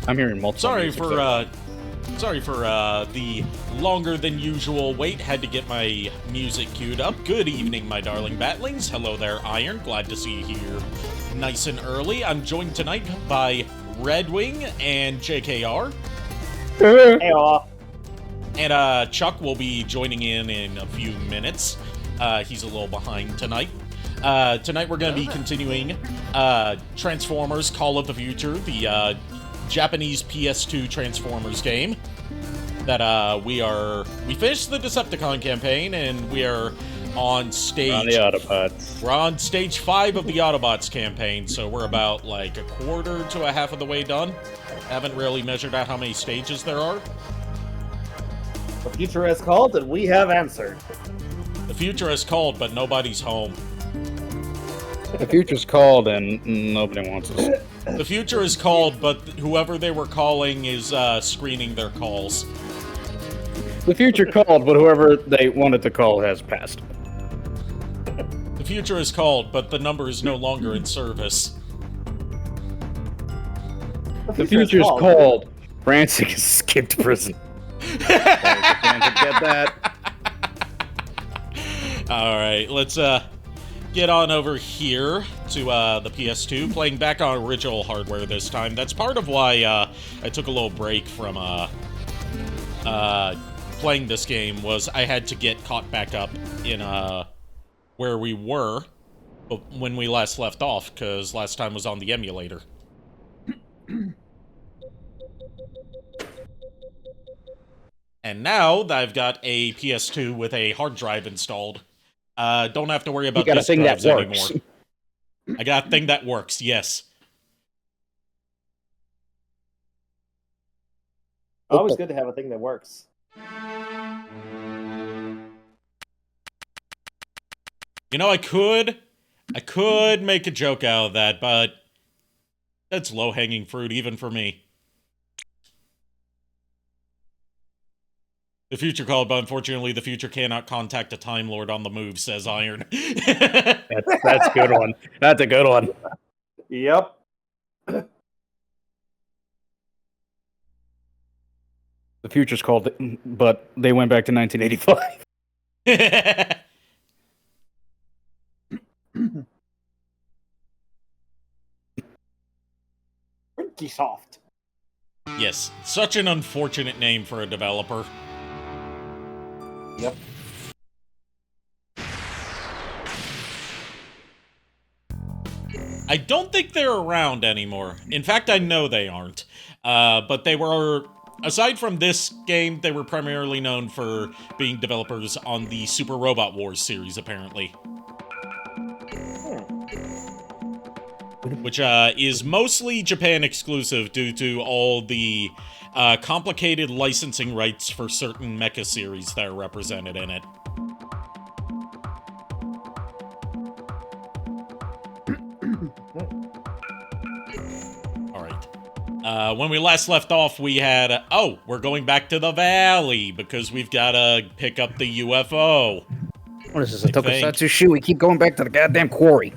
I'm hearing multiple. Sorry for the longer than usual wait. Had to get my music queued up. Good evening, my darling batlings. Hello there, Iron. Glad to see you here nice and early. I'm joined tonight by Red Wing and JKR. Hey all. And Chuck will be joining in a few minutes. He's a little behind tonight. Tonight we're going to be continuing Transformers Call of the Future, the Japanese PS2 Transformers game. That we finished the Decepticon campaign, and we are on stage... We're on the Autobots. We're on stage 5 of the Autobots campaign, so we're about like a quarter to a half of the way done. Haven't really measured out how many stages there are. The future has called, and we have answered. The future has called, but nobody's home. The future's called, and nobody wants us. The future is called, but whoever they were calling is screening their calls. The future called, but whoever they wanted to call has passed. The future is called, but the number is no longer in service. The future's called. Rancic has skipped prison. Get that. Alright, let's get on over here to the PS2, playing back on original hardware this time. That's part of why I took a little break from playing this game, was I had to get caught back up in where we were when we last left off, because last time was on the emulator. And now that I've got a PS2 with a hard drive installed, don't have to worry about disk drives anymore. I got a thing that works, yes. Always good to have a thing that works. You know, I could make a joke out of that, but that's low-hanging fruit even for me. The future called, but unfortunately the future cannot contact a Time Lord on the move, says Iron. That's a good one. That's a good one. Yep. The future's called, but they went back to 1985. Pretty soft. Yes, such an unfortunate name for a developer. Yep. I don't think they're around anymore. In fact, I know they aren't. But they were, aside from this game, they were primarily known for being developers on the Super Robot Wars series, apparently. Which is mostly Japan exclusive due to all the complicated licensing rights for certain mecha series that are represented in it. Alright. When we last left off, we had... we're going back to the valley, because we've got to pick up the UFO. What is this, a tokusatsu shoe? We keep going back to the goddamn quarry.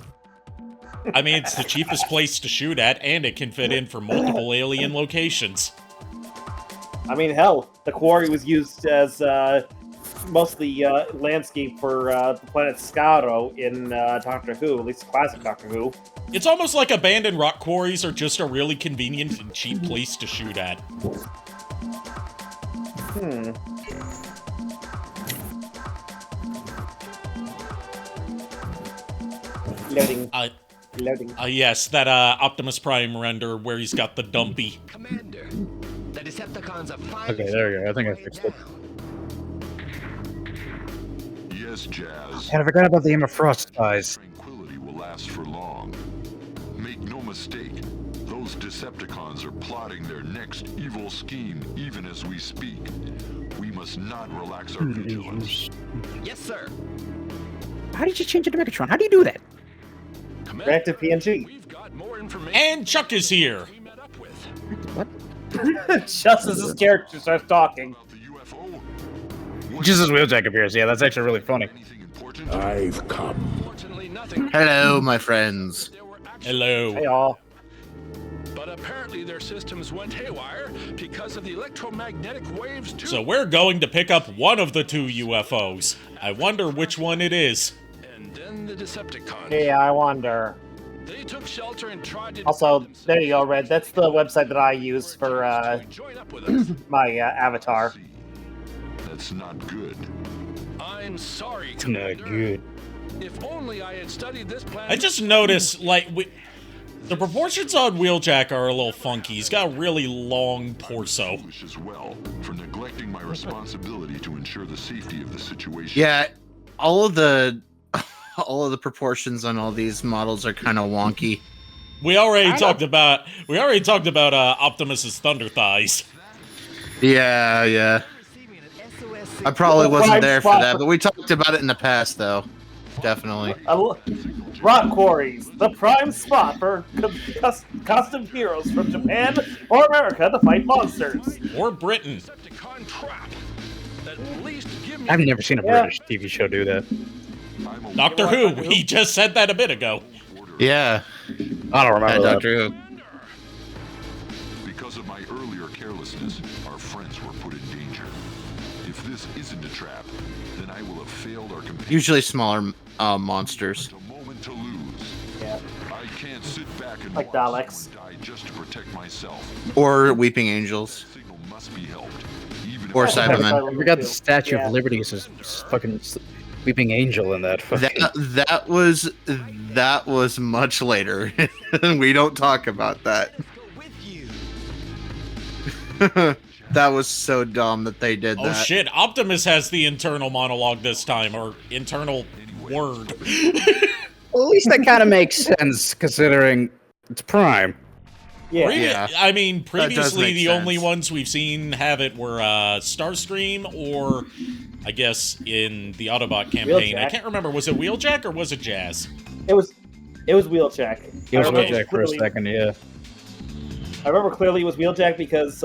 I mean, it's the cheapest place to shoot at, and it can fit in for multiple alien locations. I mean, hell, the quarry was used as mostly landscape for the planet Skaro in Doctor Who, at least classic Doctor Who. It's almost like abandoned rock quarries are just a really convenient and cheap place to shoot at. Loading. Yes, that Optimus Prime render where he's got the dumpy. Commander, the Decepticons are finally... Okay, there you go. I think I fixed it. Yes, Jazz. And I forgot about the Emma Frost eyes. Tranquility will last for long. Make no mistake, those Decepticons are plotting their next evil scheme even as we speak. We must not relax our vigilance. Yes, sir. How did you change it to Megatron? How do you do that? Reactive PNG. We've got more information. And Chuck is here. We met up with. What? Just as his character starts talking. About the UFO? Just as Wheeljack appears. Yeah, that's actually really funny. Anything important? I've come. Unfortunately, nothing. Hello, my friends. There were Hello. Hey all. But apparently their systems went haywire because of the electromagnetic waves too. So we're going to pick up one of the two UFOs. I wonder which one it is. And then the Decepticons. Yeah, I wonder. They took shelter and tried to Also, defend there you go, Red. That's the website that I use for join up with us. my avatar. That's not good. I'm sorry, It's not Commander. good. If only I had studied this planet. I just noticed, like, the proportions on Wheeljack are a little funky. He's got a really long torso. Foolish as well for neglecting my responsibility to ensure the safety of the situation. Yeah, all of the proportions on all these models are kind of wonky. We already talked about Optimus's thunder thighs. Yeah. I probably wasn't there for that, but we talked about it in the past, though. Definitely. Rock quarries, the prime spot for custom heroes from Japan or America to fight monsters. Or Britain. Decepticon trap. At least give me I've never seen a British TV show do that. Doctor Who, he just said that a bit ago. Yeah. I don't remember that. Doctor Who. Because of my earlier carelessness, our friends were put in danger. If this isn't a trap, then I will have failed our companions. Usually smaller monsters. A moment to lose. Yeah. I can't sit back and Like watch Daleks. someone die just to protect myself. Or Weeping Angels. The signal must be helped. Even Or if Cybermen. I forgot the Statue Yeah. of Liberty is fucking Weeping Angel in that. That was much later. We don't talk about that. That was so dumb that they did Oh that. shit, Optimus has the internal monologue this time, or internal word. Well, at least that kind of makes sense considering it's Prime. Yeah. Yeah. I mean, does previously make the only sense. ones we've seen have it were Starscream or, I guess, in the Autobot campaign. I Wheeljack. can't remember, was it Wheeljack or was it Jazz? It was Wheeljack. He was I remember Wheeljack for a clearly- second, yeah. I remember clearly it was Wheeljack because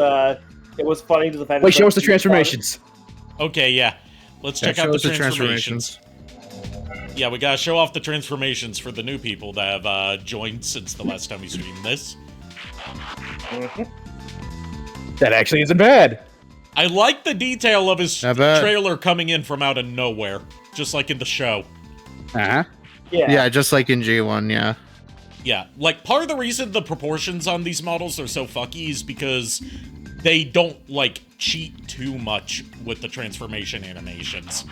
it was funny to the fact. Wait, that show us the he was transformations. Okay, yeah. Let's check out the transformations. Yeah, we gotta show off the transformations for the new people that have joined since the last time we streamed this. That actually isn't bad. I like the detail of his Not bad. trailer coming in from out of nowhere, just like in the show. Uh-huh. Yeah, just like in G1, yeah. Yeah, like, part of the reason the proportions on these models are so fucky is because they don't, like, cheat too much with the transformation animations.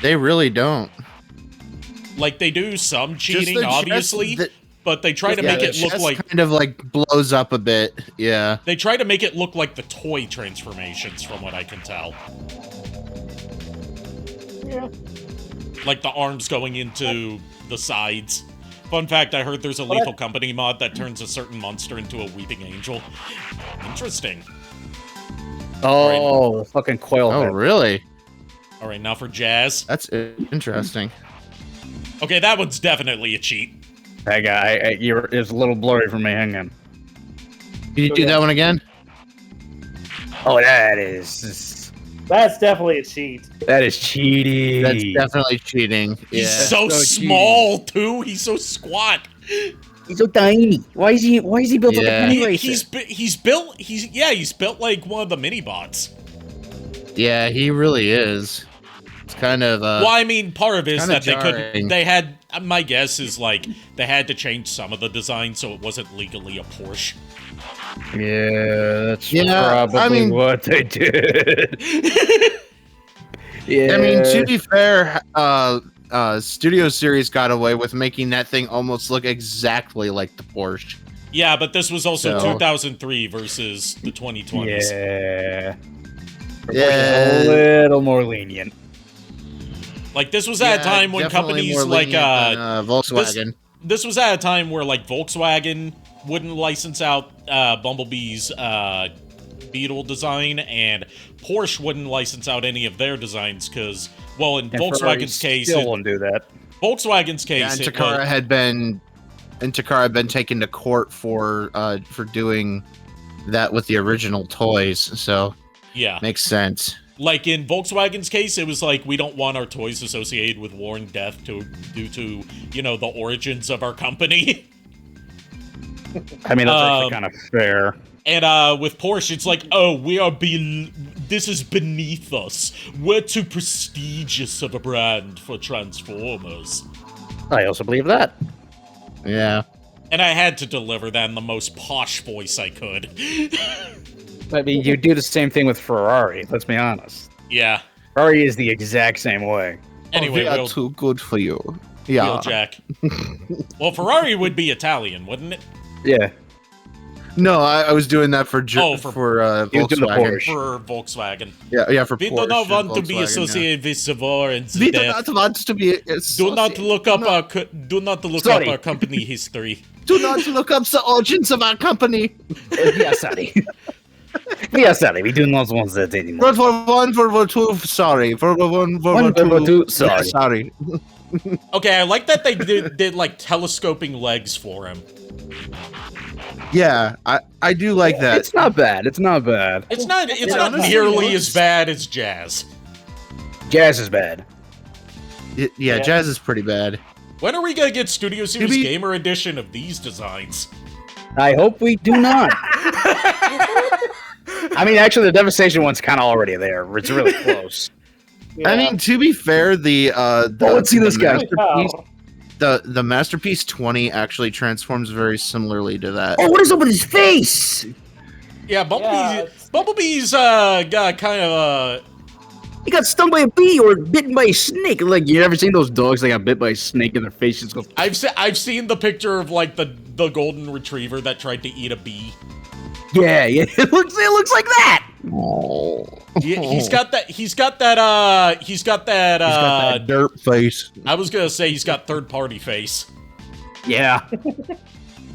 They really don't. Like, they do some cheating, the chest- obviously, but they try to Yeah, make the it look chest like... kind of like blows up a bit. Yeah. They try to make it look like the toy transformations, from what I can tell. Yeah. Like the arms going into the sides. Fun fact, I heard there's a Lethal Company mod that turns a certain monster into a Weeping Angel. Interesting. Oh, the fucking coil Oh, head. really? Alright, now for Jazz. That's interesting. Okay, that one's definitely a cheat. That guy, it's a little blurry for me. Hang on. Can you do that one again? Oh, that is That's definitely a cheat. cheating. That's definitely cheating. He's Yeah. so so small, too. He's so squat. He's so tiny. Why is he built like a Yeah. penny racer? He's built like one of the mini-bots. Yeah, he really is. It's kind of Well, I mean, part of it is kinda that jarring. they had, my guess is, like, they had to change some of the design so it wasn't legally a Porsche. Yeah, that's Yeah, probably I mean- what they did. Yeah. I mean, to be fair, Studio Series got away with making that thing almost look exactly like the Porsche. Yeah, but this was also So- 2003 versus the 2020s. Yeah. A Yeah, little more lenient. Like, this was at a time when definitely companies more like, lenient than, Volkswagen. this was at a time where, like, Volkswagen wouldn't license out Bumblebee's Beetle design, and Porsche wouldn't license out any of their designs, because, well, in And Ferrari Volkswagen's case, still won't do that. Volkswagen's Yeah, case, and it Takara was- had been taken to court for doing that with the original toys, so yeah. makes sense. Like, in Volkswagen's case, it was like, we don't want our toys associated with war and death due to, you know, the origins of our company. I mean, that's actually kind of fair. And with Porsche, it's like, oh, this is beneath us. We're too prestigious of a brand for Transformers. I also believe that. Yeah. And I had to deliver that in the most posh voice I could. I mean, you do the same thing with Ferrari, let's be honest. Yeah. Ferrari is the exact same way. Anyway, we are too good for you. Yeah. Jack. Well, Ferrari would be Italian, wouldn't it? Yeah. No, I was doing that for He was doing the Volkswagen. Porsche. For Volkswagen. Yeah, for We Porsche. do not want to be Volkswagen, associated with the war and We the do death. not want to be Do not look up Sorry. our company history. Do not look up the origins of our company. We are sorry. We are sorry. We do not want that anymore. World War One, World War Two. Sorry. World War One, World War Two. Sorry. Yeah, sorry. Okay, I like that they did like telescoping legs for him. Yeah, I do like that. It's not bad. It's not bad. It's not honestly, nearly as bad as Jazz. Jazz is bad. Yeah, Jazz is pretty bad. When are we gonna get Studio Series we- Gamer Edition of these designs? I hope we do not. I mean, actually, the Devastation one's kind of already there. It's really close. I mean, to be fair, let's see this guy. Masterpiece, the Masterpiece 20 actually transforms very similarly to that. Oh, what is up with his face? Yeah, Bumblebee's got kind of He got stung by a bee or bitten by a snake. Like, you ever seen those dogs that got bit by a snake and their face just goes... I've seen the picture of like the golden retriever that tried to eat a bee. Yeah, it looks like that. Oh. Yeah, he's got that Dirt face. I was gonna say he's got third party face. Yeah.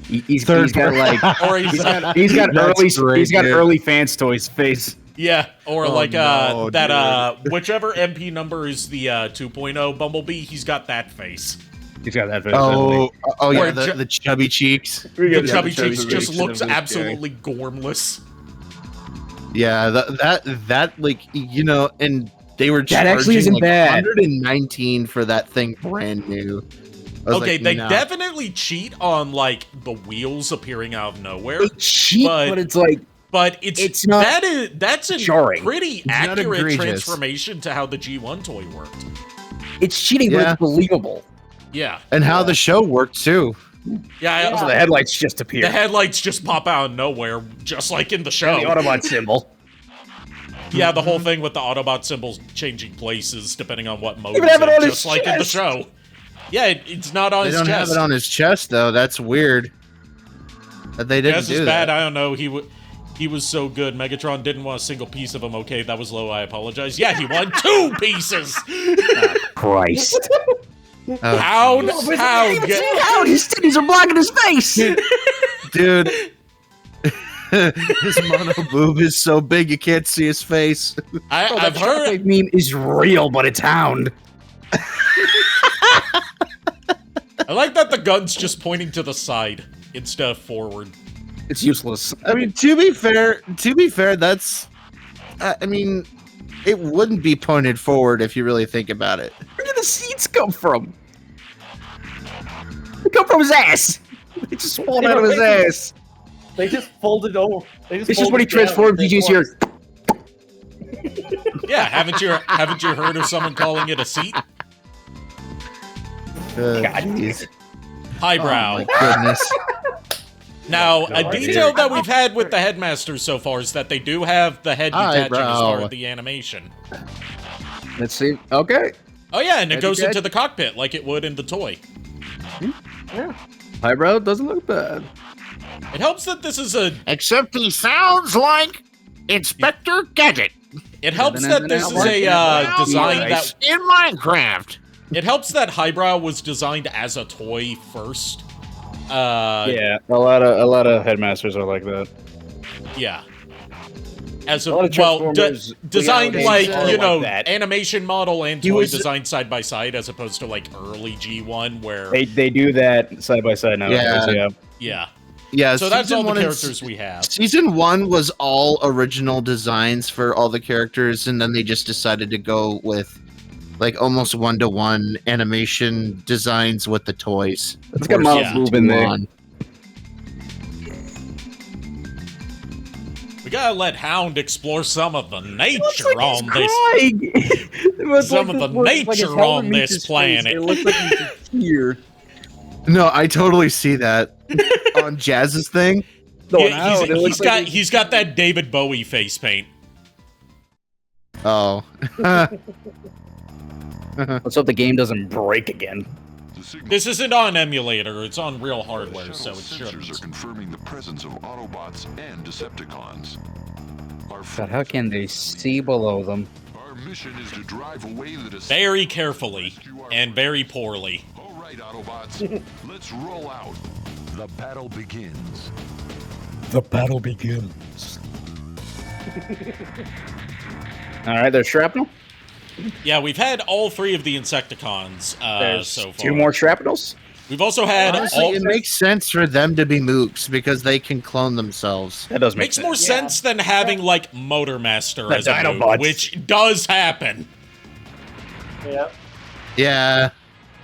He's got like Or he's got early fans toys face. Yeah, or Oh, like no, whichever MP number is the 2.0 Bumblebee, he's got that face. He's got that face. Oh yeah, Or the chubby cheeks. The chubby cheeks chubby just cheeks looks of this guy. absolutely gormless. Yeah, that like, you know, and they were That actually charging isn't like bad. 119 for that thing brand new. I was Okay, like, they nah. definitely cheat on like the wheels appearing out of nowhere. They cheat, but it's like But it's not that's a jarring. pretty not accurate egregious. transformation to how the G1 toy worked. it's cheating, but Yeah. it's believable. Yeah. And how the show worked too. Yeah, Also, the headlights just appear. the headlights just pop out of nowhere, just like in the show. The Autobot symbol. Yeah, the whole thing with the Autobot symbols changing places depending on what mode Even it's have it in, on his just like in the chest. show. Yeah, it's not on They his don't chest. have it on his chest though. That's weird. That they didn't Yes, do is that. bad. I don't know. He was so good. Megatron didn't want a single piece of him. Okay, that was low. I apologize. Yeah, he wanted 2 pieces. Christ. Oh, Hound. How his titties are blocking his face. dude. His mono boob is so big you can't see his face. I've heard. That meme is real, but it's Hound. I like that the gun's just pointing to the side instead of forward. It's useless. I mean, to be fair, that's. I mean, it wouldn't be pointed forward if you really think about it. Where did the seeds come from? They come from his ass. They just spawned out of his ass. They just folded over. It's just when he transformed, you just hear. Yeah, haven't you heard of someone calling it a seat? Jeez. Highbrow. Oh my goodness. Now, a detail that we've had with the headmasters so far is that they do have the head detaching as Highbrow. part of the animation. Let's see. Okay. Oh yeah, and it Head goes detach- into the cockpit like it would in the toy. Highbrow doesn't look bad. It helps that this is a. Except he sounds like Inspector Gadget It helps that this is a design that. in Minecraft. It helps that Highbrow was designed as a toy first. Yeah, a lot of headmasters are like that. Yeah. As A lot of well, Transformers designed nowadays like, are you know, like that. animation model and He toy was- designed side by side, as opposed to like early G1 where They do that side by side now. Yeah. yeah. Yeah, So that's all season the one and characters we have. Season 1 was all original designs for all the characters, and then they just decided to go with like almost one-to-one animation designs with the toys. It's got For Model season Move in there. 1. gotta let Hound explore some of the nature Like on this. Some of the nature on this planet. It looks like he's here. No, I totally see that on Jazz's thing. Yeah, he's got that David Bowie face paint. Oh. Let's hope the game doesn't break again. This isn't on emulator, it's on real hardware, so it shouldn't. Sensors are confirming the presence of Autobots and Decepticons. God, how can they see below them? Our mission is to drive away the Decepticons. Very carefully, and very poorly. All right, Autobots, let's roll out. The battle begins. The battle begins. Alright, there's shrapnel. Yeah, we've had all 3 of the Insecticons There's so far. 2 more shrapnels. We've also had Honestly, it makes sense for them to be mooks because they can clone themselves. That does make makes sense. more sense than having like Motormaster The as a Dinobots. mook, which does happen. Yep. Yeah.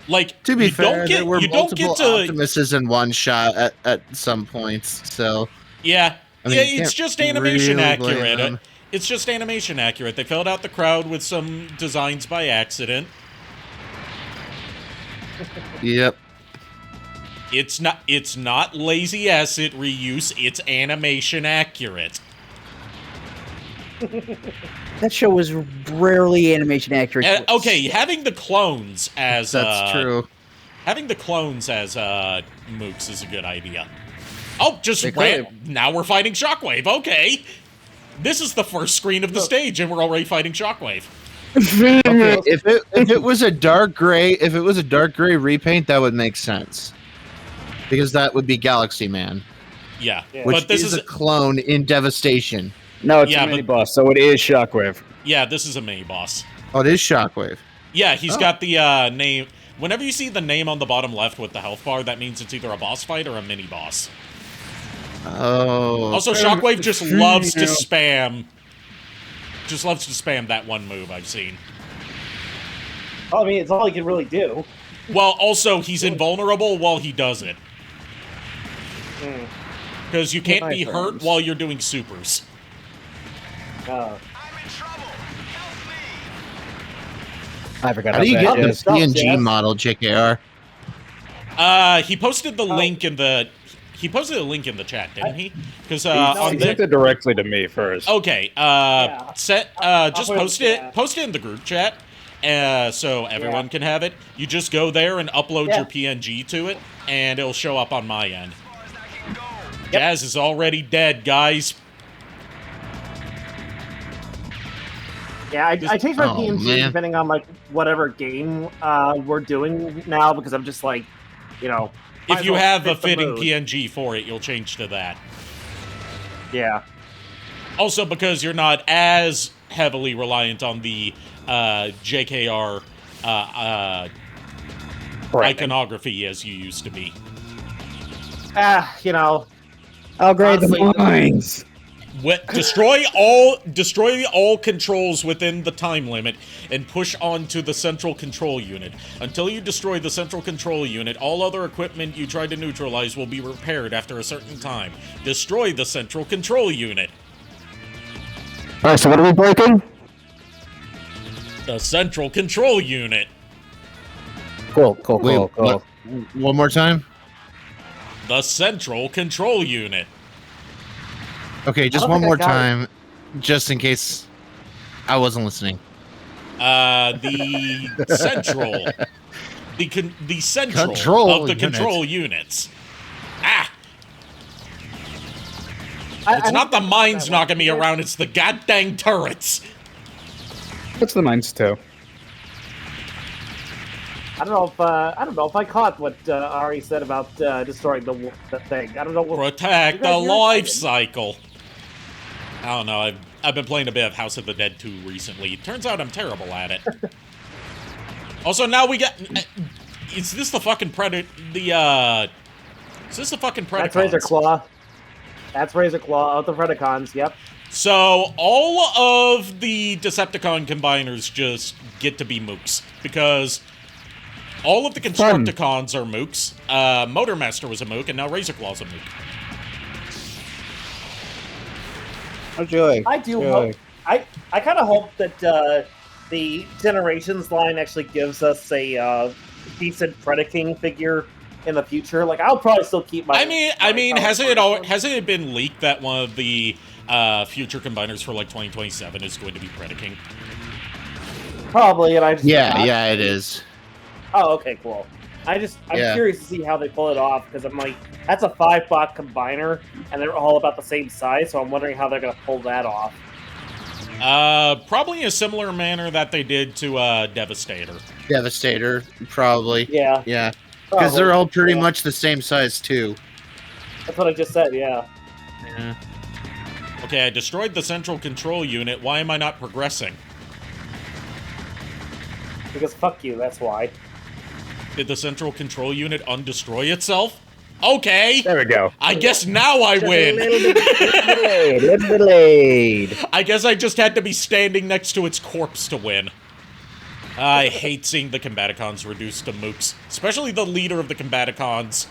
Like, To be you fair, don't get, there were you don't multiple get to, Optimuses in one shot at some points, so... yeah, I mean, yeah, you it's can't just animation really blame accurate. them. It's just animation accurate. They filled out the crowd with some designs by accident. Yep. It's not lazy asset reuse. It's animation accurate. That show was rarely animation accurate. Okay, having the clones as That's true. having the clones as mooks is a good idea. Oh, just They ran. could. Now we're fighting Shockwave. Okay, this is the first screen of the stage, and we're already fighting Shockwave. Okay, if it was a dark gray, repaint, that would make sense. Because that would be Galaxy Man, Yeah, Yeah. which but this is is a clone in Devastation. No, it's Yeah, a mini but- boss, so it is Shockwave. yeah, this is a mini boss. Oh, it is Shockwave. Yeah, he's got the name. Whenever you see the name on the bottom left with the health bar, that means it's either a boss fight or a mini boss. Oh. Also, Shockwave just loves to spam. Just loves to spam that one move I've seen. I mean, it's all he can really do. Well, also, he's invulnerable while he does it. Because you can't my be hurt friends. while you're doing supers. I forgot How do you about get that. this Yes. PNG Yes. model, JKR? He posted the link in the... He posted a link in the chat, didn't he? Because No, on he the... sent it directly to me first. Okay, Yeah. just I'll put post it- it. Post it in the group chat, so everyone can have it. You just go there and upload Yeah. your PNG to it, and it'll show up on my end. Jazz is already dead, guys. Yeah, I change my Oh, PNG man. depending on like whatever game we're doing now because I'm just like, you know. might If as you well have a fit the fitting mood. PNG for it, you'll change to that. Yeah. Also, because you're not as heavily reliant on the JKR iconography as you used to be. You know. I'll grade the Honestly, mines. Destroy all controls within the time limit and push on to the central control unit. Until you destroy the central control unit, all other equipment you try to neutralize will be repaired after a certain time. Destroy the central control unit. Alright, so what are we breaking? The central control unit. Cool. Wait, what? One more time? The central control unit. Okay, just I don't one think I more got it. time, just in case I wasn't listening. The central. The central Control of the unit. control units. Ah! I It's don't not the think mines that knocking one. me around, it's the goddamn turrets. What's the mines too? I don't know if I caught what Ari said about destroying the thing. I don't know what. Protect You the guys hear life it? cycle. I don't know, I've been playing a bit of House of the Dead 2 recently. Turns out I'm terrible at it. Also, now we got... Is this the fucking Predator... Is this the fucking That's Predacons? Razor Claw. That's Razor Claw out the Predacons. Yep. So, all of the Decepticon combiners just get to be mooks. Because all of the Constructicons are mooks. Motormaster was a mook, and now Razor Claw's a mook. Enjoy. I do hope. I kind of hope that the Generations line actually gives us a decent Predaking figure in the future. Like, I'll probably still keep my. I mean, hasn't it been leaked that one of the future combiners for like 2027 is going to be Predaking? Probably, and I just Yeah, it is. Oh, okay, cool. I'm curious to see how they pull it off because I'm like, that's a 5-bot combiner, and they're all about the same size, so I'm wondering how they're gonna pull that off. Probably in a similar manner that they did to Devastator. Devastator, probably. Yeah. Yeah. Because they're all pretty much the same size, too. That's what I just said, yeah. Yeah. Okay, I destroyed the central control unit. Why am I not progressing? Because fuck you, that's why. Did the central control unit undestroy itself? Okay! There we go. I guess now I win! Little delayed. I guess I just had to be standing next to its corpse to win. I hate seeing the Combaticons reduced to mooks. Especially the leader of the Combaticons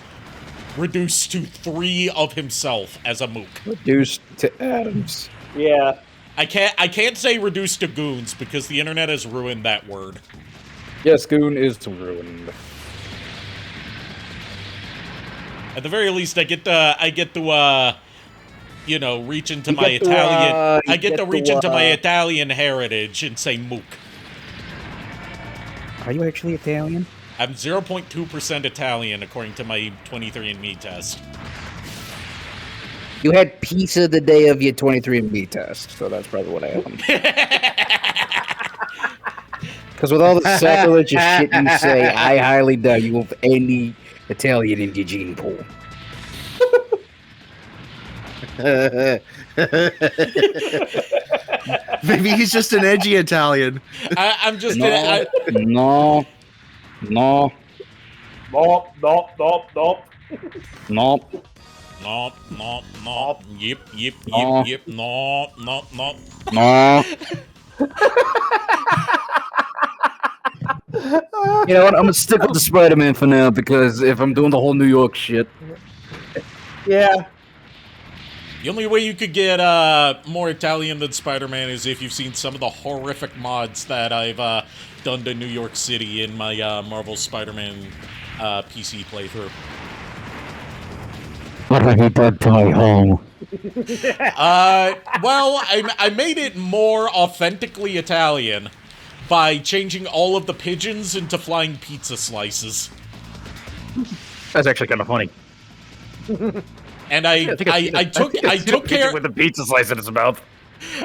reduced to 3 of himself as a mook. Reduced to atoms. Yeah. I can't say reduced to goons because the internet has ruined that word. Yes, Goon is ruined. At the very least, I get to you know, reach into my Italian. I get to reach into my Italian heritage and say mook. Are you actually Italian? I'm 0.2% Italian according to my 23andMe test. You had pizza the day of your 23andMe test, so that's probably what I am. Because with all the sacrilege of shit you say, I highly doubt you have any Italian in your gene pool. Maybe he's just an edgy Italian. I'm just No. Nope, nope. Nope. Yep. No. No. No. You know what? I'm gonna stick with the Spider-Man for now because if I'm doing the whole New York shit, Yeah. The only way you could get more Italian than Spider-Man is if you've seen some of the horrific mods that I've done to New York City in my Marvel Spider-Man PC playthrough. but I hate that pie home. Well, I made it more authentically Italian by changing all of the pigeons into flying pizza slices. That's actually kind of funny. And I took care with a pizza slice in its mouth.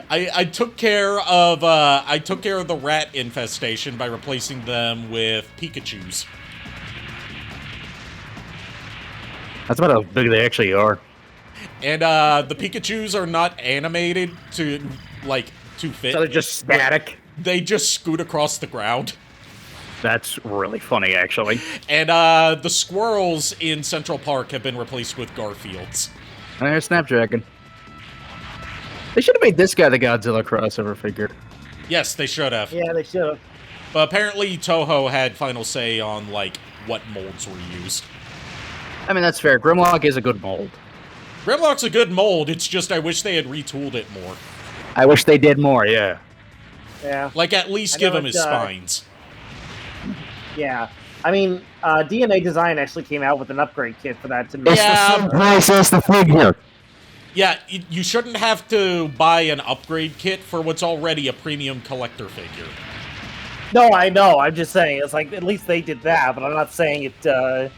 I took care of the rat infestation by replacing them with Pikachus. That's about how big they actually are. And the Pikachus are not animated to fit. So they're just static. They just scoot across the ground. That's really funny, actually. And the squirrels in Central Park have been replaced with Garfields. And there's Snapdragon. They should have made this guy the Godzilla crossover figure. Yes, they should have. Yeah, they should have. But apparently Toho had final say on, what molds were used. I mean, that's fair. Grimlock is a good mold. Grimlock's a good mold, it's just I wish they had retooled it more. I wish they did more, yeah. Yeah. At least give him his spines. Yeah. I mean, DNA Design actually came out with an upgrade kit for that to make Process the figure. Yeah, you shouldn't have to buy an upgrade kit for what's already a premium collector figure. No, I know. I'm just saying. It's like, at least they did that, but I'm not saying it,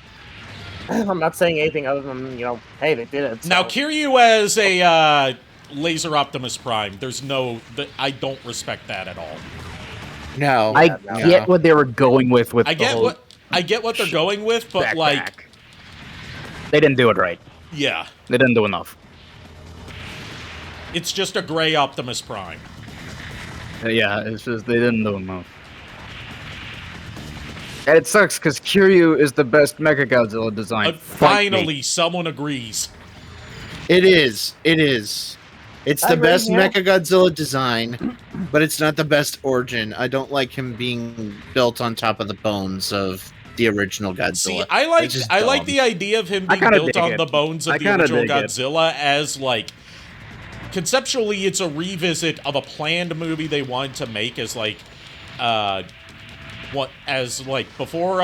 I'm not saying anything other than, hey, they did it. So. Now, Kiryu as a Laser Optimus Prime, I don't respect that at all. No. I get what they were going with I get what they're going with, but backpack. They didn't do it right. Yeah. They didn't do enough. It's just a gray Optimus Prime. Yeah, it's just they didn't do enough. And it sucks because Kiryu is the best Mechagodzilla design. Finally, someone agrees. It is. It's the best Mechagodzilla design, but it's not the best origin. I don't like him being built on top of the bones of the original Godzilla. See, I like the idea of him being built on the bones of the original Godzilla as conceptually, it's a revisit of a planned movie they wanted to make as like, before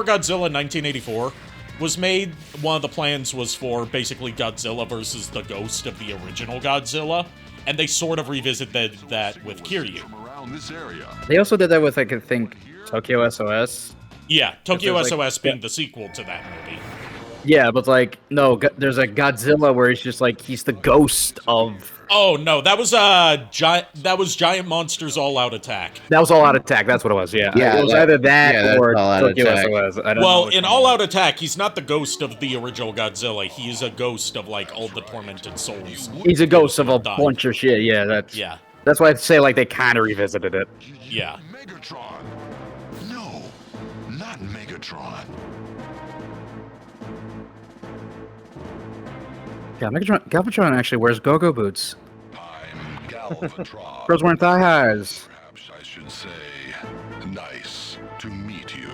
Godzilla 1984 was made, one of the plans was for basically Godzilla versus the ghost of the original Godzilla, and they sort of revisited that with Kiryu. Around this area. They also did that with, like, I think, Tokyo SOS. Yeah, Tokyo there's, SOS like, being the sequel to that movie. Yeah, but, like, no, there's a Godzilla where he's just, like, he's the ghost of... Oh, no, that was Giant Monsters All Out Attack. That was All Out Attack, that's what it was, yeah. Yeah, it was either that that's or All Out Tokyo Attack. SOS. I don't Well, know in All Out Attack, he's not the ghost of the original Godzilla. He is a ghost of, like, all the tormented souls. He's a ghost of a Died. bunch of shit, yeah, Yeah, that's why I say, like, they kind of revisited it. yeah. Megatron. No, not Megatron. Yeah, Galvatron actually wears go-go boots. I'm Galvatron. Girls wearing thigh highs. Perhaps I should say, nice to meet you.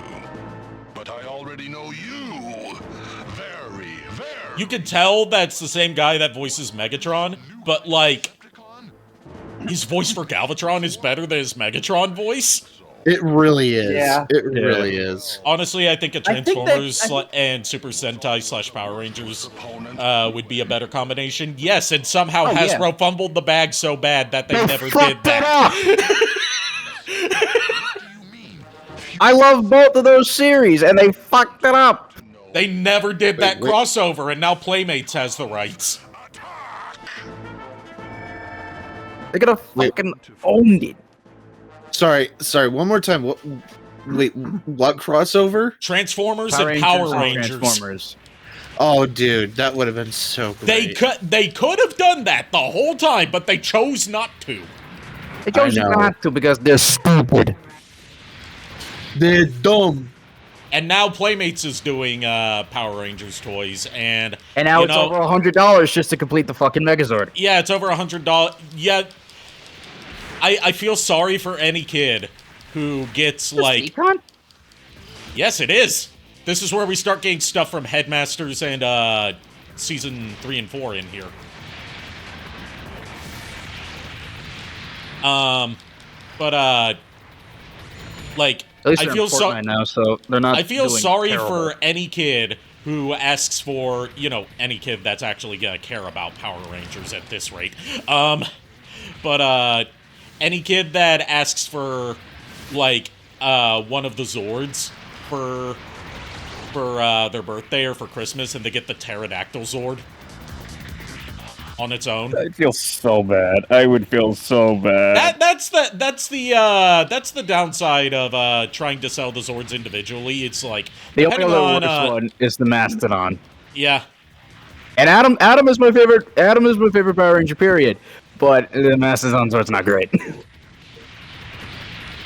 But I already know you. Very, very. You can tell that's the same guy that voices Megatron, but, like, his voice for Galvatron is better than his Megatron voice. It really is. Yeah. It really is. Honestly, I think a I think Transformers that- and Super Sentai / Power Rangers would be a better combination. Yes, and somehow Oh, yeah. Hasbro fumbled the bag so bad that they never did that. I love both of those series, and they fucked it up. They never did that wait. crossover, and now Playmates has the rights. They could have Wait. fucking owned it. Sorry. One more time. What crossover? Transformers and Power and Rangers. Transformers. Oh, dude, that would have been so great. They could have done that the whole time, but they chose not to. They chose I know. not to because they're stupid. They're dumb. And now Playmates is doing Power Rangers toys, and And now you it's know, over $100 just to complete the fucking Megazord. yeah, it's over $100. Yeah, I feel sorry for any kid who gets like. Econ? Yes, it is. This is where we start getting stuff from Headmasters and season 3 and 4 in here. Like, At least I they're feel in so. Fortnite now, so they're not. I feel doing sorry terrible. for any kid who asks for, you know, any kid that's actually gonna care about Power Rangers at this rate. But any kid that asks for, like, one of the Zords for their birthday or for Christmas, and they get the pterodactyl Zord on its own. I feel so bad. I would feel so bad. That's the downside of trying to sell the Zords individually. It's like The only depending other on worst one is the Mastodon. yeah. And Adam is my favorite. Adam is my favorite Power Ranger. Period. But the Mastodon Zord's not great.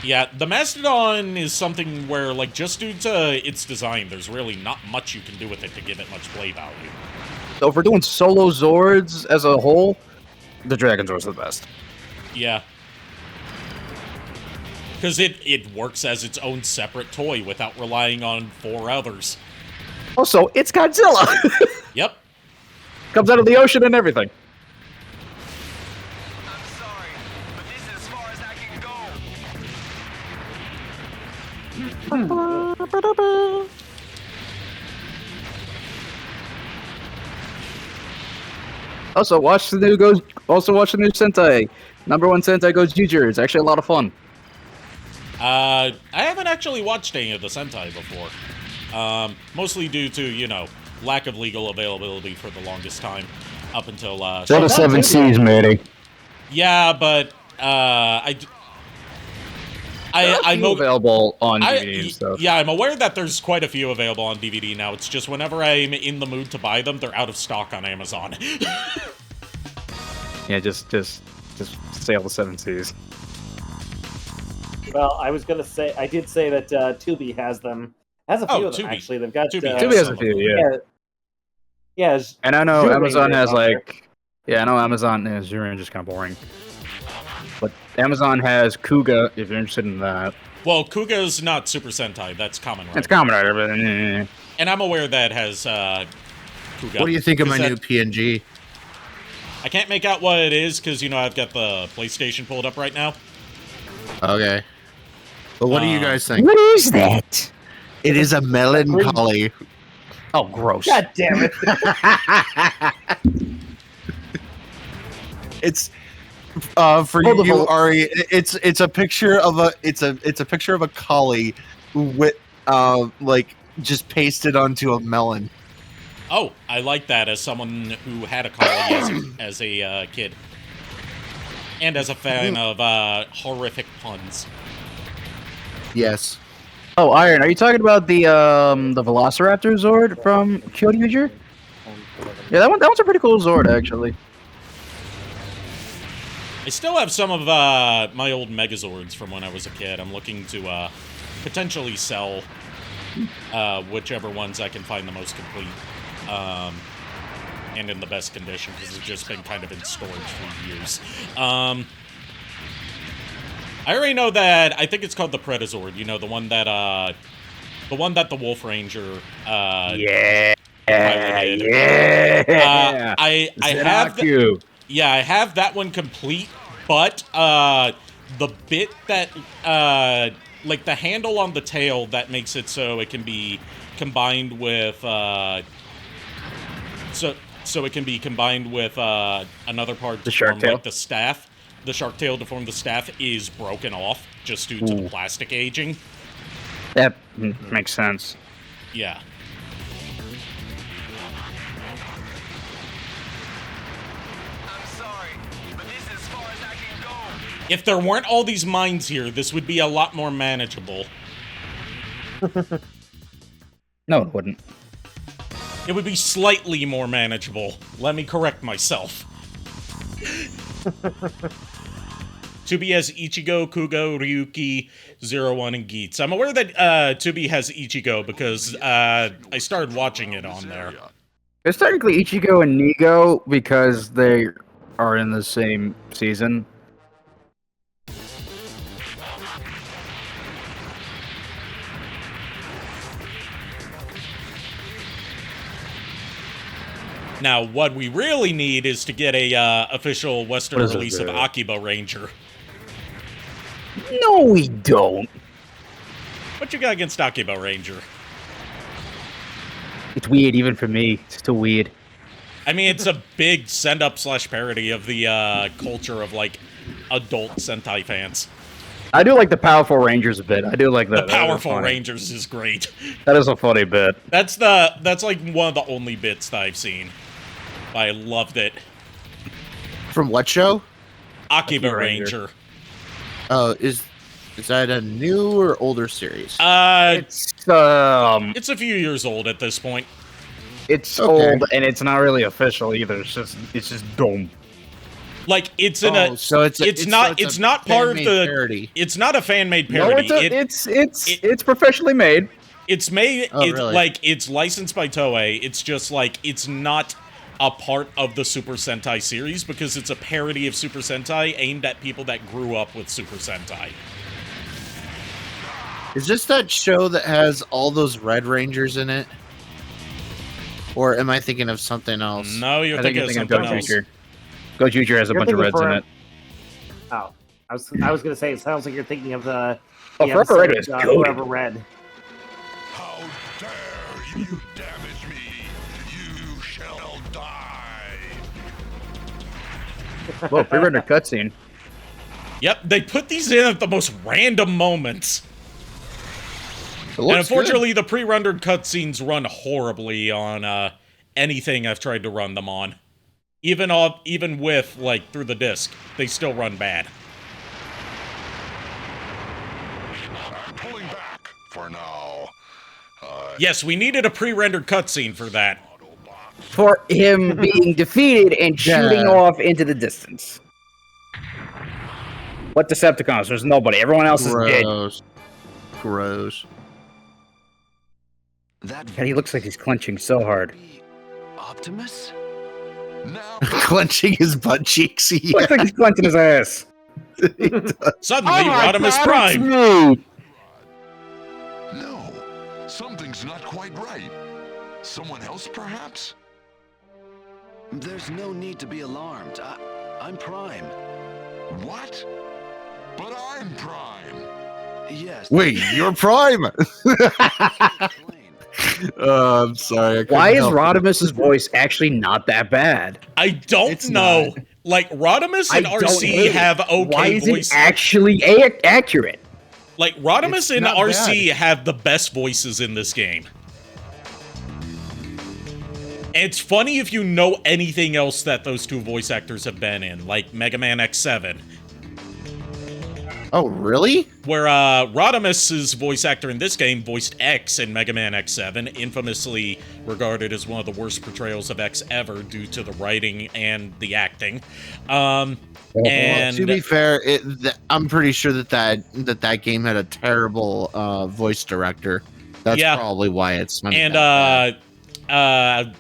Yeah, the Mastodon is something where, like, just due to its design, there's really not much you can do with it to give it much play value. So if we're doing solo Zords as a whole, the Dragon Zord's the best. Yeah. Because it works as its own separate toy without relying on 4 others. Also, it's Godzilla. Yep. Comes out of the ocean and everything. I'm sorry, but this is as far as I can go. Also, watch the new Sentai. #1 Sentai Goes Juju. It's actually a lot of fun. I haven't actually watched any of the Sentai before. Mostly due to, you know, lack of legal availability for the longest time. Up until, They're the 7 Seas, matey. Yeah, but, I'm available on DVD and stuff. Yeah, I'm aware that there's quite a few available on DVD now. It's just whenever I'm in the mood to buy them, they're out of stock on Amazon. Yeah, just sail the 7 Seas. Well, I was gonna say, I did say that Tubi has them. Has a few of them Tubi. actually. They've got Tubi Tubi has some a few, of them. yeah. Yeah. And I know Zero Amazon Ranger has on there. like, yeah, I know Amazon is Zero Ranger is kind of boring, but Amazon has Kuga if you're interested in that. Well, Kuga's not Super Sentai. That's Kamen Rider. It's Kamen Rider, but And I'm aware that has Kuga. What do you think of my Is new PNG? I can't make out what it is because, you know, I've got the PlayStation pulled up right now. Okay. But what do you guys think? What is that? It is a melancholy. Oh, gross. God damn it! It's for Hold the you, whole- Ari. It's a picture of a picture of a collie with like just pasted onto a melon. Oh, I like that as someone who had a collie as a kid. And as a fan of horrific puns. Yes. Oh, Iron, are you talking about the Velociraptor Zord from Kyoto Future? Yeah, that one's a pretty cool Zord, actually. I still have some of my old Megazords from when I was a kid. I'm looking to potentially sell whichever ones I can find the most complete and in the best condition, because it's just been kind of in storage for years. I already know that. I think it's called the Predazord. You know, the one that the Wolf Ranger. Yeah. piloted. Yeah. I have. I have that one complete, but the bit that like the handle on the tail that makes it so it can be combined with so it can be combined with another part to shark form tail? like the staff. The shark tail to form the staff is broken off just due to the plastic aging. That makes sense. Yeah. I'm sorry, but this is as far as I can go. If there weren't all these mines here, this would be a lot more manageable. No, it wouldn't. It would be slightly more manageable. Let me correct myself. Tubi has Ichigo, Kugo, Ryuki, 01, and Geets. I'm aware that Tubi has Ichigo because I started watching it on there. It's technically Ichigo and Nigo because they are in the same season. Now, what we really need is to get a official Western What is it, release of Akiba Ranger. No, we don't. What you got against Akiba Ranger? It's weird, even for me. It's still weird. I mean, it's a big send-up / parody of the culture of, like, adult Sentai fans. I do like the Powerful Rangers a bit. I do like that. The Powerful Rangers is great. That is a funny bit. That's like one of the only bits that I've seen. I loved it. From what show? Akiba Ranger. Ranger. Oh, is that a new or older series? It's It's a few years old at this point. it's Okay. old and it's not really official either. It's just dumb. Like it's in a. So it's not part of fan-made the. parody. It's not a fan made No, parody. it's professionally made. It's made. Oh, it's really? like it's licensed by Toei. It's just like it's not a part of the Super Sentai series because it's a parody of Super Sentai aimed at people that grew up with Super Sentai. Is this that show that has all those Red Rangers in it? Or am I thinking of something else? No, you're I think thinking you're of thinking something of else. Gojuger. Gojuger has a You're bunch of thinking reds in for- it. Oh, I was gonna say it sounds like you're thinking of the. Oh, the Forever Red episode, is goated. Forever Red. How dare you damage me? You shall die. Whoa, pre-rendered cutscene. Yep, they put these in at the most random moments. It And looks unfortunately, the pre-rendered cutscenes run horribly on anything I've tried to run them on. Even with, like, through the disc, they still run bad. I'm pulling back for now. Yes, we needed a pre-rendered cutscene for that. For him being defeated and shooting Yeah. off into the distance. What Decepticons? There's nobody. Everyone else is dead. Gross. Gross. That God, he looks like he's clenching so hard. Optimus? Now Clenching his butt cheeks. He Yeah. looks like he's clenching his ass. Suddenly, Oh my Rodimus God, Prime! it's me! no, something's not quite right. Someone else, perhaps? There's no need to be alarmed. I'm Prime. What? But I'm Prime. Yes. Wait, you're Prime. I'm sorry. I couldn't Why is help it. Rodimus's voice actually not that bad? I don't It's know. not. Like, Rodimus and I don't RC hate it. have okay Why is voices. it actually accurate? Like, Rodimus It's and not RC bad. have the best voices in this game. And it's funny if you know anything else that those two voice actors have been in, like Mega Man X7, Oh, really? where Rodimus's voice actor in this game voiced X in Mega Man X7, infamously regarded as one of the worst portrayals of X ever due to the writing and the acting. And To be fair, I'm pretty sure that game had a terrible voice director. That's Yeah. probably why it's not and that bad.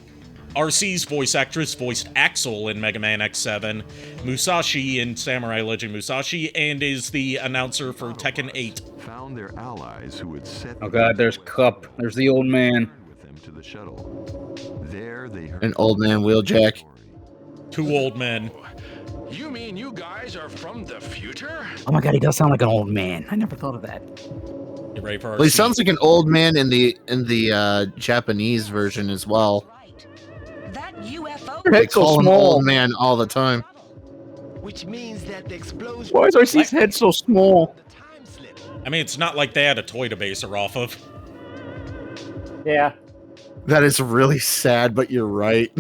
RC's voice actress voiced Axel in Mega Man X7, Musashi in Samurai Legend Musashi, and is the announcer for Tekken 8. Found their allies who would set Oh god, there's Cup. There's the old man. with them to the shuttle. There they heard An old man wheeljack. Two old men. You mean you guys are from the future? Oh my god, he does sound like an old man. I never thought of that. You ready for RC? Well, he sounds like an old man in the Japanese version as well. That UFO. They Head's so call him small. old man all the time. Which means that the explosion. Why is RC's head so small? The time slip. I mean, it's not like they had a toy to base her off of. Yeah. That is really sad, but you're right.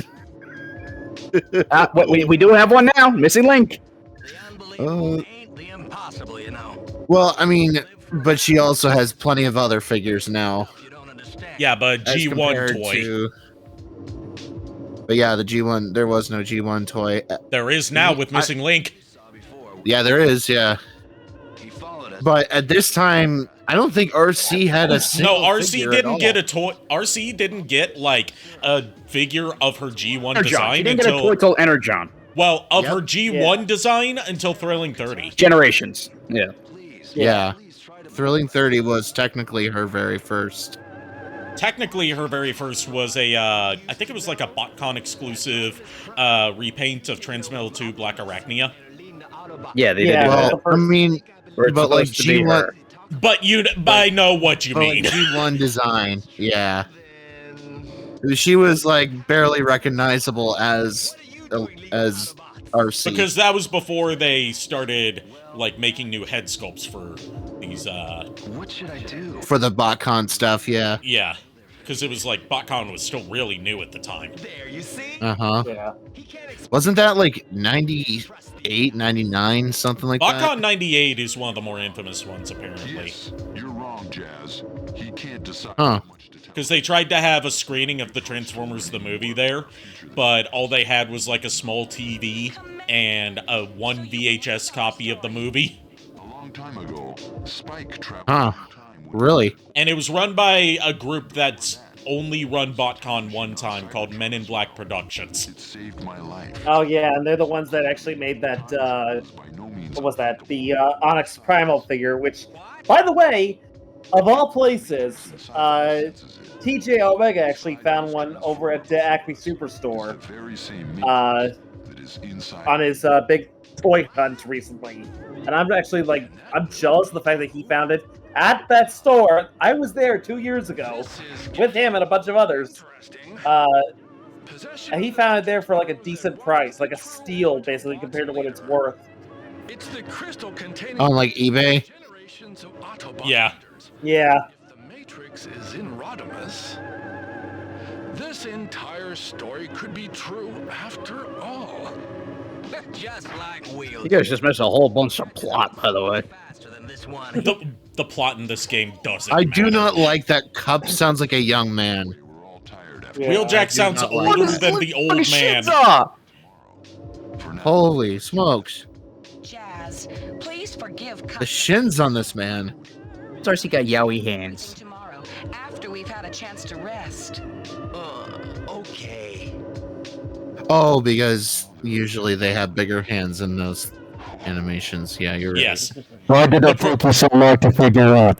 We do have one now. Missing link. The unbelievable ain't the impossible, you know. Well, I mean, but she also has plenty of other figures now. You don't understand. Yeah, but as G1 compared toy. to- But yeah, the G1, there was no G1 toy. There is now with Missing Link. Yeah, there is, yeah. He followed us. But at this time, I don't think RC had a No, single RC figure at didn't all. get a toy. RC didn't get, like, a figure of her G1 Energon. She design didn't get a toy until... till Energon. Well, of Yep. her G1 design until Thrilling 30. Generations. Yeah. Please. Yeah. Please try to Thrilling 30 was technically her very first. Technically, her very first was a, I think it was like a BotCon exclusive repaint of Transmetal 2 Black Arachnia. Yeah, they Yeah. did. Well, the I first- mean, Where it's but like supposed to be G1, her. But I know what you but like mean. G1 design, yeah. She was like barely recognizable as RC. Because that was before they started, like, making new head sculpts for these, What should I do? for the BotCon stuff, yeah. yeah. Because it was like, BotCon was still really new at the time. There, you see? Uh-huh. Yeah. He can't explain. Wasn't that like 98, 99, something like BotCon that? 98 is one of the more infamous ones, apparently. Yes, you're wrong, Jazz. He can't decide Huh. how much to tell. Because they tried to have a screening of the Transformers the movie there, but all they had was like a small TV and a one VHS copy of the movie. A long time ago, Spike traveled Huh. through time with Really? And it was run by a group that's only run BotCon one time called Men in Black Productions. It saved my life. Oh yeah, and they're the ones that actually made that. By no means. What was that? The Onyx Primal figure, which, by the way, of all places, TJ Omega actually found one over at the Acme Superstore The very same uh, that is inside. on his big toy hunt recently. And I'm actually like, I'm jealous of the fact that he found it at that store. I was there 2 years ago with him and a bunch of others. Interesting. And he found it there for like a decent price, like a steal basically compared to what it's worth. It's the crystal containing On like eBay? generations of Autobot Yeah. leaders. Yeah. If the Matrix is in Rodimus, this entire story could be true after all. Just like wheels. You guys just missed a whole bunch of plot, by the way. Faster than this one. The plot in this game doesn't I do matter. not like that Cup sounds like a young man. We were all tired after Yeah. Wheeljack sounds not like older that. than the old Look at man. Shinza! for now. Holy smokes. Jazz, please forgive The shins on this man. Darcy got yowie hands. tomorrow after we've had a chance to rest. Okay. Oh, because usually they have bigger hands in those animations. Yeah, you're right. Yes. Why did it take you so long to figure out?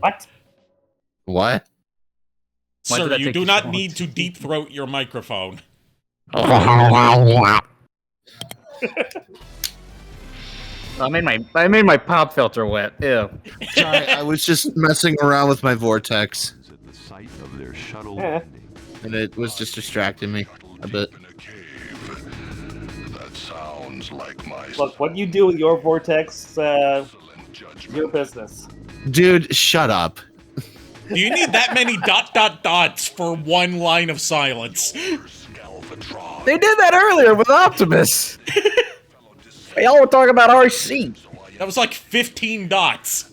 What? What? Why did Sir, that you take do you not so long? need to deep throat your microphone. I made my pop filter wet. Ew. Sorry, I was just messing around with my vortex, At the site of their shuttle Yeah. landing. and it was just distracting me a bit. In a cave. That sounds like my Look, what you do with your vortex, excellent judgment. your business. Dude, shut up. Do you need that many ... dots for one line of silence? Galvatron. They did that earlier with Optimus. Y'all were talking about RC. That was like 15 dots.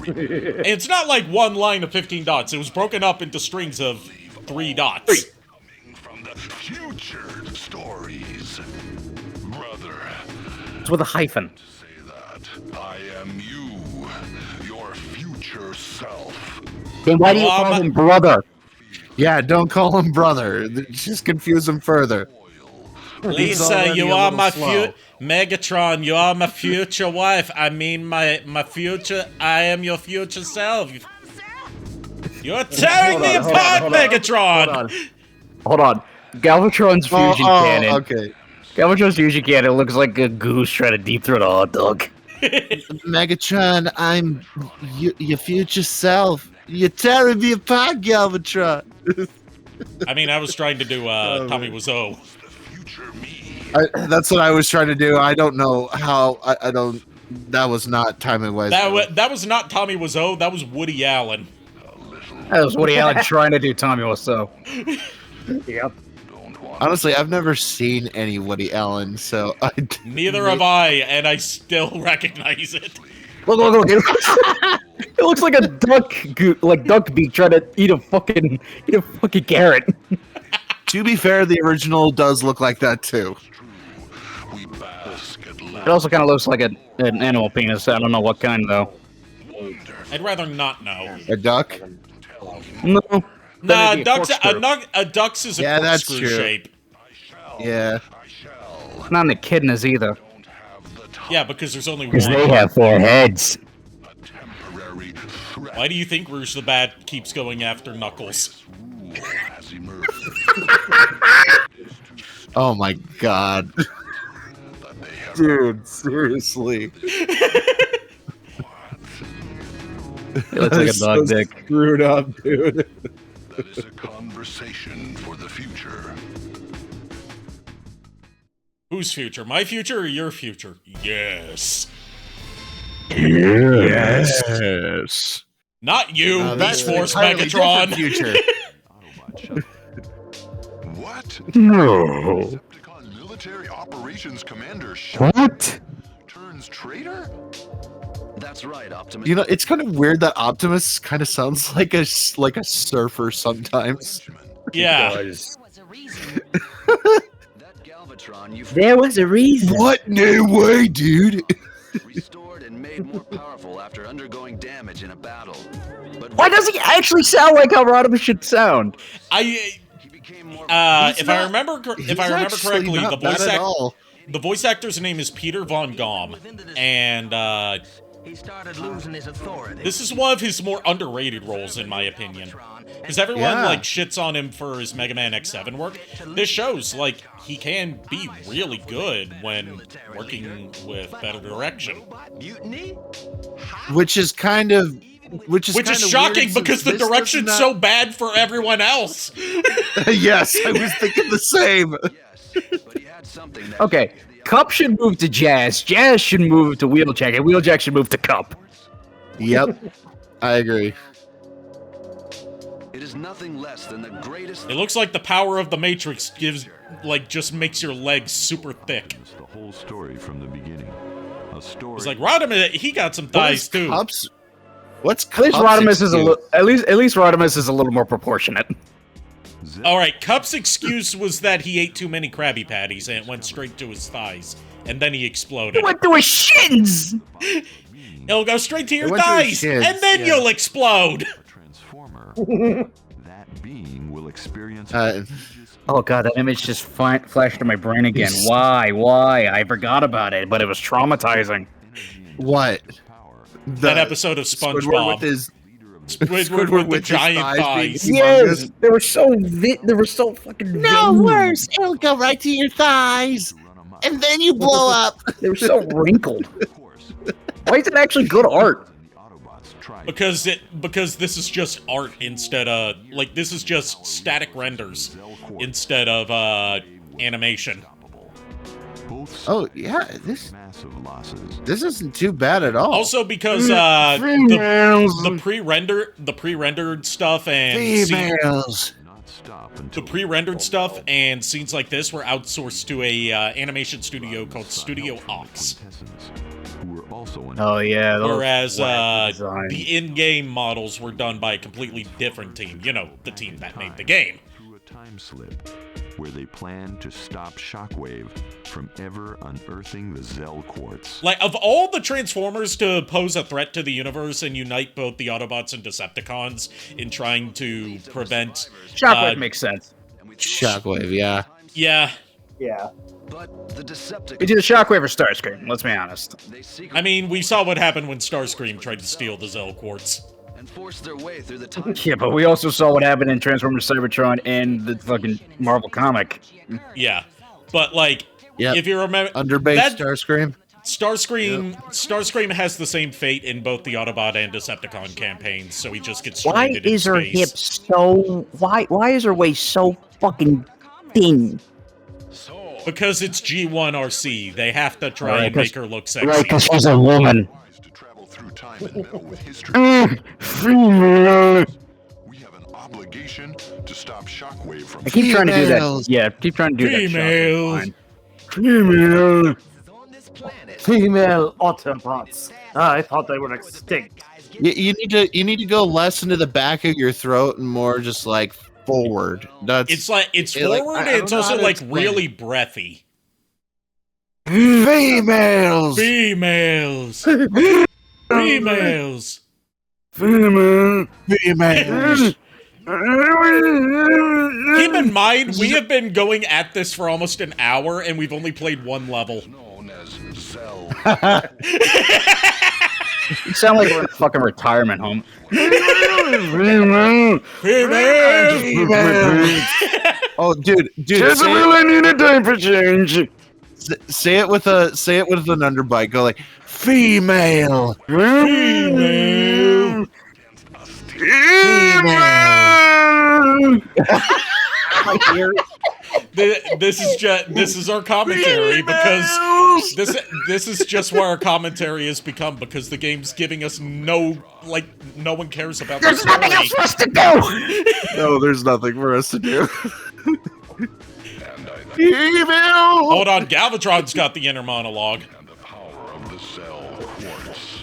And it's not like one line of 15 dots. It was broken up into strings of 3 dots. Coming from the future stories. Brother, It's with a hyphen. say that I am you, your future self. Then why do you call him brother? Yeah, don't call him brother. Just confuse him further. Lisa, already you a are little my slow. Megatron, you are my future wife. I mean my future, I am your future self. You're tearing me apart, Megatron! Hold on. Galvatron's fusion cannon. Okay. Galvatron's fusion cannon looks like a goose trying to deep throat a hot dog. Megatron, I'm your future self. You're tearing me apart, Galvatron. I mean, I was trying to do Tommy Wiseau. Future me. That's what I was trying to do. I don't know how. I don't. That was not timing wise. That was not Tommy Wiseau, that was Woody Allen. That was Woody Allen trying to do Tommy Wiseau. Yep. Honestly, I've never seen any Woody Allen, so I. Neither have I, and I still recognize it. Look. It looks like a duck, duck beak trying to eat a fucking carrot. To be fair, the original does look like that too. We bask at It also kind of looks like an animal penis. I don't know what kind though. I'd rather not know. A duck? No. Nah, That'd be a duck's is a Yeah, that's corkscrew true. shape. Yeah. Not an echidnas either. Yeah, because there's only Because they one. have 4 heads. temporary threat Why do you think Rouge the Bat keeps going after Knuckles? has emerged. Oh my god. Dude, seriously. It looks like a dog dick. Screwed up, dude. That is a conversation for the future. Whose future? My future or your future? Yes. Yes. Not you, That's Beast Force entirely Megatron. different future. What? No. Decepticon military operations commander What? turns traitor? That's right, Optimus. You know, it's kind of weird that Optimus kind of sounds like a surfer sometimes. Yeah. That Galvatron you've There was a reason. What? No way, dude. restored and made more powerful after undergoing damage in a battle. But Why does he actually sound like how Rodimus should sound? I he became more if I remember He's correctly, actually not bad at all. the voice actor's name is Peter Von Gom, and He started losing his authority. this is one of his more underrated roles, in my opinion. Because everyone Yeah. like shits on him for his Mega Man X7 work. This shows like he can be really good when working with better direction. Mutiny? Which is kind of Which is shocking because the direction's so bad for everyone else. Yes, I was thinking the same. but he had something that Okay, Cup should move to Jazz. Jazz should move to Wheeljack, and Wheeljack should move to Cup. Yep, I agree. it is nothing less than the greatest It looks like the power of the Matrix just makes your legs super thick. It's the whole story from the beginning. A story. It's like Rodimus, he got some thighs too. What's At least Cup's Rodimus is a excuse? at least Rodimus is a little more proportionate. All right, Cup's excuse was that he ate too many Krabby Patties and it went straight to his thighs, and then he exploded. Went to his shins. It'll go straight to your It went to his thighs, shins, and then yeah. you'll explode. a transformer. That being will experience. Oh god, that image just flashed in my brain again. Why? I forgot about it, but it was traumatizing. What? That episode of Squidward SpongeBob. with his Squidward with the with his giant thighs thighs. being Yes, they were so they were so fucking. No veiny. worse. It'll go right to your thighs, and then you blow up. They were so wrinkled. Of course, Why is it actually good art? the Autobots tried Because this is just art instead of like this is just static renders instead of animation. both Oh yeah, this massive losses. isn't too bad at all. Also because the pre-rendered stuff and females. Not stop the until pre-rendered stuff and scenes like this were outsourced to a animation studio called Studio Ox. quintessence, who were also in Oh yeah. those Whereas wacky designs. the in-game models were done by a completely different team. You know, the team that made the game. through a time slip where they planned to stop Shockwave from ever unearthing the Zell quartz. Like, of all the Transformers to pose a threat to the universe and unite both the Autobots and Decepticons in trying to prevent... Shockwave makes sense. Shockwave, yeah. Yeah, Yeah. But the Decepticons. It's either Shockwave or Starscream. Let's be honest. They I mean, we saw what happened when Starscream tried to steal the Zell Quartz. and force their way through the time. Yeah, but we also saw what happened in Transformers Cybertron and the fucking Marvel comic. Yeah, but like, Yep. if you remember... Underbase that- Starscream. Starscream has the same fate in both the Autobot and Decepticon campaigns, so he just gets Why stranded in is her space. hip so? Why is her waist so fucking thin? Because it's G1RC, they have to try Right, and make her look sexy. Right, because she's a woman. To travel through time and meddle with history. Female. We have an obligation to stop Shockwave from I keep trying to do that. Females. Yeah, keep trying to do that. Females. Shockwave line. Female. Female Autobots. I thought they were extinct. You need to go less into the back of your throat and more just like forward. That's It's like, it's Yeah, like, forward, I and don't it's know also how to like explain really breathy. females. Females. Females. Female. Females. Keep in mind, we have been going at this for almost an hour, and we've only played one level. known as Zell. You sound like we're in a fucking retirement home. Females. Oh, dude, Just really need a diaper change. say it with an underbite. Go like female. Female. This is our commentary because this is just where our commentary has become because the game's giving us no one cares about the story. No, there's nothing for us to do. Hold on, Galvatron's got the inner monologue. And the power of the Zell quartz.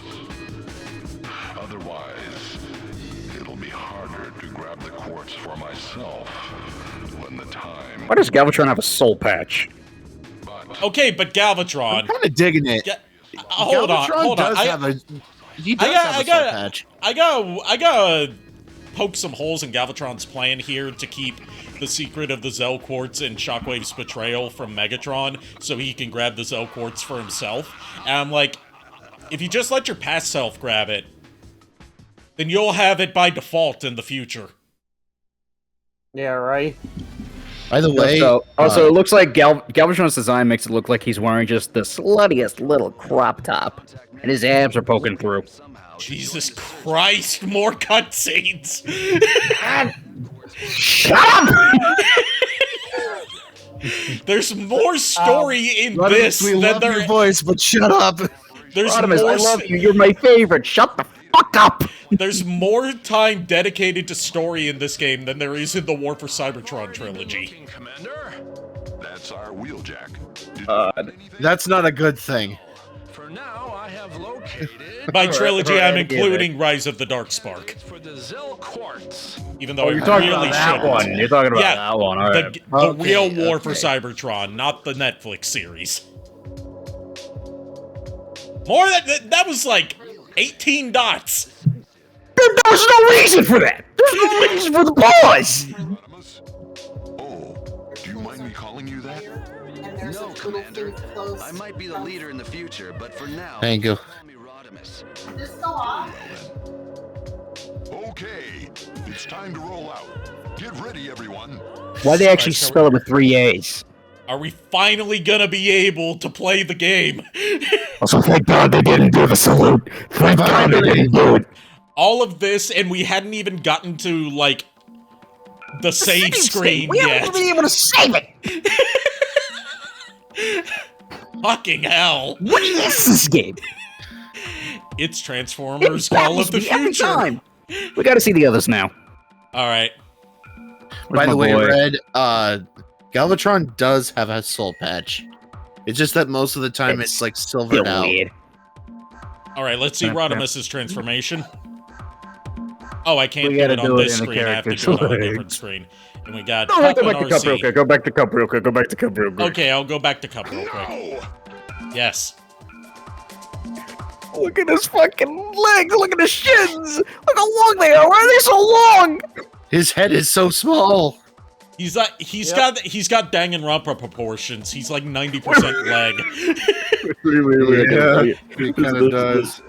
Otherwise, it'll be harder to grab the quartz for myself when the time. Why does Galvatron have a soul patch? Okay, but Galvatron. Kind of digging it. Hold on. He does have a soul patch. I gotta poke some holes in Galvatron's plan here to keep the secret of the Zell Quartz and Shockwave's betrayal from Megatron so he can grab the Zell Quartz for himself. And I'm like, if you just let your past self grab it, then you'll have it by default in the future. Yeah, right. By the way, Also, it looks like Galvatron's design makes it look like he's wearing just the sluttiest little crop top, and his abs are poking through. Jesus Christ, more cutscenes! Shut up! There's more story in this we than love there. your voice, but shut up. There's Artemis, more. I love you. You're my favorite. Shut the fuck up! There's more time dedicated to story in this game than there is in the War for Cybertron trilogy. Commander? That's our wheeljack. That's not a good thing. For now, I have located By trilogy, I'm right, including Rise of the Dark Spark, for the Zell quartz. even though Oh, I you're talking really about that shouldn't. one. You're talking about Yeah, that one. All right. The Okay, real War for okay. Cybertron, not the Netflix series. More that was like 18 dots. There was no reason for that. There's no reason for the pause. Rodimus? Oh, do you mind me calling you that? No, Commander. I might be the leader in the future, but for now, Thank you. call me Rodimus. Okay, it's time to roll out. Get ready, everyone. Why they actually Alright, so spell it with 3 A's? Are we finally gonna be able to play the game? Also, thank God they didn't do the salute. Thank God they didn't do it. All of this, and we hadn't even gotten to, like, the save screen We yet. haven't been able to save it. Fucking hell. What is this game? It's Transformers Call of the Every Future. time. We gotta see the others now. Alright. By the way, boy? Red, Galvatron does have a soul patch. It's just that most of the time it's like silvered Still out. weird. Alright, let's see Rodimus's transformation. Oh, I can't We do gotta it on do it this in the screen. I have to character do it on a select. different screen. And we got No, Cup go and back to Cup real RC. quick. Go back to Cup real quick. Go back to Cup real quick. Okay, I'll go back to Cup real quick. Yes. Look at his fucking legs. Look at his shins. Look how long they are. Why are they so long? His head is so small. He's got Danganronpa proportions. He's like 90% leg. Yeah, he kind of does.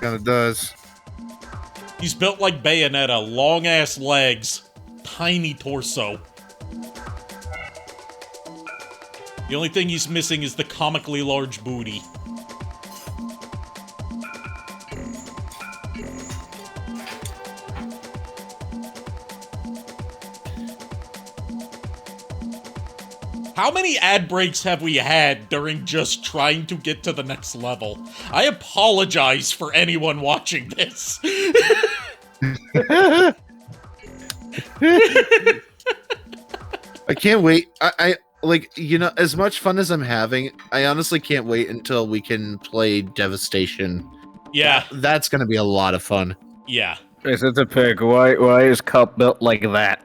Kind of does. He's built like Bayonetta, long ass legs, tiny torso. The only thing he's missing is the comically large booty. How many ad breaks have we had during just trying to get to the next level? I apologize for anyone watching this. I can't wait. I like, you know, as much fun as I'm having, I honestly can't wait until we can play Devastation. Yeah, That's gonna be a lot of fun. yeah. It's a pig. Why is Cup built like that?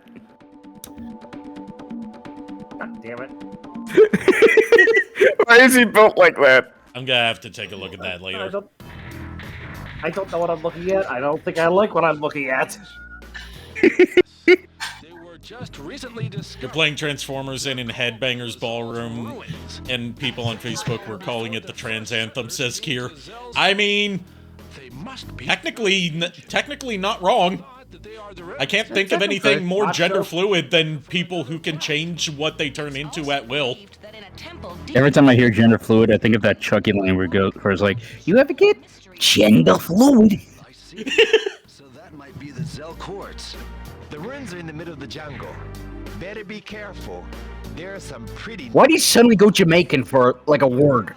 God damn it. Why is he built like that? I'm gonna have to take a look at that I later. don't know what I'm looking at. I don't think I like what I'm looking at. They were just recently discovered. You're playing Transformers in Headbangers Ballroom, and people on Facebook were calling it the Trans Anthem, says Kier. I mean, They must be technically not wrong. I can't think of anything more gender fluid than people who can change what they turn into at will. Every time I hear gender fluid, I think of that Chucky line where it's like, you have a kid? Gender fluid. I see. So that might be the Zell Quartz. The ruins are in the middle of the jungle. Better be careful. There are some pretty... Why do you suddenly go Jamaican for like a word?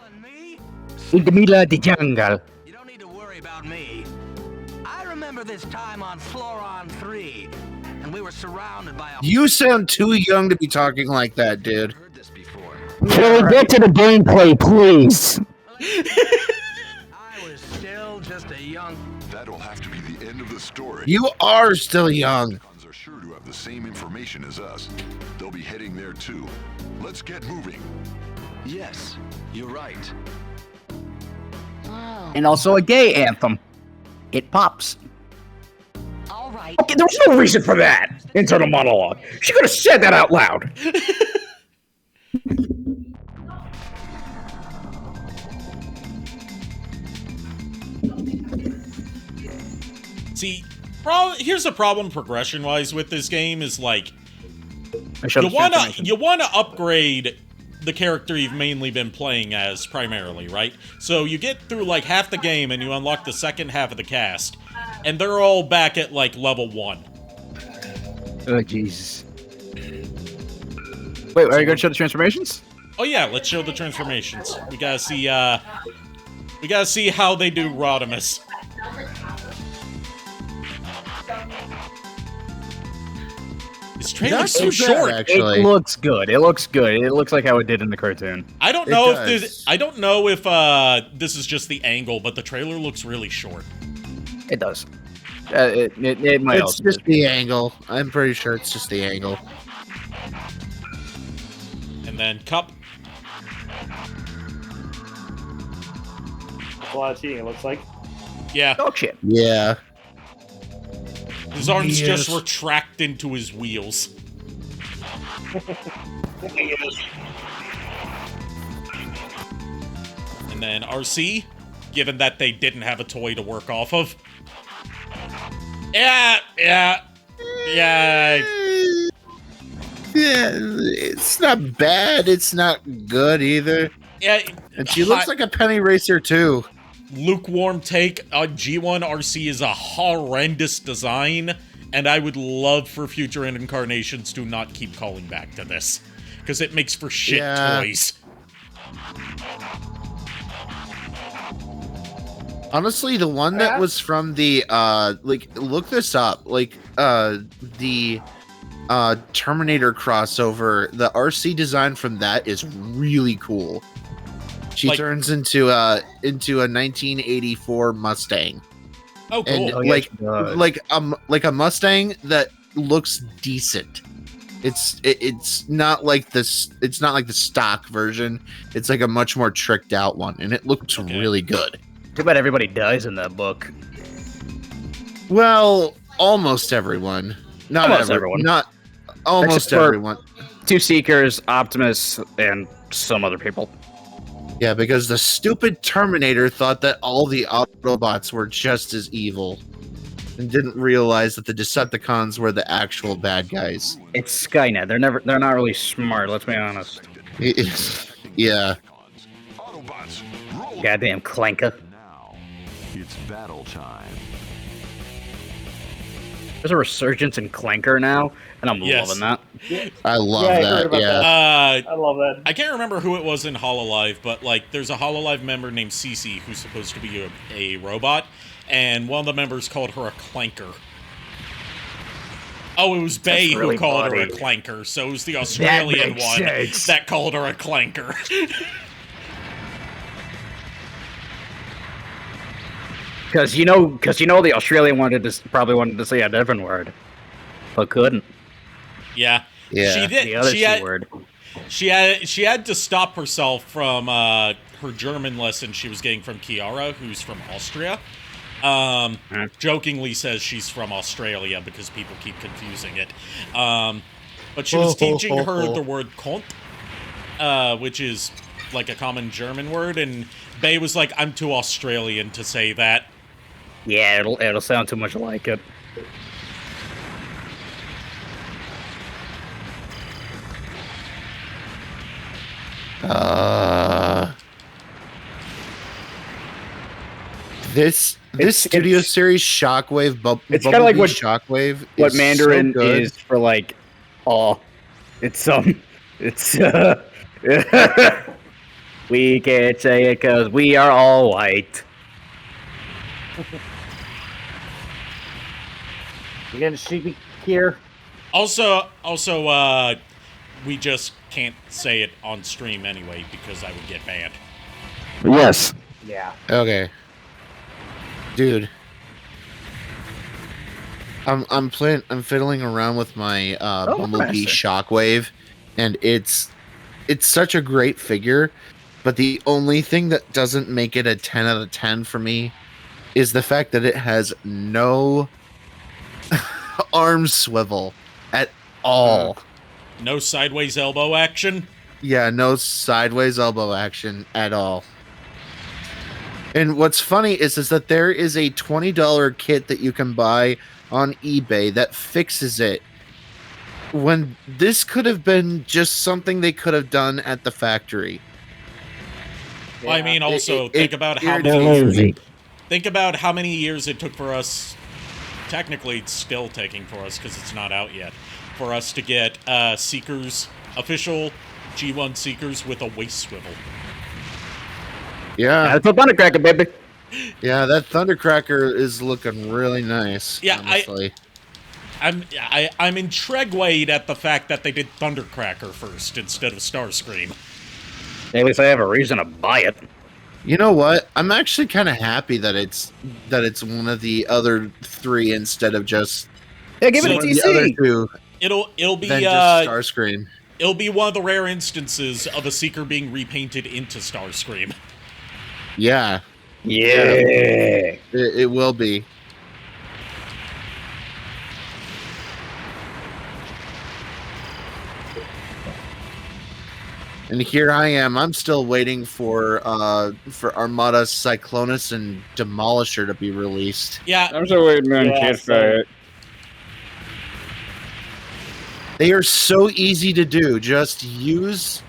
In the middle of the jungle. You don't need to worry about me. I remember this time on Floron 3, and we were surrounded by a... You sound too young to be talking like that, dude. Heard this before. Can we get to the gameplay, please? I was still just a young... That'll have to be the end of the story. You are still young. Decepticons are sure to have the same information as us. They'll be heading there too. Let's get moving. Yes, you're right. And also a gay anthem. It pops. All right. Okay, there was no reason for that internal monologue. She could have said that out loud. See, here's the problem progression-wise with this game is like you wanna upgrade the character you've mainly been playing as primarily, right? So you get through like half the game and you unlock the second half of the cast, and they're all back at like level 1. Oh Jesus! Wait, are you gonna show the transformations? Oh yeah, let's show the transformations. We gotta see how they do Rodimus. This trailer's so short. Actually. It looks good. It looks good. It looks like how it did in the cartoon. I don't know if this is just the angle, but the trailer looks really short. It does. It might It's also just the angle. I'm pretty sure it's just the angle. And then Cup. That's a lot of cheating, it looks like. Yeah. Oh shit. Yeah. His arms Yes. just retract into his wheels. And then RC, given that they didn't have a toy to work off of. Yeah. Yeah, it's not bad. It's not good either. Yeah. And she looks like a penny racer too. Lukewarm take on G1 RC is a horrendous design, and I would love for future incarnations to not keep calling back to this, because it makes for shit toys. Honestly, the one that was from the look this up, the Terminator crossover, the RC design from that is really cool. She turns into a 1984 Mustang. Oh, cool! And like a Mustang that looks decent. It's not like this. It's not like the stock version. It's like a much more tricked out one, and it looks really good. Too bad everybody dies in that book. Well, almost everyone. Not everyone. Not almost everyone. 2 Seekers, Optimus, and some other people. Yeah, because the stupid Terminator thought that all the Autobots were just as evil and didn't realize that the Decepticons were the actual bad guys. It's Skynet. They're not really smart, let's be honest. Yeah. Goddamn clanker. Now, it's battle time. There's a resurgence in Clanker now, and I'm loving that. I love that. I love that. I can't remember who it was in Hololive, but there's a Hololive member named Cece who's supposed to be a robot, and one of the members called her a clanker. Oh, it was Bay who called her a clanker, so it was the Australian one that called her a clanker. Because you know, the Australian probably wanted to say a different word, but couldn't. Yeah. She did. The other C word. She had to stop herself from her German lesson she was getting from Kiara, who's from Austria. Jokingly says she's from Australia because people keep confusing it. But she was teaching her the word "kont," which is like a common German word, and Bay was like, "I'm too Australian to say that." Yeah, it'll sound too much like it. This Studio Series Shockwave, it's kind of like what Shockwave, what Mandarin is for we can't say it because we are all white. You getting sheepy here? Also, we just can't say it on stream anyway because I would get banned. Yes. Yeah. Okay. Dude. I'm fiddling around with my Bumblebee Shockwave, and it's such a great figure, but the only thing that doesn't make it a 10 out of 10 for me is the fact that it has no arm swivel at all. No sideways elbow action? Yeah, no sideways elbow action at all. And what's funny is that there is a $20 kit that you can buy on eBay that fixes it, when this could have been just something they could have done at the factory. Well, I mean, also think about how many years it took for us. Technically, it's still taking for us because it's not out yet. For us to get Seekers, official G1 Seekers with a waist swivel. Yeah, that's a Thundercracker, baby. Yeah, that Thundercracker is looking really nice. Yeah, honestly. I'm intrigued at the fact that they did Thundercracker first instead of Starscream. At least I have a reason to buy it. You know what? I'm actually kind of happy that it's one of the other three instead of just give it a DC. The other two. It'll be just Starscream. It'll be one of the rare instances of a Seeker being repainted into Starscream. Yeah. Yeah. It will be. And here I am. I'm still waiting for Armada Cyclonus and Demolisher to be released. Yeah. I'm still waiting on Kid Fight. They are so easy to do. Just use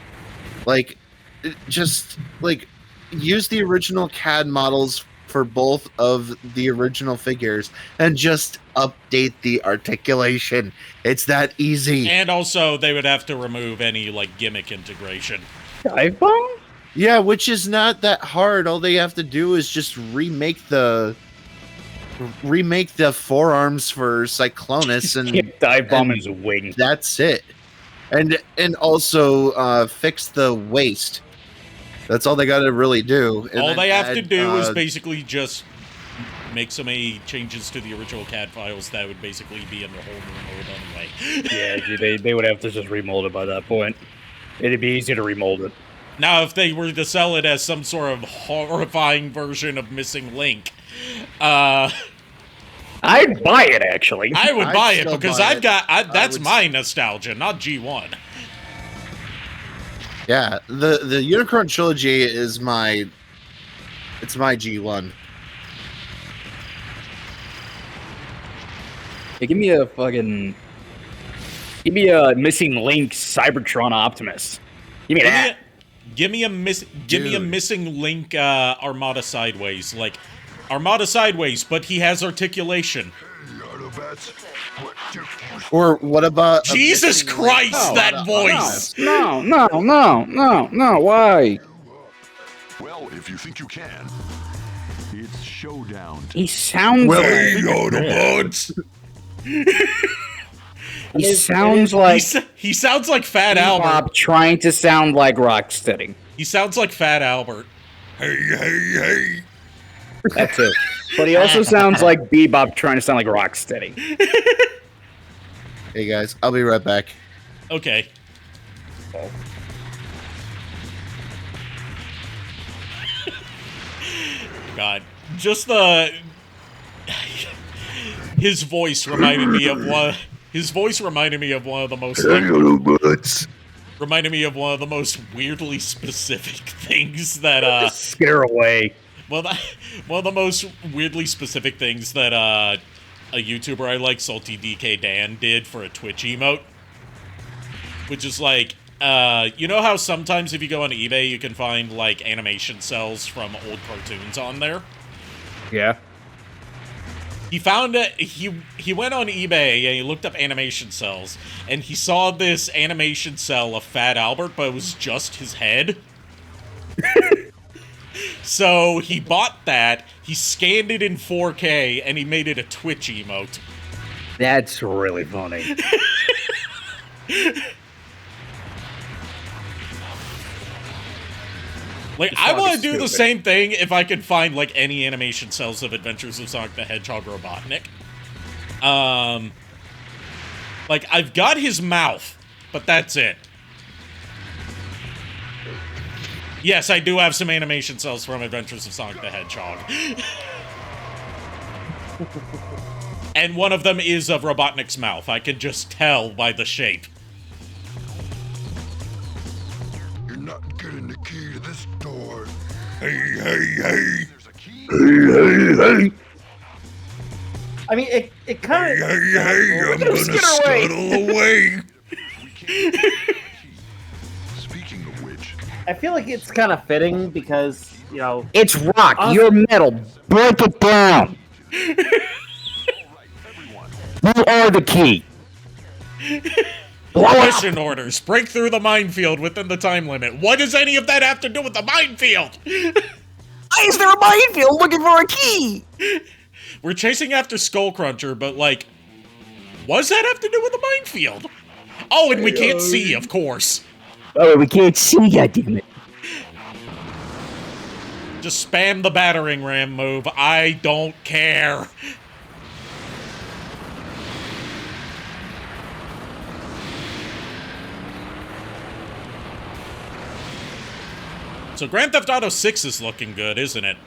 use the original CAD models for both of the original figures and just update the articulation. It's that easy. And also, they would have to remove any, like, gimmick integration. Dive Bomb? Yeah, which is not that hard. All they have to do is just remake the forearms for Cyclonus and Dive Bomb is wing. That's it. And also fix the waist. That's all they got to really do. And All they have to add, do is basically just make so many changes to the original CAD files that would basically be in the whole new mode anyway. Yeah, they would have to just remold it by that point. It'd be easy to remold it. Now, if they were to sell it as some sort of horrifying version of Missing Link, I'd buy it, actually. I would buy it still because buy that's my nostalgia, not G1. Yeah, the Unicron trilogy is my G1. Hey, give me a Missing Link Cybertron Optimus. Give me that. Give me a Missing Link Armada Sideways, like Armada Sideways, but he has articulation. Or what about Jesus Christ, that voice! No, why? Well, if you think you can, it's showdown. He sounds Autobots! He sounds like he sounds like Fat Albert trying to sound like Rocksteady. He sounds like Fat Albert. Hey. That too. But he also sounds like Bebop trying to sound like Rocksteady. Hey guys, I'll be right back. Okay. God, just his voice reminded me of one. His voice reminded me of one of the most. Reminded me of one of the most weirdly specific things that scare away. Well, one of the most weirdly specific things that a YouTuber I like, Salty DK Dan, did for a Twitch emote, which is like, you know how sometimes if you go on eBay you can find like animation cells from old cartoons on there? Yeah. He found it. He went on eBay and he looked up animation cells, and he saw this animation cell of Fat Albert, but it was just his head. So he bought that. He scanned it in 4K, and he made it a Twitch emote. That's really funny. Like, I want to do the same thing if I could find, like, any animation cells of Adventures of Sonic the Hedgehog Robotnik. Like, I've got his mouth, but that's it. Yes, I do have some animation cells from Adventures of Sonic the Hedgehog. And one of them is of Robotnik's mouth. I can just tell by the shape. You're not getting the key to this door. Hey. I mean, it kind of. Hey, I'm gonna scuttle away. Speaking of which, I feel like it's kind of fitting because, you know... It's rock. You're metal. Break it down. You are the key. Mission orders. Break through the minefield within the time limit. What does any of that have to do with the minefield? Why is there a minefield looking for a key? We're chasing after Skullcruncher, but, like, what does that have to do with the minefield? Oh, and we can't see, of course. Oh, we can't see, goddammit. Just spam the battering ram move. I don't care. So Grand Theft Auto 6 is looking good, isn't it?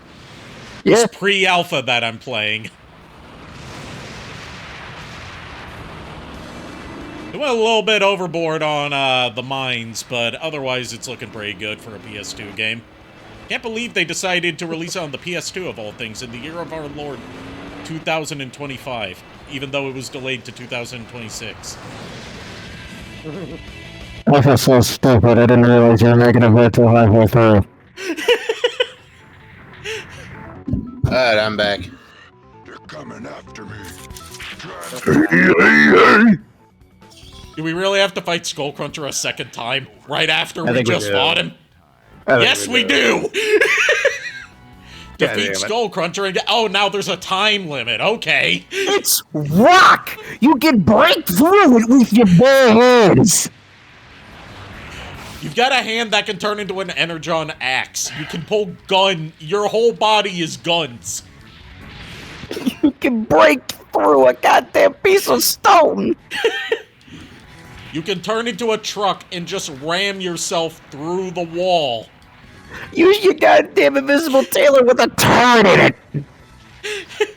Yeah. It's pre-alpha that I'm playing. It went a little bit overboard on the mines, but otherwise it's looking pretty good for a PS2 game. Can't believe they decided to release it on the PS2 of all things in the year of our Lord 2025, even though it was delayed to 2026. I feel so stupid. I didn't realize you were making a virtual halfway through. Alright, I'm back. They're coming after me. Do we really have to fight Skullcruncher a second time? Right after we think we just do. fought him? I think Yes, we do! God Defeat damn it. Skullcruncher and oh, now there's a time limit. Okay. It's rock! You can break through it with your bare hands! You've got a hand that can turn into an Energon axe. You can pull gun. Your whole body is guns. You can break through a goddamn piece of stone! You can turn into a truck and just ram yourself through the wall. Use your goddamn invisible tailor with a turret in it!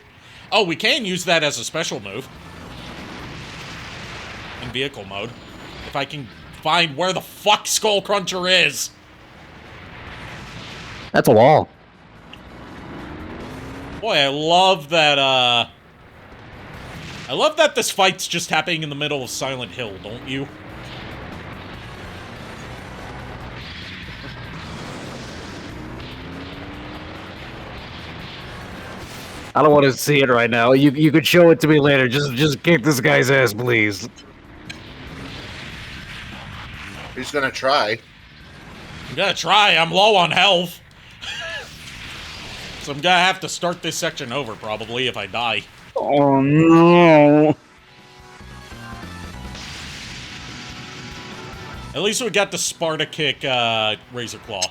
Oh, we can use that as a special move. In vehicle mode. If I can find where the fuck Skullcruncher is. That's a wall. Boy, I love that, I love that this fight's just happening in the middle of Silent Hill, don't you? I don't want to see it right now. You could show it to me later. Just kick this guy's ass, please. Who's gonna try? I'm gonna try. I'm low on health. So I'm gonna have to start this section over, probably, if I die. Oh, no. At least we got the Sparta Kick, Razor Claw.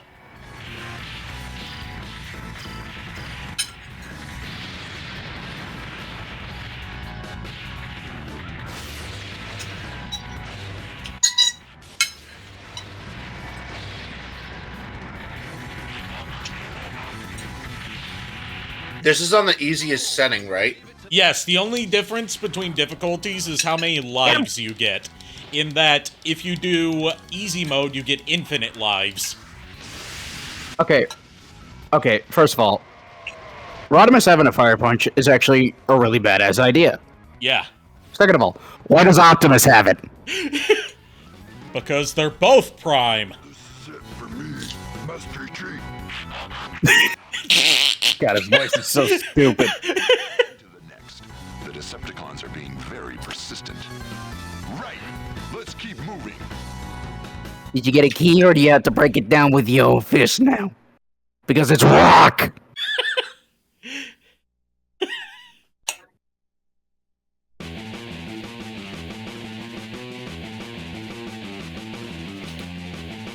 This is on the easiest setting, right? Yes, the only difference between difficulties is how many lives you get. In that, if you do easy mode, you get infinite lives. Okay. Okay, first of all, Rodimus having a fire punch is actually a really badass idea. Yeah. Second of all, why does Optimus have it? Because they're both Prime. Sit for me. Must retreat. God, his voice is so stupid. To the next. The Decepticons are being very persistent. Right. Let's keep moving. Did you get a key, or do you have to break it down with your own fist now? Because it's rock!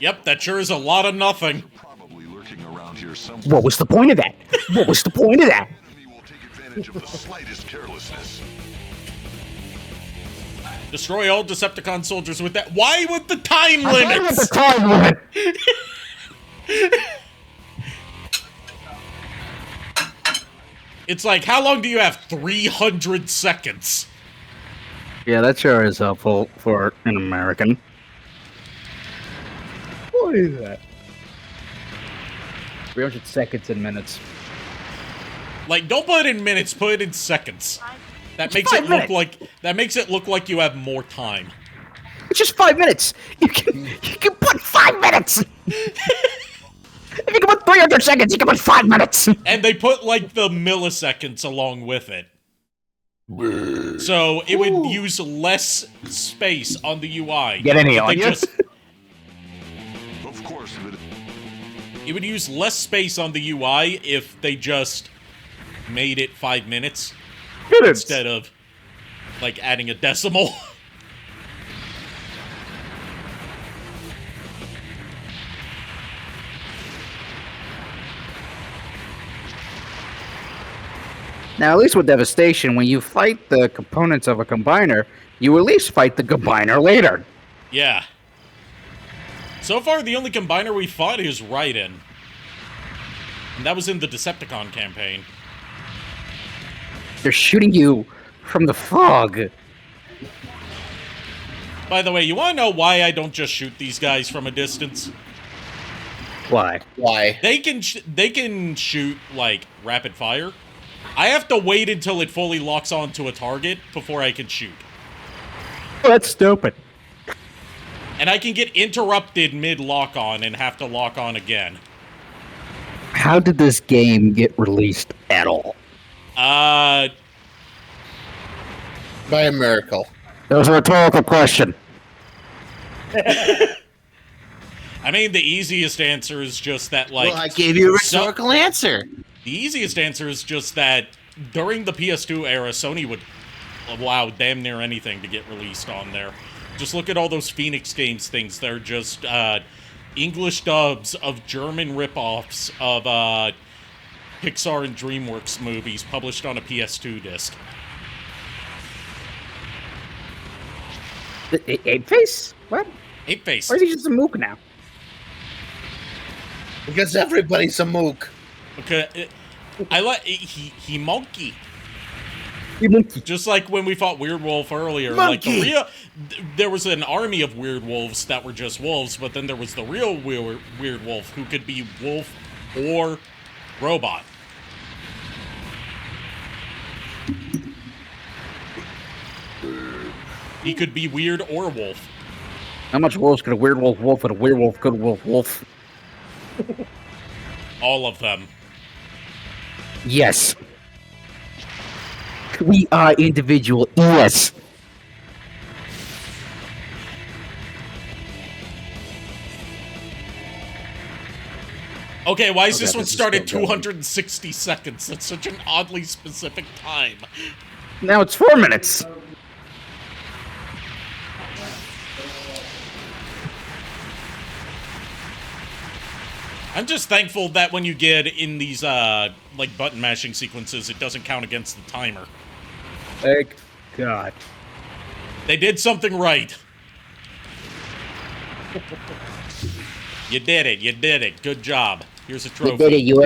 Yep, that sure is a lot of nothing. Probably lurking around here somewhere. What was the point of that? What was the point of that? Enemy will take advantage of the slightest carelessness. Destroy all Decepticon soldiers with that. Why with the time I thought it was limits? the time limit! It's like, how long do you have? 300 seconds. Yeah, that sure is helpful for an American. What is that? 300 seconds and minutes. Like, don't put it in minutes, put it in seconds. That It's makes it 5 look minutes. like you have more time. It's just 5 minutes! You can put 5 minutes! If you can put 300 seconds, you can put 5 minutes! And they put, like, the milliseconds along with it. So, it would use less space on the UI. Get any They on you? Of course, It would use less space on the UI if they just made it 5 minutes. Instead of, like, adding a decimal. Now, at least with Devastation, when you fight the components of a combiner, you at least fight the combiner later. Yeah. So far, the only combiner we fought is Raiden. And that was in the Decepticon campaign. They're shooting you from the fog. By the way, you want to know why I don't just shoot these guys from a distance? Why? Why? They can shoot like rapid fire. I have to wait until it fully locks onto a target before I can shoot. Oh, that's stupid. And I can get interrupted mid-lock on and have to lock on again. How did this game get released at all? By a miracle. That was a rhetorical question. I mean, the easiest answer is just that, like... Well, I gave you a rhetorical answer. The easiest answer is just that during the PS2 era, Sony would allow damn near anything to get released on there. Just look at all those Phoenix Games things. They're just English dubs of German ripoffs of Pixar and DreamWorks movies published on a PS2 disc. Ape Face? What? Ape Face. Or is he just a mook now? Because everybody's a mook. Okay, I like he monkey. He monkey. Just like when we fought Weird Wolf earlier, Monkey. like there was an army of Weird Wolves that were just wolves, but then there was the real Weird Wolf who could be wolf or robot. He could be weird or wolf. How much wolves could a weird wolf and a werewolf could a wolf? All of them. Yes. We are individual. Yes. Okay, why is this one this is started still going. 260 seconds? That's such an oddly specific time. Now it's 4 minutes. I'm just thankful that when you get in these, like, button mashing sequences, it doesn't count against the timer. Thank God. They did something right. You did it. You did it. Good job. Here's a trophy. You did it. You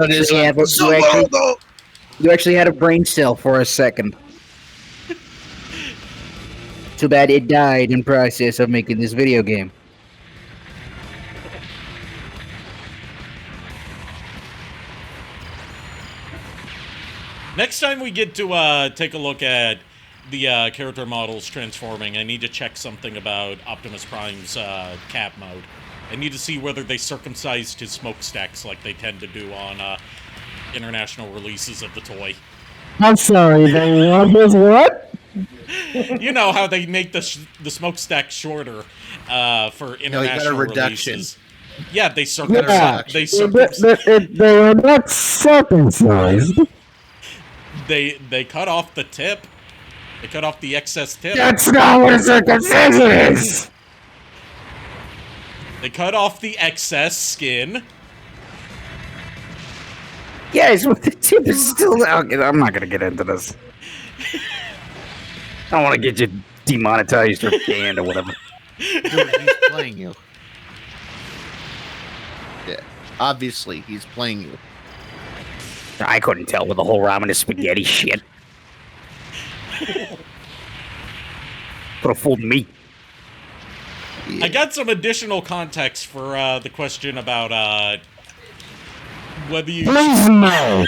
actually had a brain cell for a second. Too bad it died in process of making this video game. Next time we get to take a look at the character models transforming, I need to check something about Optimus Prime's cap mode. I need to see whether they circumcised his smokestacks like they tend to do on international releases of the toy. I'm sorry, they want his what? You know how they make the smokestack shorter for international reduction. releases. Yeah, they circumcised. Yeah. They are not circumcised. They cut off the tip. They cut off the excess tip. That's not what a circumcision is! They cut off the excess skin. Yes, but the tip is still out. I'm not gonna get into this. I don't want to get you demonetized or banned or whatever. Dude, he's playing you. Yeah, obviously, he's playing you. I couldn't tell with the whole ramen and spaghetti shit. Could have fooled me. I got some additional context for the question about whether you Please no.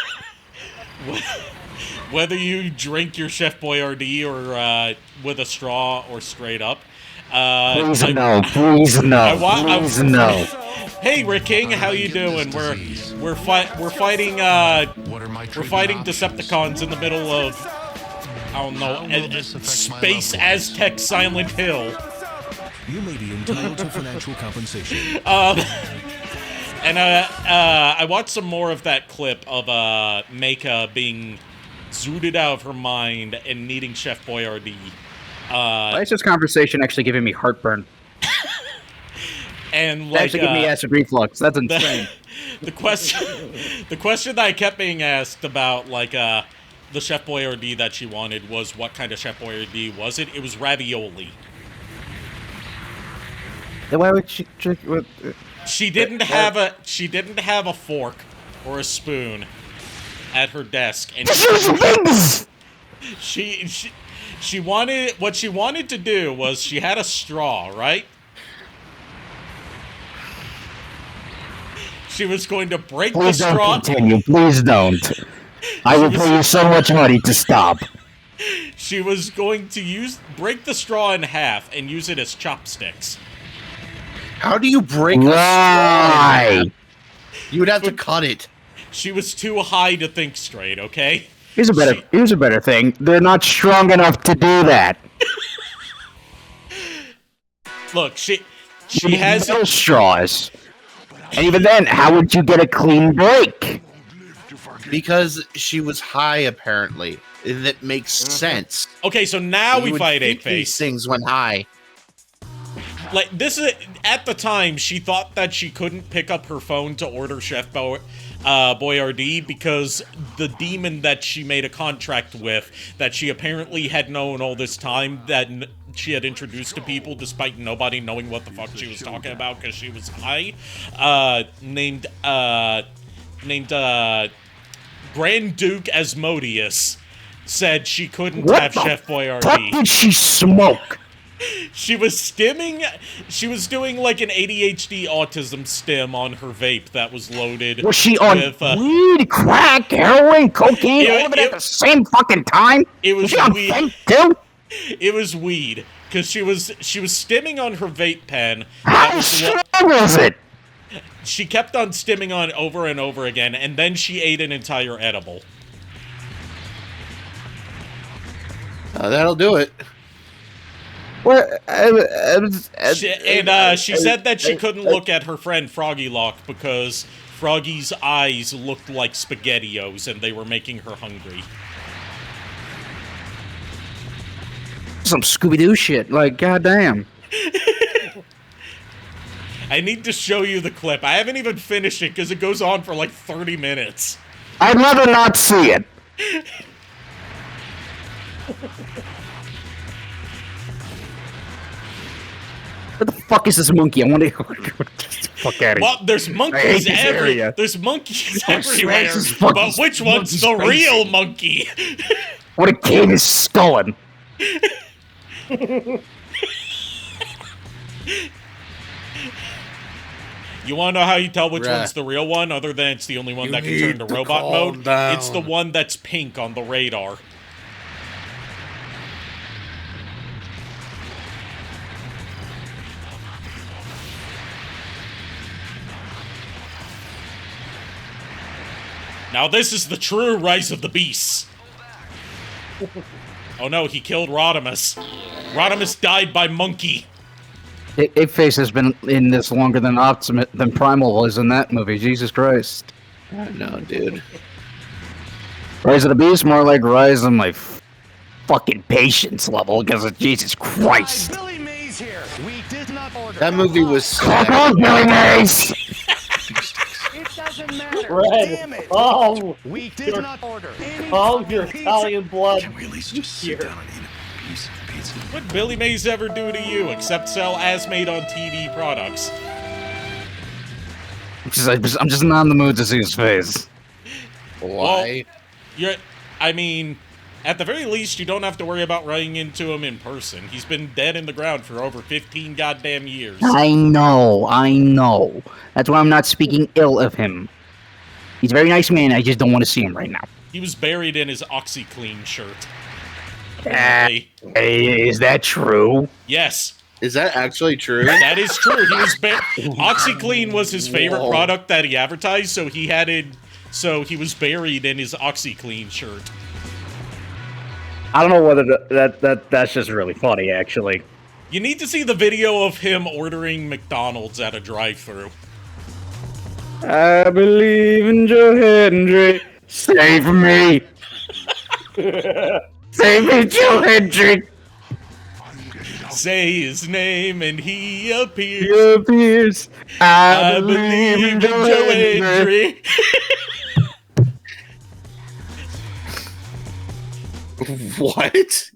whether you drink your Chef Boyardee or with a straw or straight up. Please no. Please no. Please no. Hey, Rick King, how you doing? We're fighting Decepticons in the middle of I don't know Space Aztec Silent Hill. You may be entitled to financial compensation. And I watched some more of that clip of Meika being zooted out of her mind and needing Chef Boyardee. Why is this conversation actually giving me heartburn? And It's like actually giving me acid reflux. That's insane. the question that I kept being asked about like the Chef Boyardee that she wanted was what kind of Chef Boyardee was it? It was ravioli. Then why would she drink with? She didn't have a fork or a spoon at her desk, and She wanted what she wanted to do was she had a straw, right? She was going to break the Please don't straw. continue. Please don't. I will pay you so much money to stop. She was going to break the straw in half and use it as chopsticks. How do you break a straw in half? You would have to cut it. She was too high to think straight, okay? Here's a better thing. They're not strong enough to do that. Look, she has metal straws. And even then, how would you get a clean break? Because she was high, apparently. That makes sense. Okay, so now we fight Ape Face. These things went high. Like, this is, at the time, she thought that she couldn't pick up her phone to order Chef Boyardee because the demon that she made a contract with, that she apparently had known all this time, that she had introduced to people despite nobody knowing what the fuck she was talking about because she was high, named Grand Duke Asmodeus, said she couldn't have Chef Boyardee. What did she smoke? She was doing like an ADHD autism stim on her vape that was loaded. Was she on weed, crack, heroin, cocaine, all of it at the same fucking time? It was weed. It was weed because she was stimming on her vape pen. How strong was it? She kept on stimming on over and over again, and then she ate an entire edible. That'll do it. She said that she couldn't look at her friend Froggy Lock because Froggy's eyes looked like SpaghettiOs and they were making her hungry. Some Scooby-Doo shit, like, goddamn. I need to show you the clip. I haven't even finished it because it goes on for like 30 minutes. I'd rather not see it. What the fuck is this monkey? I want to fuck out of here. Well, there's monkeys everywhere. There's monkeys everywhere. But which one's the real monkey? What a kid is stolen. You want to know how you tell which one's the real one, other than it's the only one that can turn to robot mode? It's the one that's pink on the radar. Now this is the true Rise of the Beasts. Oh no, he killed Rodimus. Rodimus died by monkey. Ape-Face has been in this longer than Primal was in that movie. Jesus Christ. No, dude. Rise of the Beast, more like Rise of my fucking patience level, because of Jesus Christ. Billy Mays here. We did not order. That movie was Come on, Billy Mays! It doesn't matter. Red. Damn it. Oh, we did not order. Oh, your Italian blood. Can we at least just sit down and eat a piece of pizza? What Billy Mays ever do to you except sell as-made-on-TV products? I'm just not in the mood to see his face. Why? Well, I mean, at the very least, you don't have to worry about running into him in person. He's been dead in the ground for over 15 goddamn years. I know. That's why I'm not speaking ill of him. He's a very nice man, I just don't want to see him right now. He was buried in his OxyClean shirt. Is that true? Yes. Is that actually true? That is true. He was OxyClean was his favorite product that he advertised, so he had it. So he was buried in his OxyClean shirt. I don't know whether that's just really funny, actually. You need to see the video of him ordering McDonald's at a drive-thru. I believe in Joe Hendry. Save me! Save me, Joe Hendry! Say his name and he appears. He appears. I believe in Joe Hendry. What?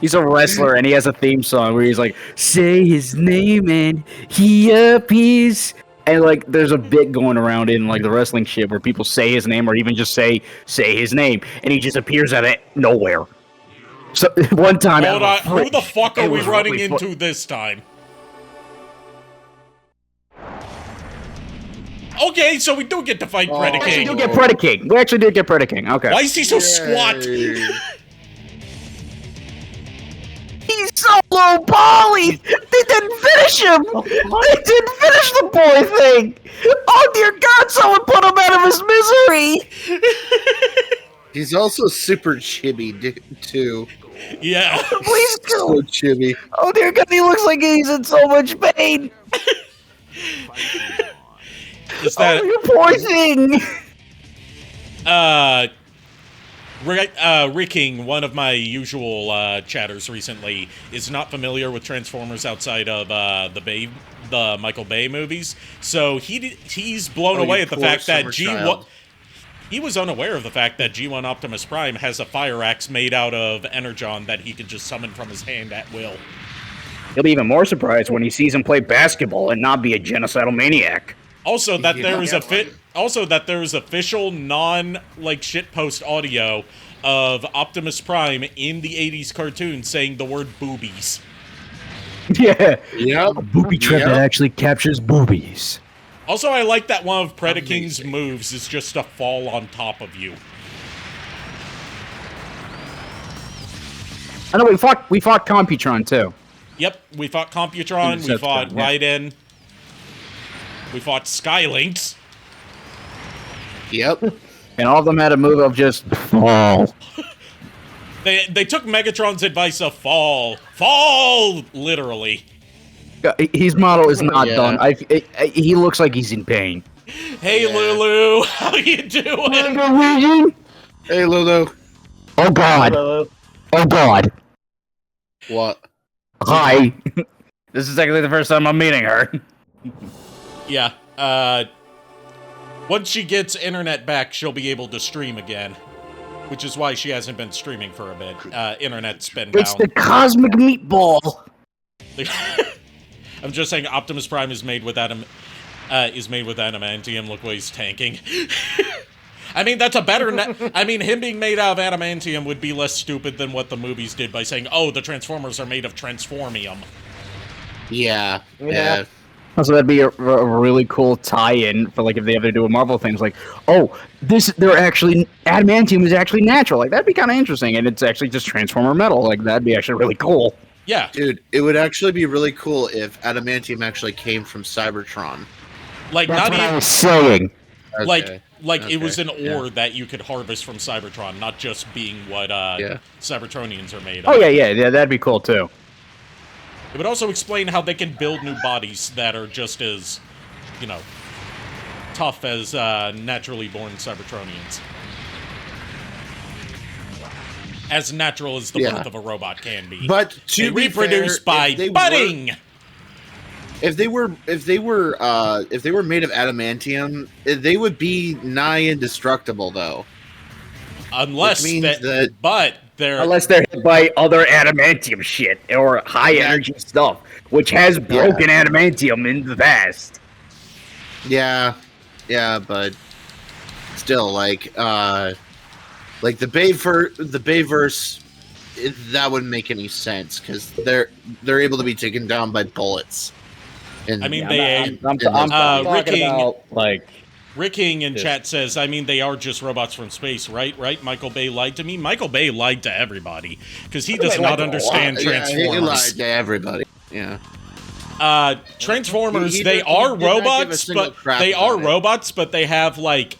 He's a wrestler and he has a theme song where he's like, say his name and he appears. And like, there's a bit going around in like the wrestling shit where people say his name or even just say his name, and he just appears out of nowhere. So one time, Hold on, who the fuck are we running into this time? Okay, so we do get to fight Predaking. We do get Predaking. We actually did get Predaking. Okay. Why is he so squat? He's so low poly! They didn't finish him! They didn't finish the boy thing! Oh dear God, someone put him out of his misery! He's also super chibi, too. Yeah. Please go! So chibi. Oh dear God, he looks like he's in so much pain! Is that... Oh, you poor thing! Ricking, one of my usual chatters recently, is not familiar with Transformers outside of the Michael Bay movies, so he's blown away at the fact that G1. He was unaware of the fact that G1 Optimus Prime has a fire axe made out of energon that he could just summon from his hand at will. He'll be even more surprised when he sees him play basketball and not be a genocidal maniac. Also, that there is official shitpost audio of Optimus Prime in the 80s cartoon saying the word boobies. Yeah. Yep. A booby trap that actually captures boobies. Also, I like that one of Predaking's moves is just to fall on top of you. I know we fought Computron too. Yep, we fought Computron, we fought Raiden. We fought Skylinks. Yep. And all of them had a move of just fall. They took Megatron's advice of fall. Fall! Literally. His model is not done. He looks like he's in pain. Hey, Lulu. How you doing? Hey, Lulu. Oh, God. Hello. Oh, God. What? Hi. This is actually the first time I'm meeting her. Yeah, once she gets internet back, she'll be able to stream again. Which is why she hasn't been streaming for a bit. Internet's been down. It's the cosmic meatball! I'm just saying Optimus Prime is made with adamantium. Look what he's tanking. I mean, that's a better... I mean, him being made out of adamantium would be less stupid than what the movies did by saying, oh, the Transformers are made of transformium. Yeah. So that'd be a really cool tie-in for like if they ever do a Marvel thing. It's like, oh, adamantium is actually natural. Like that'd be kind of interesting, and it's actually just Transformer metal. Like that'd be actually really cool. Yeah, dude, it would actually be really cool if adamantium actually came from Cybertron. Like that's not what even I was saying. Like it was an ore that you could harvest from Cybertron, not just being what Cybertronians are made of. Oh yeah, that'd be cool too. It would also explain how they can build new bodies that are just as, tough as naturally born Cybertronians. As natural as the birth of a robot can be. But they reproduce by budding. If they were made of adamantium, they would be nigh indestructible, though. Unless they're hit by other adamantium shit or high energy stuff, which has broken adamantium in the past. Yeah, but still, like the Bayverse, that wouldn't make any sense because they're able to be taken down by bullets. And, I mean, I'm talking about like. Rick King in chat says, I mean, they are just robots from space, right? Right? Michael Bay lied to me? Michael Bay lied to everybody, because he does not understand Transformers. Yeah, he lied to everybody, yeah. Transformers, they are robots, but they have, like,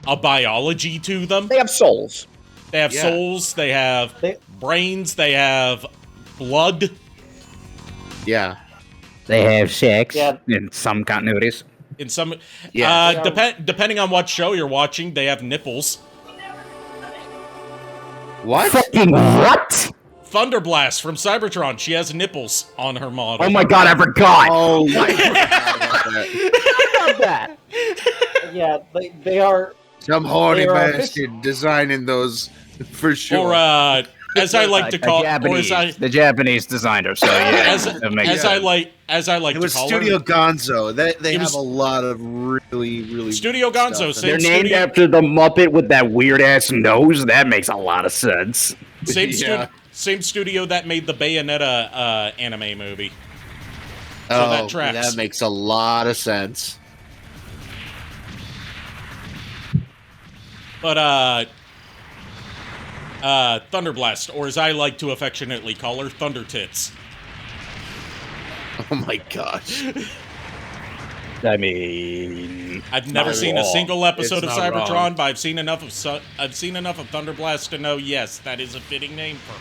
a biology to them. They have souls. They have souls, they have brains, they have blood. Yeah. They have sex in some continuities. In some, depending on what show you're watching, they have nipples. What? Fucking what? Thunderblast from Cybertron. She has nipples on her model. Oh my god, I forgot! Oh my god. I love that. Yeah, they are... Some horny bastard designing those, for sure. as I like to call, the Japanese designer. So yeah, as I like it was to call Studio her. Gonzo. They have a lot of really Studio Gonzo. They're named after the Muppet with that weird ass nose. That makes a lot of sense. Same studio that made the Bayonetta anime movie. So oh, that tracks. That makes a lot of sense. But Thunderblast, or as I like to affectionately call her, Thunder Tits. Oh my gosh. I mean, I've never seen a single episode of Cybertron, but I've seen enough of Thunderblast to know, yes, that is a fitting name for her.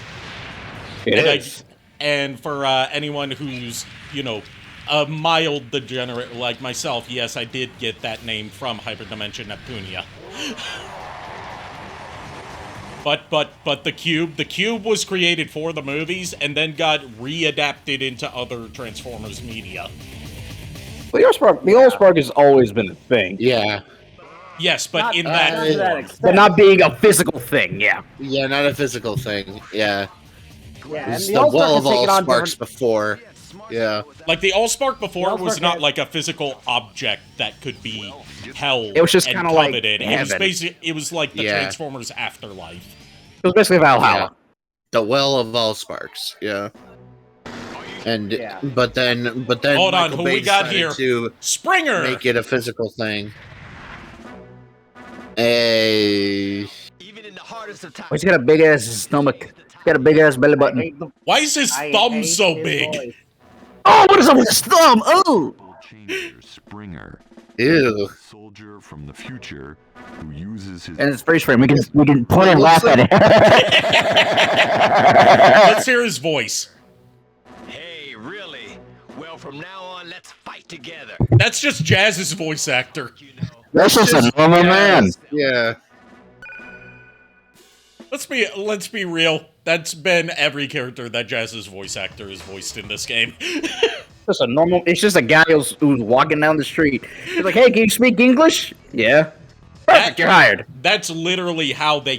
It is. And for anyone who's, a mild degenerate like myself, yes, I did get that name from Hyperdimension Neptunia. But the cube was created for the movies and then got readapted into other Transformers media. Well, the Allspark has always been a thing. Yeah. Yes, but not, in that but not being a physical thing. Yeah. Yeah, not a physical thing. Yeah. Yeah, it's the well of all sparks before. Yeah. Like the Allspark before was not like a physical object that could be held. It was just kind of like it was like the Transformers afterlife. It was basically Valhalla. Yeah. The well of all sparks. Yeah. And but then hold on, Michael who Bay we got decided here? To Springer. Make it a physical thing. Hey. He's got a big ass stomach. He's got a big ass belly button. Why is his thumb so big? Oh, what is up with his thumb? Oh. Springer. Ew. Soldier from the future who uses his. And it's freeze frame. We can point and laugh at it. Let's hear his voice. Hey, really? Well, from now on, let's fight together. That's just Jazz's voice actor. That's just a normal man. Yeah. Let's be real. That's been every character that Jazz's voice actor has voiced in this game. It's just a guy who's walking down the street. He's like, "Hey, can you speak English?" Yeah. Perfect, you're hired. That's literally how they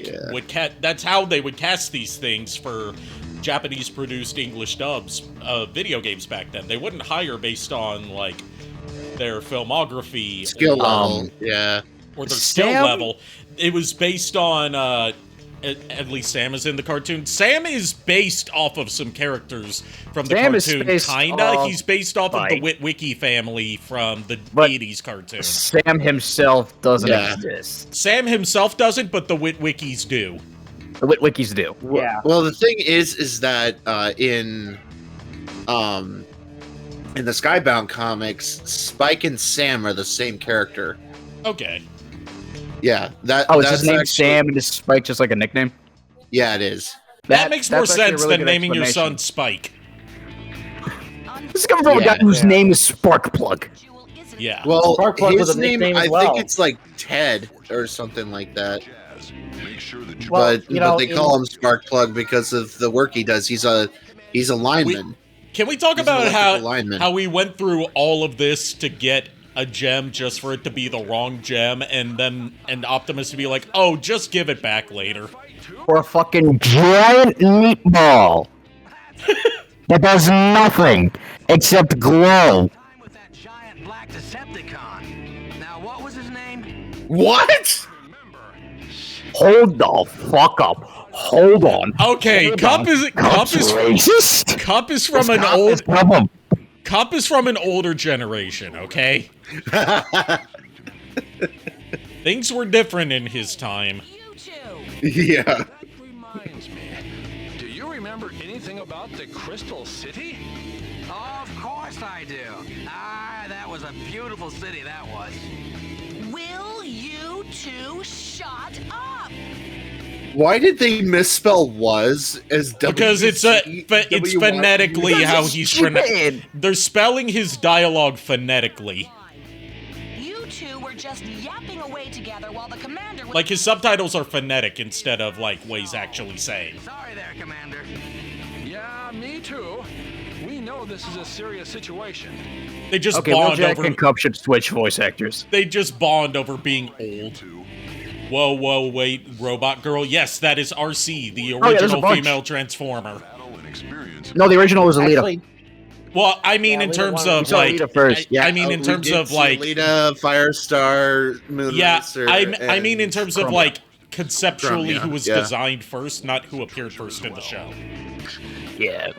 that's how they would cast these things for Japanese-produced English dubs of video games back then. They wouldn't hire based on like their filmography, skill level, or their skill level. It was based on. At least Sam is in the cartoon. Sam is based off of some characters from the cartoon, kinda. He's based off of the Witwicky family from the 80s cartoon. Sam himself doesn't exist. Sam himself doesn't, but the Witwickies do. The Witwickies do. Yeah. Well, the thing is that in the Skybound comics, Spike and Sam are the same character. Okay. Yeah, is his name Sam and is Spike just like a nickname? Yeah, it is. That makes more sense than naming your son Spike. This is coming from a guy whose name is Sparkplug. Yeah. Well, Sparkplug was his a name, nickname I as well. think it's like Ted or something like that. Well, but they call him Sparkplug because of the work he does. He's a lineman. Can we talk about how we went through all of this to get a gem just for it to be the wrong gem, and Optimus to be like, "Oh, just give it back later." For a fucking giant meatball that does nothing except glow. With that giant black Decepticon. Now, what was his name? What? Hold the fuck up. Hold on. Okay, Cup is racist. Cup is from an older generation, okay? Things were different in his time. Yeah. Reminds me. Do you remember anything about the Crystal City? Of course I do. That was a beautiful city, that was. Will you two shut up? Why did they misspell was as W? Because it's phonetically how he's they're spelling his dialogue phonetically. You two were just yapping away together while the commander was... Like his subtitles are phonetic instead of like what he's actually saying. Sorry there, Commander. Yeah, me too. We know this is a serious situation. They just okay, bond Jack over. and Cup should switch voice actors. They just bond over being old. Whoa, wait, Robot Girl. Yes, that is RC, the yeah, there's a original bunch. female Transformer. No, the original was Alita. Actually, Well, I mean, in Alita terms one- of We saw like, Alita first. I mean, in we terms did of see like, Alita, Firestar, yeah, Moonracer. I mean, in terms of Chromia. like conceptually, Chromia, who was yeah. designed first, not who appeared first in the show. Yeah.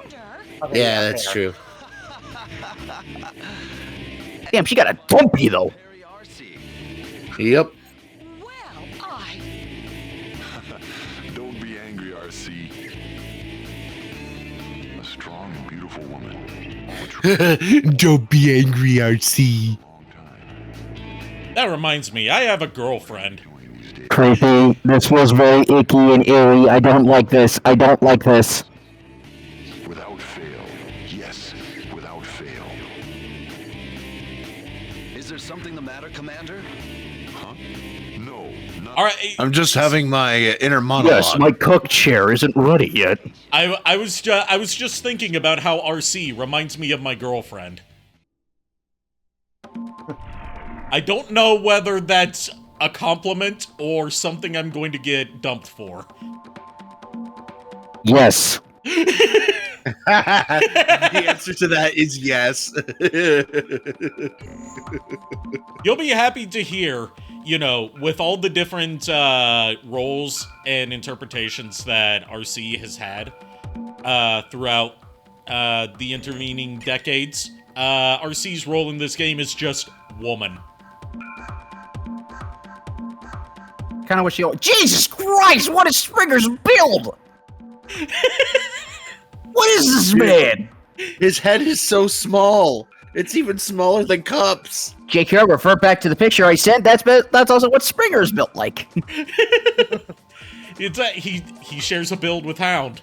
Okay, Yeah, that's fair. true. Damn, she got a dumpy though. Yep. Don't be angry, RC. A strong and beautiful woman. Don't be angry, RC. That reminds me, I have a girlfriend. Creepy. This was very icky and eerie. I don't like this. I don't like this. Without fail. Yes, without fail. Is there something the matter, Commander? Huh? No, not All right, I'm just having my inner monologue. Yes, my cook chair isn't ready yet. I was just thinking about how RC reminds me of my girlfriend. I don't know whether that's a compliment or something I'm going to get dumped for. Yes. The answer to that is yes. You'll be happy to hear, you know, with all the different roles and interpretations that RC has had throughout the intervening decades, RC's role in this game is just woman. Kind of wish you. Jesus Christ! What is Springer's build? What is this man? His head is so small. It's even smaller than Cups. JK, refer back to the picture I sent. That's also what Springer's built like. It's he shares a build with Hound.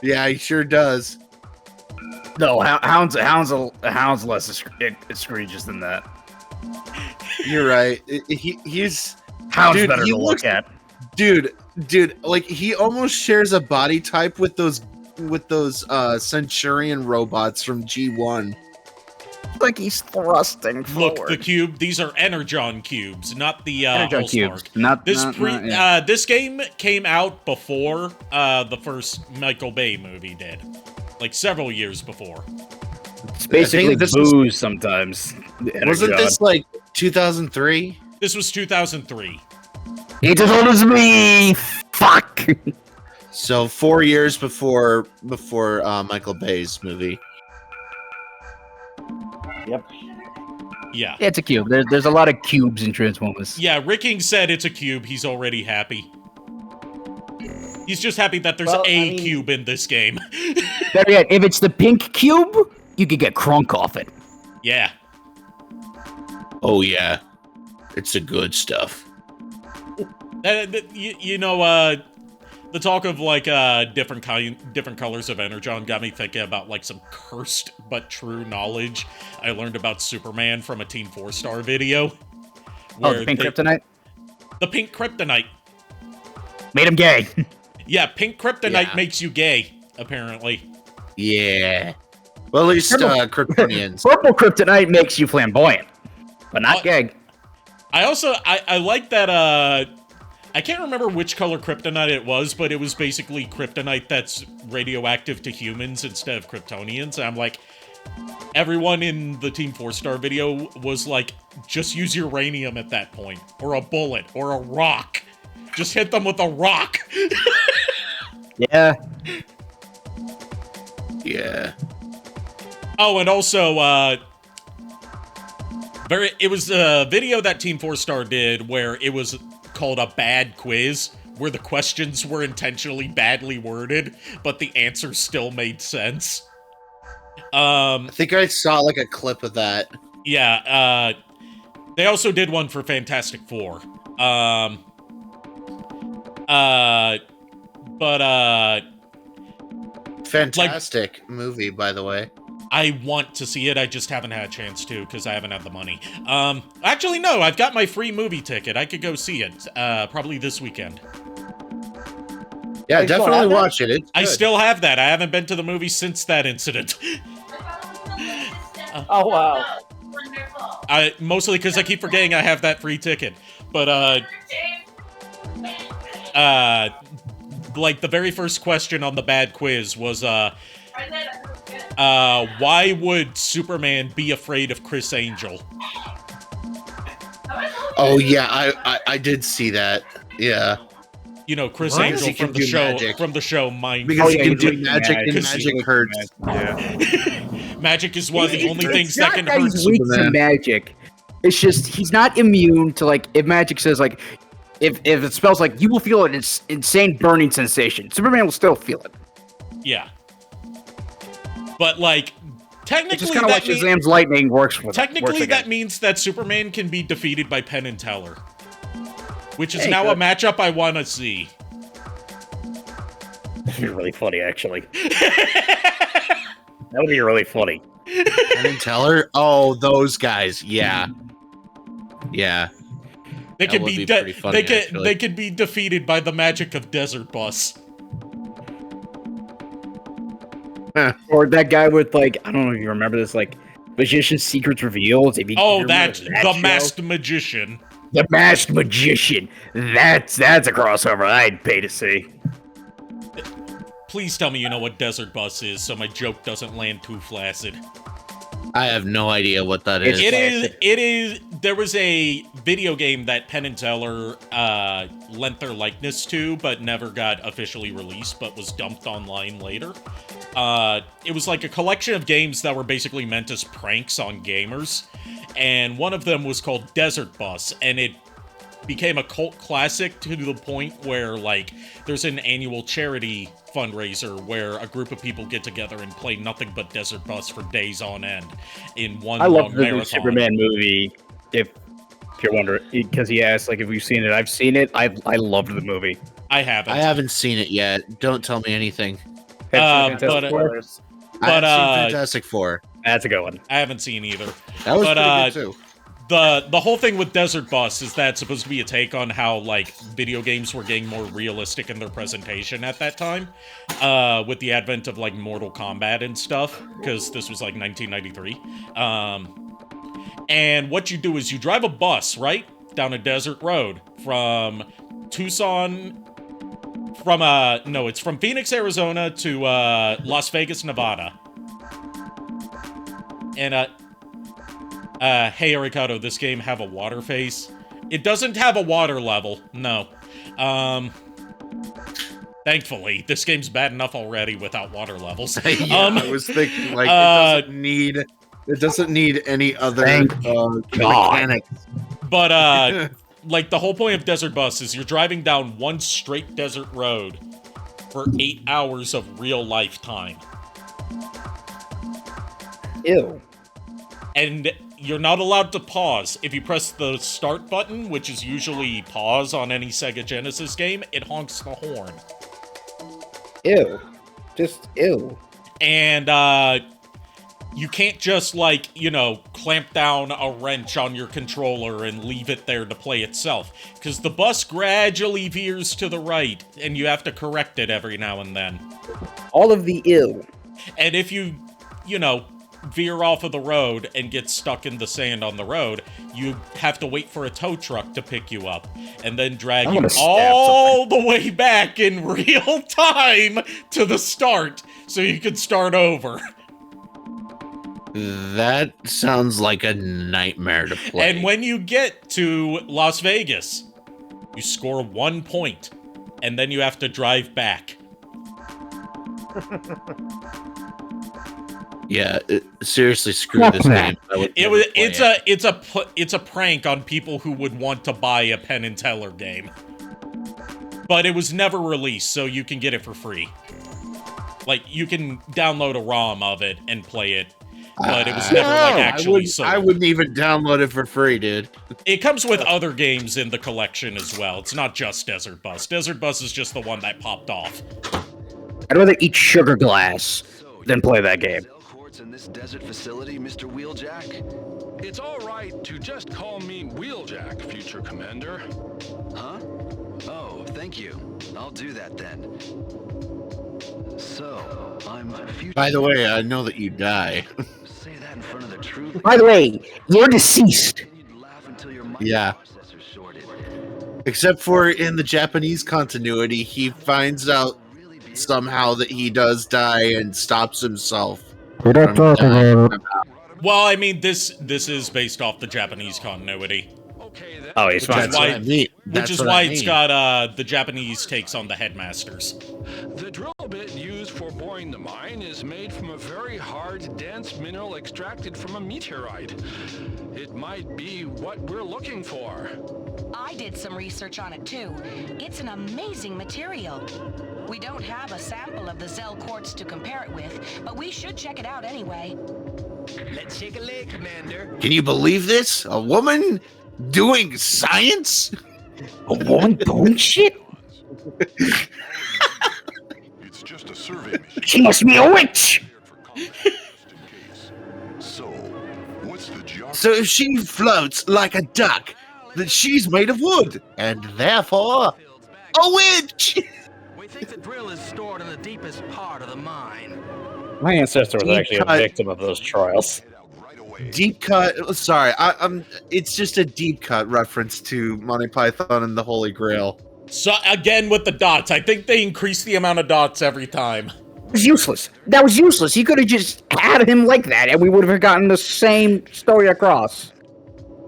Yeah, he sure does. No, Hound's less egregious than that. You're right. He's Hound's dude, better he to looks- look at. dude. Like he almost shares a body type with those Centurion robots from G1. Like he's thrusting forward. Look, the cube. These are Energon cubes, not the Energon Hellspark. cubes. Not This yeah. this game came out before the first Michael Bay movie did, like several years before. It's basically this booze sometimes. Wasn't this like 2003? This was 2003. He's as old as me. Fuck. So 4 years before Michael Bay's movie. Yep. Yeah. It's a cube. There's a lot of cubes in Transformers. Yeah, Ricking said it's a cube. He's already happy. He's just happy that there's cube in this game. Better yet, if it's the pink cube, you could get Crunk off it. Yeah. Oh yeah, it's the good stuff. You know, the talk of like different colors of Energon got me thinking about like some cursed but true knowledge I learned about Superman from a Team 4-Star video. Oh, the pink kryptonite? The pink kryptonite. Made him gay. Yeah, pink kryptonite makes you gay, apparently. Yeah. Well, at least Kryptonians. Purple kryptonite makes you flamboyant, but not gay. I also I like that I can't remember which color kryptonite it was, but it was basically kryptonite that's radioactive to humans instead of Kryptonians. And I'm like, everyone in the Team 4-Star video was like, just use uranium at that point, or a bullet, or a rock. Just hit them with a rock. Yeah. Yeah. Oh, and also, it was a video that Team 4-Star did where it was called a bad quiz, where the questions were intentionally badly worded, but the answers still made sense. I think I saw like a clip of that. Yeah, they also did one for Fantastic Four. Fantastic movie, by the way. I want to see it, I just haven't had a chance to, because I haven't had the money. Actually, no, I've got my free movie ticket. I could go see it, probably this weekend. Yeah, definitely watch it. It's I good. still have that. I haven't been to the movie since that incident. Oh, wow. Mostly because I keep forgetting I have that free ticket. But, like the very first question on the bad quiz was, why would Superman be afraid of Chris Angel? Oh yeah, I did see that. Yeah. You know, Chris What? Angel He can from the do show magic. Mind. Because he can do magic and magic hurts. Magic is one of the only things It's that not can that hurt he's weak to Superman. magic. It's just he's not immune to like if magic says like if it spells like you will feel an insane burning sensation. Superman will still feel it. Yeah. But like technically It's just kind of like Shazam's lightning works for Technically that means that Superman can be defeated by Penn and Teller. Which is Hey, now good. a matchup I want to see. That'd be really funny, actually. That would be really funny. Penn and Teller? Oh, those guys. Yeah. Yeah. They That could would be, be pretty funny, actually. they could be defeated by the magic of Desert Bus. Or that guy with like I don't know if you remember this like Magician's Secrets Revealed. If you Oh, remember that the show? Masked Magician. The Masked Magician. That's a crossover I'd pay to see. Please tell me you know what Desert Bus is, so my joke doesn't land too flaccid. I have no idea what that is. It is. There was a video game that Penn and Teller lent their likeness to, but never got officially released, but was dumped online later. It was like a collection of games that were basically meant as pranks on gamers, and one of them was called Desert Bus, and it became a cult classic to the point where, like, there's an annual charity fundraiser where a group of people get together and play nothing but Desert Bus for days on end in one I long love the new marathon. Superman movie. If you're wondering, because he asked like if we've seen it, I've seen it. I loved the movie. I haven't. I haven't seen it yet. Don't tell me anything. But I have seen Fantastic Four. That's a good one. I haven't seen either. That was but, pretty good too. The whole thing with Desert Bus is that it's supposed to be a take on how, like, video games were getting more realistic in their presentation at that time, with the advent of, like, Mortal Kombat and stuff, because this was, like, 1993. And what you do is you drive a bus, right, down a desert road from Tucson, it's from Phoenix, Arizona to Las Vegas, Nevada. And, hey, Arikado, this game have a water face? It doesn't have a water level, no. Thankfully, this game's bad enough already without water levels. Yeah, I was thinking, like, it doesn't need any other mechanics. But, like, the whole point of Desert Bus is you're driving down one straight desert road for 8 hours of real life time. Ew. And you're not allowed to pause. If you press the start button, which is usually pause on any Sega Genesis game, it honks the horn. Ew. Just ew. And, you can't just, like, you know, clamp down a wrench on your controller and leave it there to play itself. Because the bus gradually veers to the right, and you have to correct it every now and then. All of the ew. And if you know, veer off of the road and get stuck in the sand on the road, you have to wait for a tow truck to pick you up and then drag you all the way back in real time to the start so you can start over. That sounds like a nightmare to play. And when you get to Las Vegas, you score 1 point, and then you have to drive back. Yeah, seriously, screw this game. It's a prank on people who would want to buy a Penn and Teller game. But it was never released, so you can get it for free. Like, you can download a ROM of it and play it, but it was never, like, actually sold. I wouldn't even download it for free, dude. It comes with other games in the collection as well. It's not just Desert Bus. Desert Bus is just the one that popped off. I'd rather eat sugar glass than play that game. In this desert facility, Mr. Wheeljack? It's all right to just call me Wheeljack, future commander. Huh? Oh, thank you. I'll do that then. So, I'm future. By the way, I know that you die. Say that in front of the truth. By the way, you're deceased. Yeah. Except for in the Japanese continuity, he finds out somehow that he does die and stops himself. We don't talk about it. Well, I mean, this is based off the Japanese continuity. Oh, he's fine. Which is why it's got the Japanese takes on the headmasters. The drill bit used for boring the mine is made from a very hard, dense mineral extracted from a meteorite. It might be what we're looking for. I did some research on it too. It's an amazing material. We don't have a sample of the Zell quartz to compare it with, but we should check it out anyway. Let's shake a leg, Commander. Can you believe this? A woman doing science? A woman doing shit? It's just a survey mission. She must be a witch! So, what's the job? So if she floats like a duck, then she's made of wood, and therefore a witch! We think the drill is stored in the deepest part of the mine. My ancestor was Deep actually a cut. victim of those trials. Deep cut. Sorry, I'm. It's just a deep cut reference to Monty Python and the Holy Grail. So again with the dots, I think they increase the amount of dots every time. It was useless. That was useless. You could have just had him like that, and we would have gotten the same story across.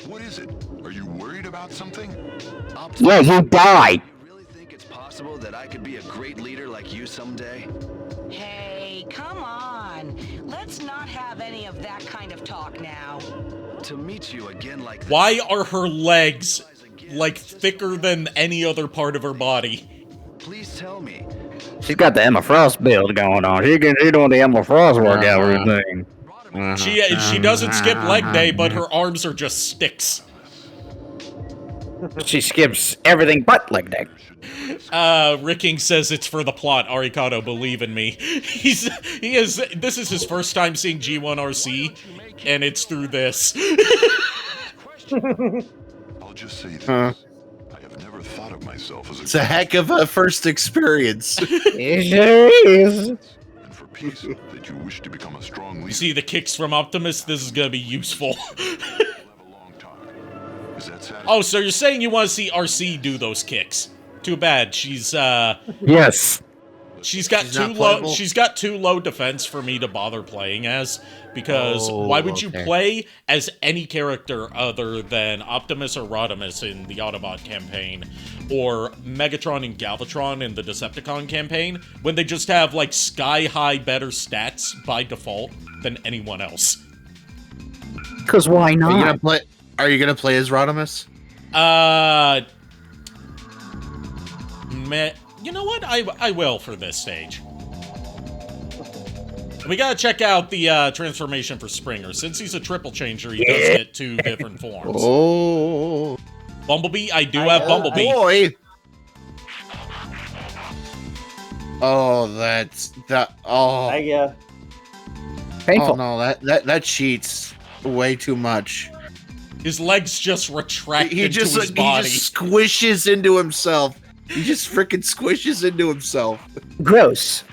What is it? Are you worried about something? Yeah, you died. Really think it's possible that I could be a great leader like you someday? Hey, come on. Let's not have any of that kind of talk now. To meet you again like this, Why are her legs like thicker than any other part of her body? please tell me. She's got the Emma Frost build going on. She's doing the Emma Frost workout routine. She doesn't skip leg day, but her arms are just sticks. She skips everything but leg day. Ricking says it's for the plot. Arikado, believe in me. This is his first time seeing G1RC, and it's through this. I'll just say this. I have never thought of myself as It's a heck of a first experience. It sure is. and for peace that you wish to become a strong You leader. see the kicks from Optimus? This is gonna be useful. We'll have a long talk. Is that satisfactory? Oh, so you're saying you want to see RC do those kicks? Too bad. She's Yes. She's got She's too not low. playable? She's got too low defense for me to bother playing as. Because Oh, why would you okay. play as any character other than Optimus or Rodimus in the Autobot campaign, or Megatron and Galvatron in the Decepticon campaign, when they just have like sky-high better stats by default than anyone else? Because why Are you not? gonna play? Are you gonna play as Rodimus? You know what? I will for this stage. We gotta check out the transformation for Springer. Since he's a triple changer, he does get two different forms. Oh, Bumblebee, I do have Bumblebee. boy! Oh, that's that. Oh, Painful. oh no, that cheats way too much. His legs just retract He into just his body. he just squishes into himself. He just freaking squishes into himself. Gross.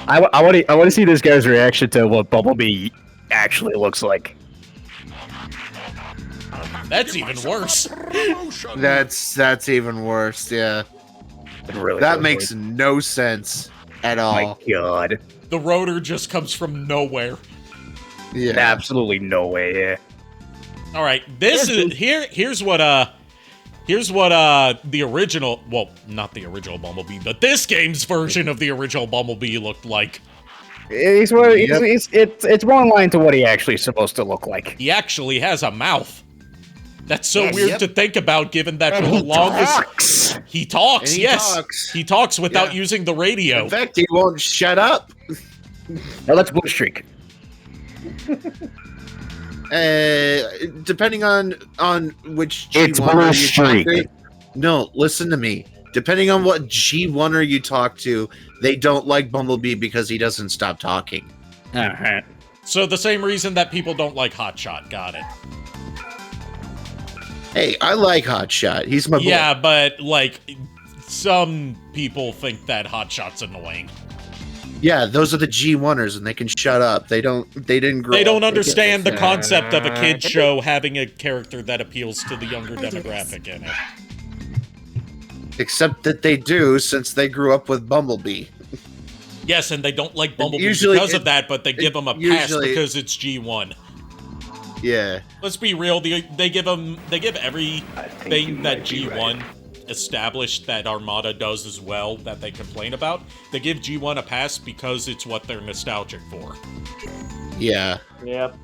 I want to see this guy's reaction to what Bumblebee actually looks like. That's even worse. That's even worse. Yeah, Really that gross. makes no sense at all. My God. The rotor just comes from nowhere. Yeah, Absolutely no way. Yeah. All right, this is here's what the original, well, not the original Bumblebee, but this game's version of the original Bumblebee looked like. It's more in line to what he actually is supposed to look like. He actually has a mouth. That's so Yes, weird yep. to think about, given that And for the he longest talks. he talks. And he Yes, talks. he talks without Yeah. using the radio. in fact, he won't shut up. Now let's Blue Streak. Depending on which It's G1er Blue you Streak. talk to. No, listen to me. Depending on what G1er you talk to, they don't like Bumblebee because he doesn't stop talking. Uh-huh. So the same reason that people don't like Hotshot. Got it. Hey, I like Hotshot. He's my boy. Yeah, but like some people think that Hotshot's annoying. Yeah, those are the G1ers, and they can shut up. They didn't grow They don't up. understand the concept of a kid's show having a character that appeals to the younger demographic in it. Except that they do, since they grew up with Bumblebee. Yes, and they don't like Bumblebee Usually because of that, but they give him a pass because it's G1. Yeah. Let's be real. They give everything that G1 established that Armada does as well that they complain about. They give G1 a pass because it's what they're nostalgic for. Yeah. Yep.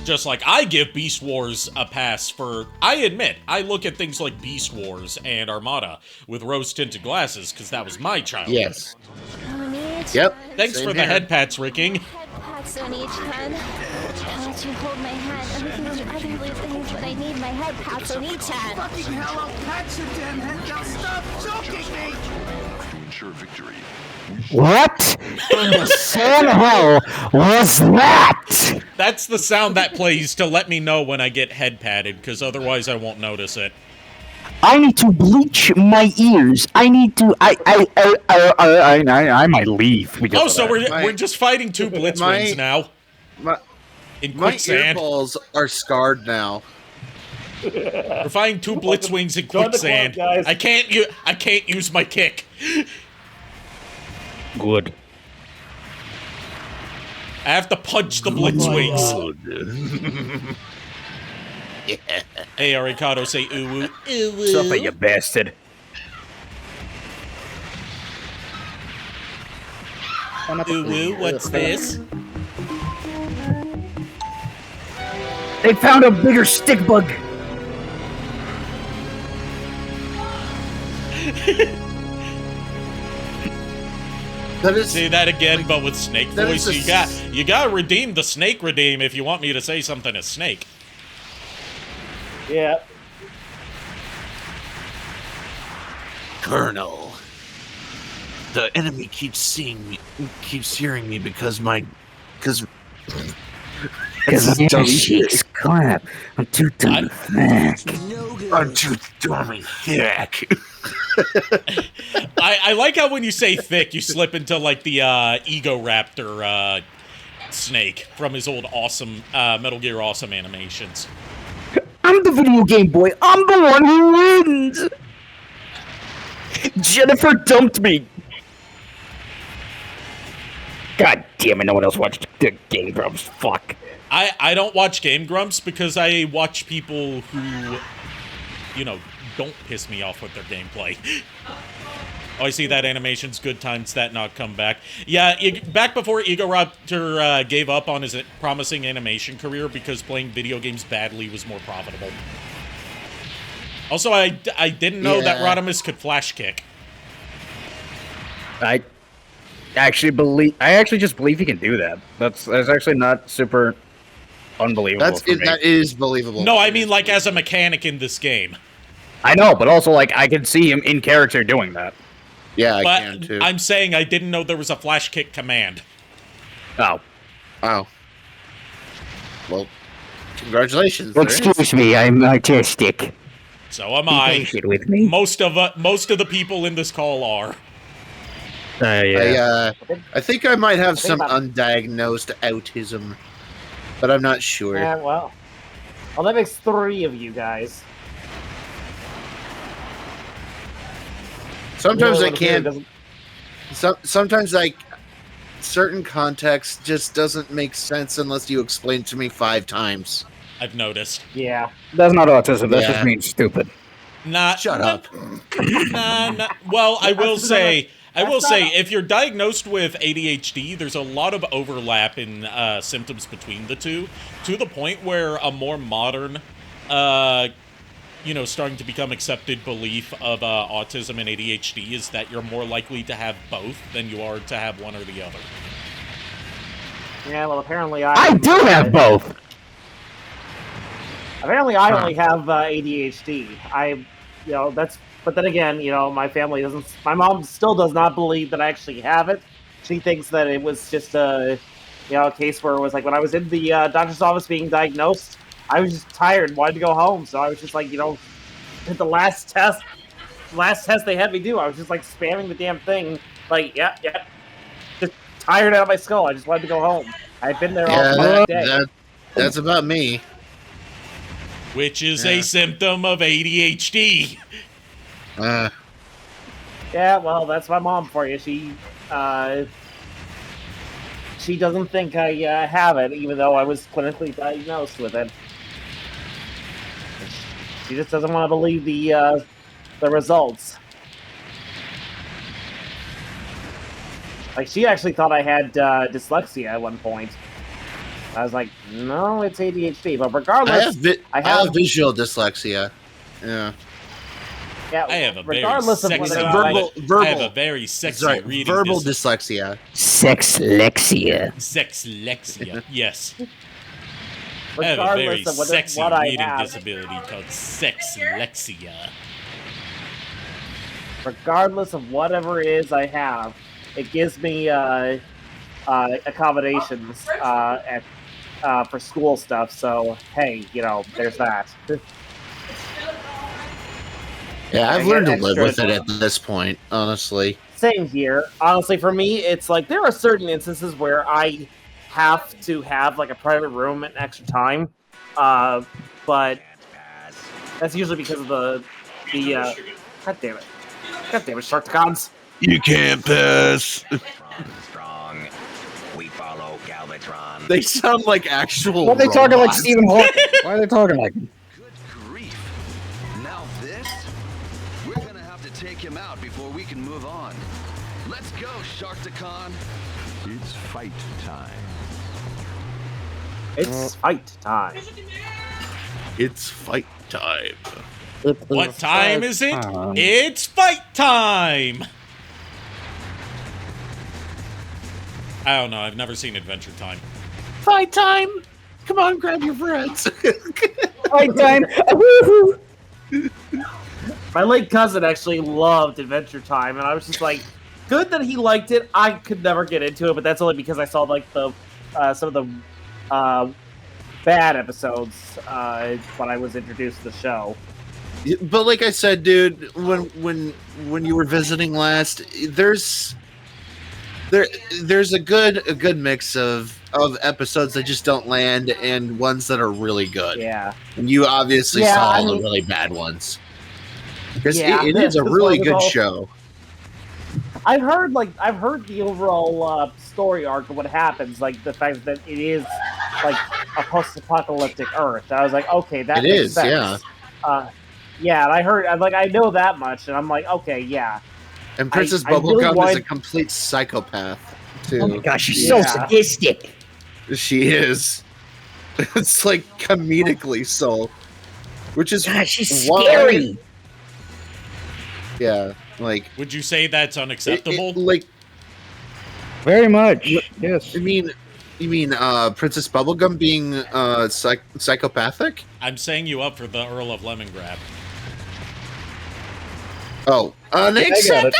Just like I give Beast Wars a pass for... I admit, I look at things like Beast Wars and Armada with rose-tinted glasses, because that was my childhood. Yes. Yep. Thanks for the head pats, Ricking. Pats on each hand. I'll let you hold my hand. I can do things, but I need my head pats on each hand. Fucking hell, I'll pat your damn head down. Stop choking me! To ensure victory, What in the sun hell was that? That's the sound that plays to let me know when I get head patted, because otherwise I won't notice it. I need to bleach my ears. I need to. I might leave. Oh, so we're just fighting two Blitzwings now. In My quicksand. earballs are scarred now. We're fighting two Blitzwings in quicksand. Club, I can't use my kick. Good. I have to punch the Blitzwings. Yeah. Hey, Arikado, say ooh ooh. Ooh ooh. Stop it, you bastard. Ooh ooh, what's this? They found a bigger stick bug. Say that again, but with snake voice. You gotta redeem the snake redeem if you want me to say something as Snake. Yeah. Colonel, the enemy keeps hearing me because my cheeks clap. I'm too dumb thick. I'm too dummy thick. I like how when you say thick, you slip into like the Ego Raptor Snake from his old awesome Metal Gear Awesome animations. I'm the video game boy. I'm the one who wins. Jennifer dumped me. God damn it! No one else watched the Game Grumps. Fuck. I don't watch Game Grumps because I watch people who, you know, don't piss me off with their gameplay. Oh, I see that animation's good times that not come back. Yeah, back before Ego Raptor gave up on his promising animation career because playing video games badly was more profitable. Also, I didn't know that Rodimus could flash kick. I actually just believe he can do that. That's actually not super unbelievable. That is believable. No, I mean like as a mechanic in this game. I know, but also like I can see him in character doing that. Yeah, I but can too. I'm saying I didn't know there was a flash kick command. Oh. Wow. Well, congratulations. Excuse me, I'm artistic. So am I. Patient with me. Most of the people in this call are. I think I might have some undiagnosed autism, but I'm not sure. Yeah, well, that makes 3 of you guys. Sometimes I can't. Sometimes like certain context just doesn't make sense unless you explain to me 5 times. I've noticed. Yeah. That's not autism. That just means stupid. Shut up. Well, I will say, if you're diagnosed with ADHD, there's a lot of overlap in symptoms between the two, to the point where a more modern, starting to become accepted belief of autism and ADHD is that you're more likely to have both than you are to have one or the other. Yeah, well, apparently I do have both. Apparently, I only have ADHD. But then again, my family doesn't. My mom still does not believe that I actually have it. She thinks that it was just a case where it was like when I was in the doctor's office being diagnosed, I was just tired, wanted to go home, so I was just like, the last test they had me do, I was just like spamming the damn thing, like, yeah, just tired out of my skull. I just wanted to go home. I'd been there all day. That's about me. Which is a symptom of ADHD. Yeah, well, that's my mom for you. She doesn't think I have it, even though I was clinically diagnosed with it. She just doesn't want to believe the results. Like, she actually thought I had dyslexia at one point. I was like, no, it's ADHD. But regardless, I have visual dyslexia. Yeah. Yeah, I have a regardless very of sexy verbal. I have a very sexy reading verbal dyslexia. Sexlexia. Sexlexia. Yes. I have a very Regardless of sexy what I reading have. disability called sexlexia. Regardless of whatever it is I have, it gives me accommodations for school stuff. So hey, there's that. Yeah, I've I learned to get live with extra- it at this point, honestly. Same here. Honestly, for me, it's like there are certain instances where I have to have like a private room and extra time, but that's usually because of the God damn it, Sharktacons. You can't pass. Strong. We follow Galvatron. They sound like actual. Why are they talking like robots. Stephen Hawking? Why are they talking like him? Now this? We're gonna have to take him out before we can move on. Let's go, Sharktacon. It's fight time. It's fight time. It's fight time. What time is it? It's fight time! I don't know, I've never seen Adventure Time. Fight time! Come on, grab your friends. Fight time! My late cousin actually loved Adventure Time, and I was just like, good that he liked it. I could never get into it, but that's only because I saw like the some of the bad episodes when I was introduced to the show. But like I said, dude, when you were visiting last, there's a good mix of episodes that just don't land and ones that are really good. Yeah. And you obviously saw all the really bad ones. Because it is a really good show. I've heard the overall story arc of what happens, like the fact that it is like a post-apocalyptic Earth. I was like, okay, that makes sense. Yeah, and I know that much, and I'm like, okay, yeah. And Princess Bubblegum is a complete psychopath, too. Oh my gosh, she's so sadistic. She is. It's like comedically so. Which is she's scary. Yeah, like. Would you say that's unacceptable? Very much. Yes. You mean Princess Bubblegum being psychopathic? I'm saying you up for the Earl of Lemongrab. Oh, unacceptable!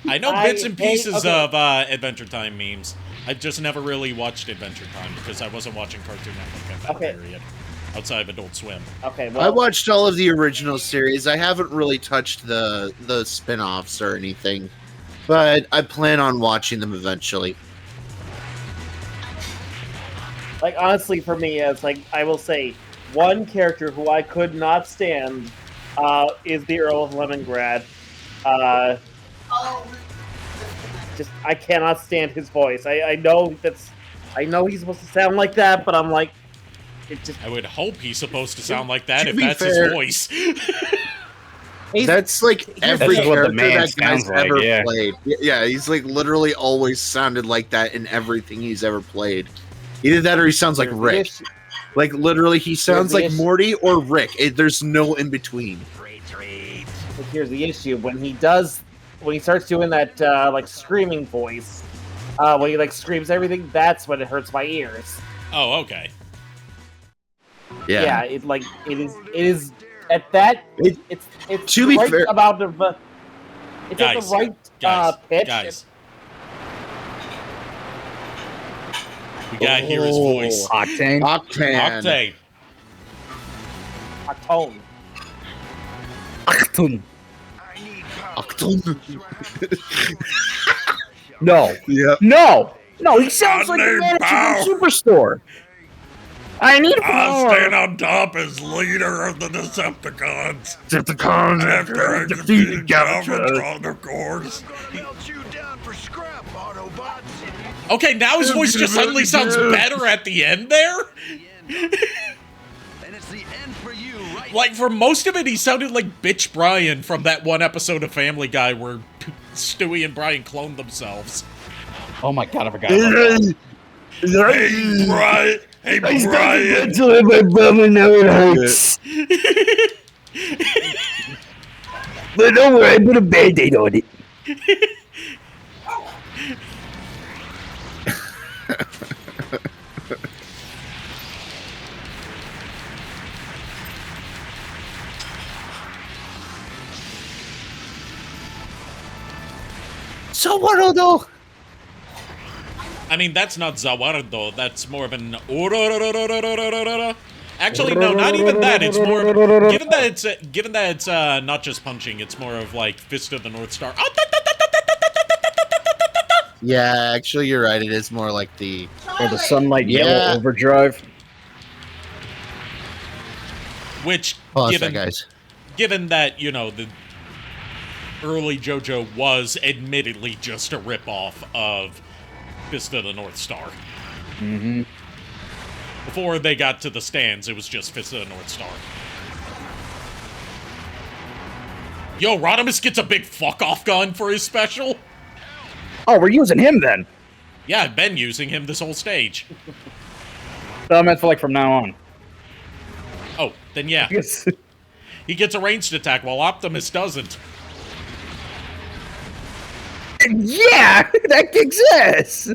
I know bits and pieces of Adventure Time memes. I just never really watched Adventure Time because I wasn't watching Cartoon Network at that period. Outside of Adult Swim. Okay, well, I watched all of the original series. I haven't really touched the spin-offs or anything, but I plan on watching them eventually. like honestly, for me, it's like I will say, one character who I could not stand is the Earl of Lemongrad. Just I cannot stand his voice. I know he's supposed to sound like that, but I'm like, it just. I would hope he's supposed to sound like that to if be that's fair- his voice. That's like every That's what the character man that guy's sounds like, ever yeah. played. Yeah, he's like literally always sounded like that in everything he's ever played. Either that or he sounds like Rick. Like literally, he sounds like Morty or Rick. There's no in between. But here's the issue: when he starts doing that like screaming voice, when he like screams everything, that's when it hurts my ears. Oh, okay. Yeah, it is at that it's to be right fair- amount of it's at the Guys, right pitch. Guys. We gotta hear his voice. Octane. Octane. Octone. Octane. Octone. No. Yep. No. No, he sounds like the manager from Superstore. I need I'll power. stand on top as leader of the Decepticons. Decepticons After I defeated Galvatron, of course. Melt you down for scrap, Autobots. Okay, now his voice just suddenly sounds better at the end there. And it's the end for you, right? Like, for most of it, he sounded like Bitch Brian from that one episode of Family Guy where Stewie and Brian cloned themselves. Oh my god, I forgot about that. Hey, Brian! Hey, Brian! To my bum and now it hurts. But don't worry, I put a band-aid on it. So what do? I mean, that's not Zawardo, that's more of an... Actually, no, not even that. It's more of... Given that it's not just punching, it's more of like Fist of the North Star. Yeah, actually, you're right. It is more like the... Or the Sunlight Yeah. Yellow Overdrive. Which, Pause that, guys. given that, you know, the early JoJo was admittedly just a ripoff of Fist of the North Star. Mm-hmm. Before they got to the stands, it was just Fist of the North Star. Yo, Rodimus gets a big fuck-off gun for his special? Oh, we're using him then. Yeah, I've been using him this whole stage. So I meant for like from now on. Oh, then yeah. Yes. He gets a ranged attack while Optimus doesn't. Yeah, that exists.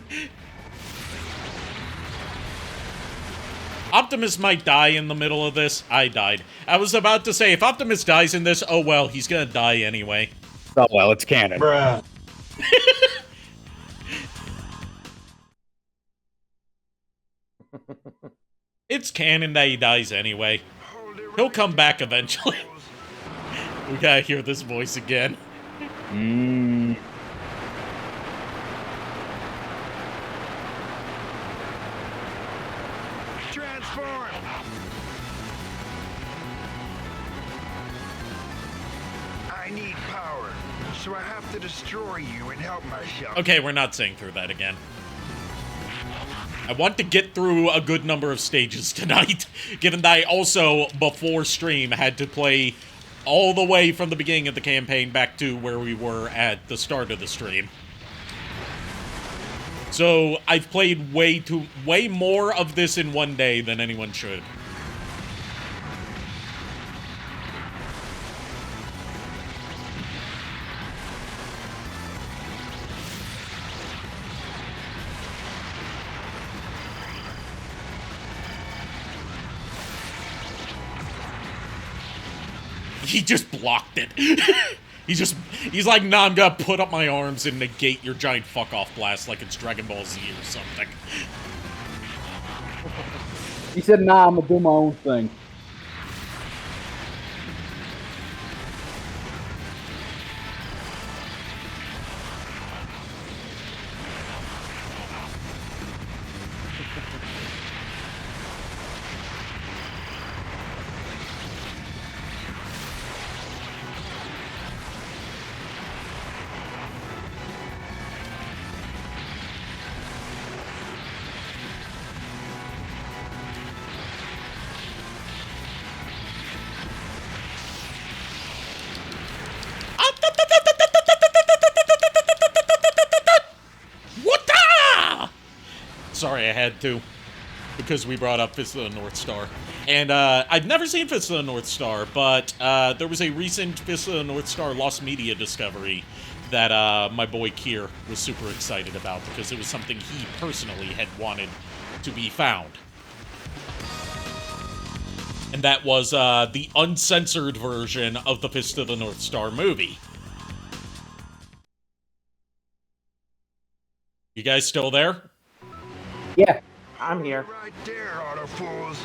Optimus might die in the middle of this. I died. I was about to say, if Optimus dies in this, oh well, he's gonna die anyway. Oh well, it's canon. Bruh. It's canon that he dies anyway. He'll come back eventually. We gotta hear this voice again. Mm. Transform. I need power, so I have to destroy you and help myself. Okay, we're not saying through that again. I want to get through a good number of stages tonight, given that I also, before stream, had to play all the way from the beginning of the campaign back to where we were at the start of the stream. So, I've played way more of this in one day than anyone should. He just blocked it. He's like, nah, I'm gonna put up my arms and negate your giant fuck-off blast like it's Dragon Ball Z or something. He said, nah, I'm gonna do my own thing. Sorry, I had to. Because we brought up Fist of the North Star. And I've never seen Fist of the North Star, but there was a recent Fist of the North Star lost media discovery that my boy Kier was super excited about because it was something he personally had wanted to be found. And that was the uncensored version of the Fist of the North Star movie. You guys still there? Yeah. I'm here. Right there, auto fools.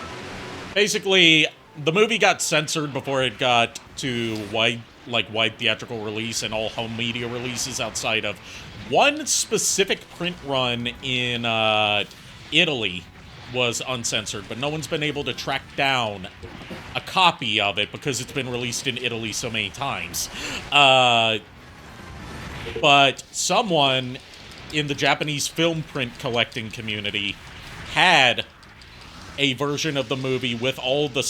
Basically, the movie got censored before it got to wide theatrical release and all home media releases outside of one specific print run in Italy was uncensored, but no one's been able to track down a copy of it because it's been released in Italy so many times. But someone in the Japanese film print collecting community had a version of the movie with all the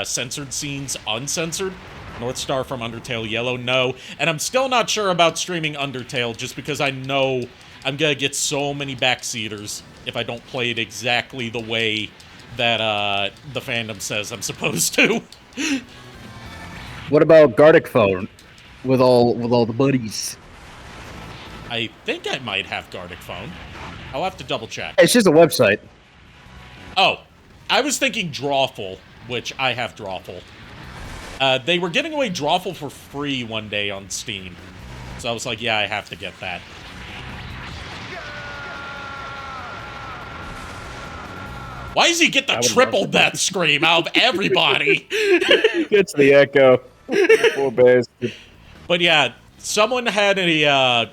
censored scenes uncensored. North Star from Undertale Yellow, no. And I'm still not sure about streaming Undertale just because I know I'm gonna get so many backseaters if I don't play it exactly the way that the fandom says I'm supposed to. What about Gartic Phone with all the buddies? I think I might have Gartic Phone. I'll have to double check. It's just a website. Oh, I was thinking Drawful, which I have Drawful. They were giving away Drawful for free one day on Steam. So I was like, yeah, I have to get that. Why does he get the triple death scream out of everybody? Gets the echo. Poor bastard. But yeah, someone had an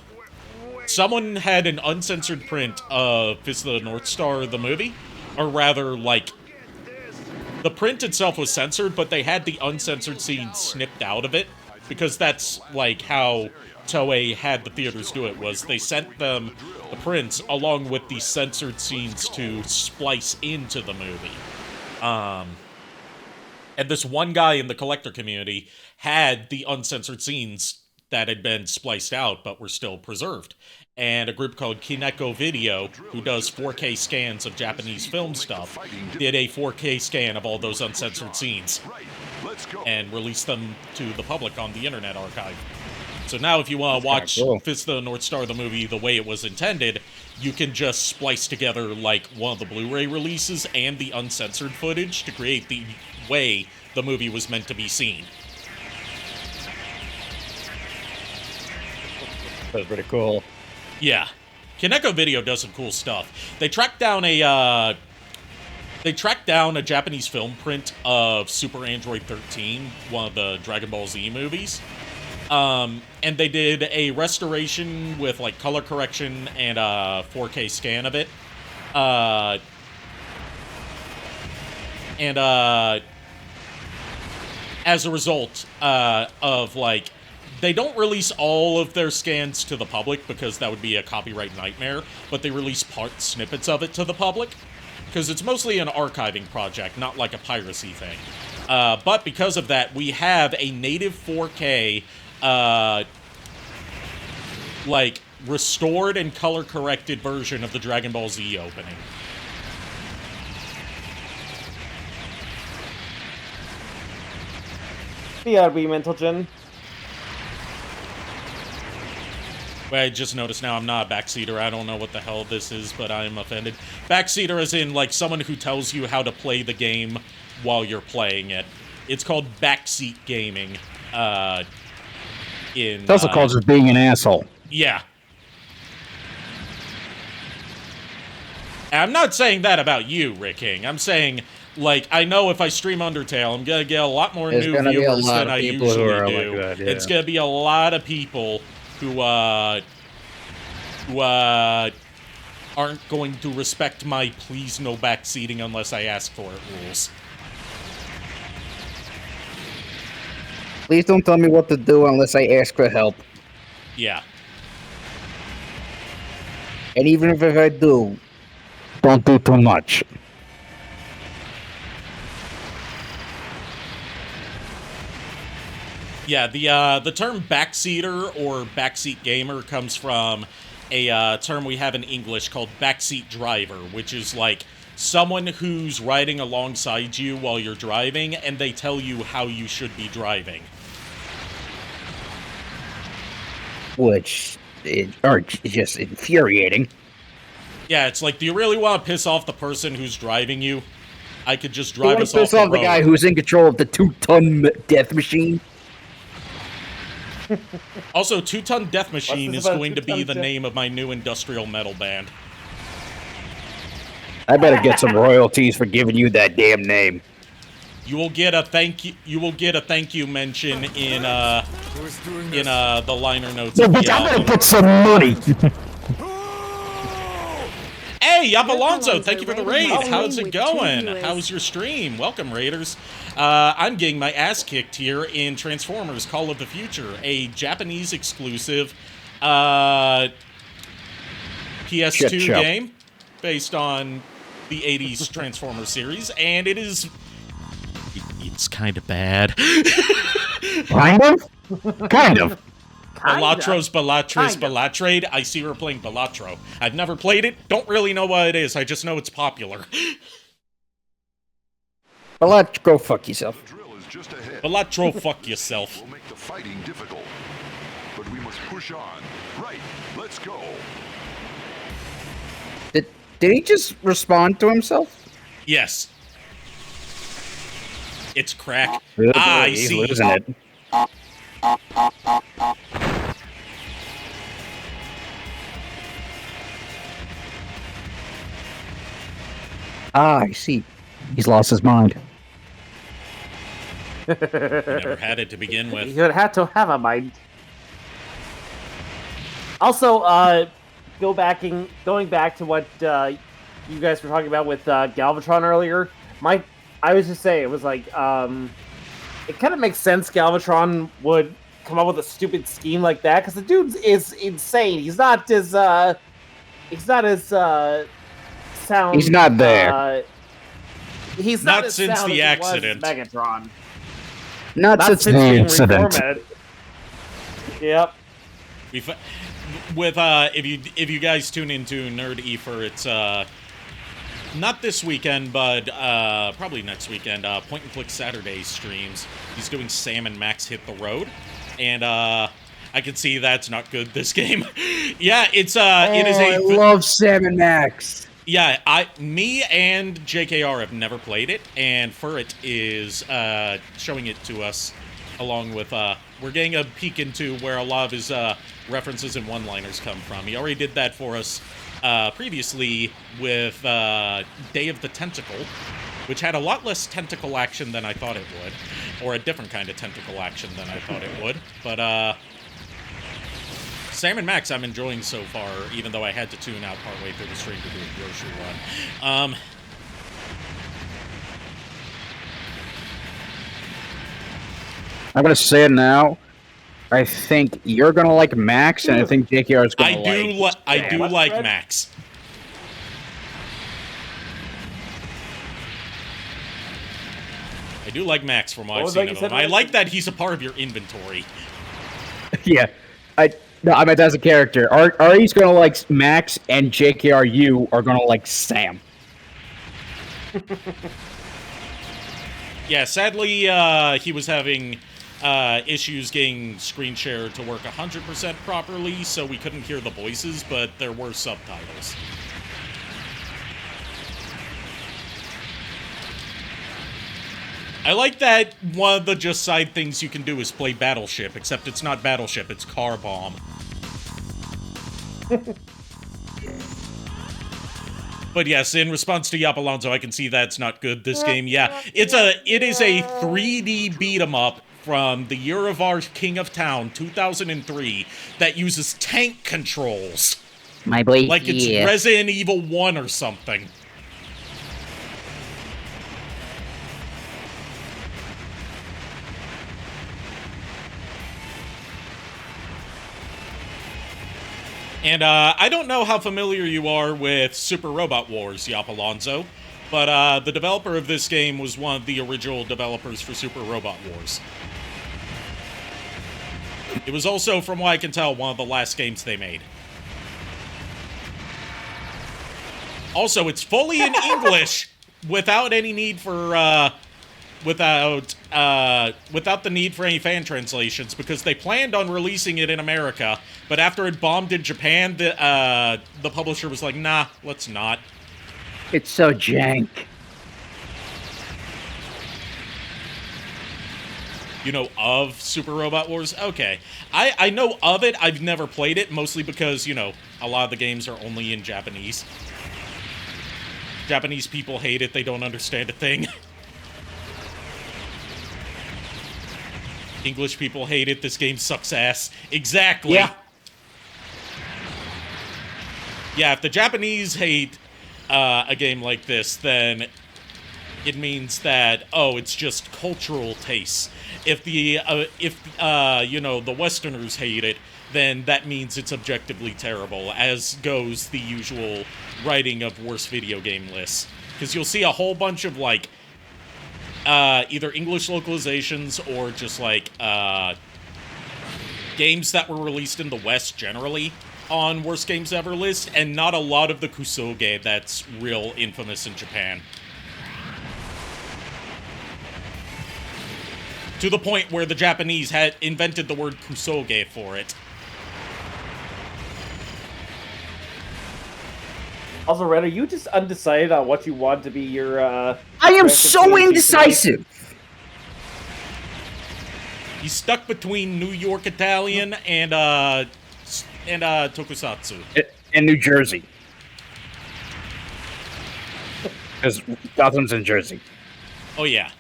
uncensored print of Fist of the North Star, the movie. Or rather, like, the print itself was censored, but they had the uncensored scenes snipped out of it. Because that's, like, how Toei had the theaters do it, was they sent them the prints along with the censored scenes to splice into the movie. And this one guy in the collector community had the uncensored scenes that had been spliced out but were still preserved. And a group called Kineko Video, who does 4K scans of Japanese film stuff, did a 4K scan of all those uncensored scenes and released them to the public on the Internet Archive. So now if you want to watch Fist of the North Star, the movie, the way it was intended, you can just splice together, like, one of the Blu-ray releases and the uncensored footage to create the way the movie was meant to be seen. That's pretty cool. Yeah. Kineko Video does some cool stuff. They tracked down a Japanese film print of Super Android 13, one of the Dragon Ball Z movies. And they did a restoration with, like, color correction and a 4K scan of it. As a result of, like, they don't release all of their scans to the public because that would be a copyright nightmare, but they release snippets of it to the public because it's mostly an archiving project, not like a piracy thing. But because of that, we have a native 4K, like, restored and color-corrected version of the Dragon Ball Z opening. BRB, Mental Gen. I just noticed now I'm not a backseater. I don't know what the hell this is, but I'm offended. Backseater as in, like, someone who tells you how to play the game while you're playing it. It's called backseat gaming. It's also called just being an asshole. Yeah. I'm not saying that about you, Rick King. I'm saying, like, I know if I stream Undertale, I'm gonna get a lot more new viewers than I usually do. Like that, yeah. It's gonna be a lot of people who aren't going to respect my please no backseating unless I ask for it rules. Please don't tell me what to do unless I ask for help. Yeah. And even if I do, don't do too much. Yeah, the term backseater or backseat gamer comes from a term we have in English called backseat driver, which is like someone who's riding alongside you while you're driving, and they tell you how you should be driving. Which is just infuriating. Yeah, it's like, do you really want to piss off the person who's driving you? I could just drive us off piss off the guy who's in control of the 2-ton death machine. Also, 2-Ton Death Machine is going to be the name of my new industrial metal band. I better get some royalties for giving you that damn name. You will get a thank you. You will get a thank you mention in the liner notes. No, but I better get some money. Hey, Hey, Yap Alonso, thank you for the raid. raiding How's it with two going? viewers. How's your stream? Welcome, Raiders. I'm getting my ass kicked here in Transformers Call of the Future, a Japanese-exclusive PS2 game based on the 80s Transformers series, and it's kind of bad. Kind of? Kind of. Balatros, Balatrade. I see we're playing Balatro. I've never played it. Don't really know what it is. I just know it's popular. Go fuck yourself. Balatro, fuck yourself. We'll make the fighting difficult, but we must push on. Right, let's go. Did he just respond to himself? Yes. It's crack. I see. Losing it. I see. He's lost his mind. Never had it to begin with. You had to have a mind. Also, going back to what you guys were talking about with Galvatron earlier. I was just saying, it was like, it kind of makes sense Galvatron would come up with a stupid scheme like that, because the dude is insane. He's not as sound. He's not there. He's not as since sound the as he was accident. Megatron. Not since the being incident. reformatted. Yep. If you guys tune into Nerd Ether, it's not this weekend, but probably next weekend. Point and Click Saturday streams. He's doing Sam and Max Hit the Road, and I can see that's not good this game. Yeah, it is I love Sam and Max. Yeah, me and JKR have never played it, and Furret is showing it to us, along with we're getting a peek into where a lot of his references and one-liners come from. He already did that for us previously with Day of the Tentacle, which had a lot less tentacle action than I thought it would, or a different kind of tentacle action than I thought it would. But Sam and Max I'm enjoying so far, even though I had to tune out partway through the stream to do a grocery run. I'm gonna say it now. I think you're gonna like Max, and I think JKR is gonna I do like Max. I do like Max from what I've seen of him. I like that he's a part of your inventory. Yeah, I meant as a character. Ari's gonna like Max, and JKR, you are gonna like Sam. Yeah, sadly, he was having issues getting screen share to work 100% properly, so we couldn't hear the voices, but there were subtitles. I like that one of the just side things you can do is play Battleship, except it's not Battleship, it's Car Bomb. But yes, in response to Yap Alonso, I can see that's not good, this game. Yeah, it is a 3D beat-em-up from the year of our King of Town, 2003, that uses tank controls. My boy, like it's Resident Evil 1 or something. And I don't know how familiar you are with Super Robot Wars, Yap Alonso, but the developer of this game was one of the original developers for Super Robot Wars. It was also, from what I can tell, one of the last games they made. Also, it's fully in English without any need for without the need for any fan translations, because they planned on releasing it in America, but after it bombed in Japan, the publisher was like, nah, let's not. It's so jank. You know of Super Robot Wars? Okay. I know of it, I've never played it, mostly because, you know, a lot of the games are only in Japanese. Japanese people hate it, they don't understand a thing. English people hate it, this game sucks ass. Exactly. Yeah. Yeah, if the Japanese hate a game like this, then it means that, oh, it's just cultural tastes. If the Westerners hate it, then that means it's objectively terrible, as goes the usual writing of worst video game lists. Because you'll see a whole bunch of, like, either English localizations or just, like, games that were released in the West generally on worst games ever list, and not a lot of the kusoge that's real infamous in Japan. To the point where the Japanese had invented the word kusoge for it. Also, Red, are you just undecided on what you want to be your, I am so indecisive! He's stuck between New York Italian and Tokusatsu. In New Jersey. Because Gotham's in Jersey. Oh, yeah.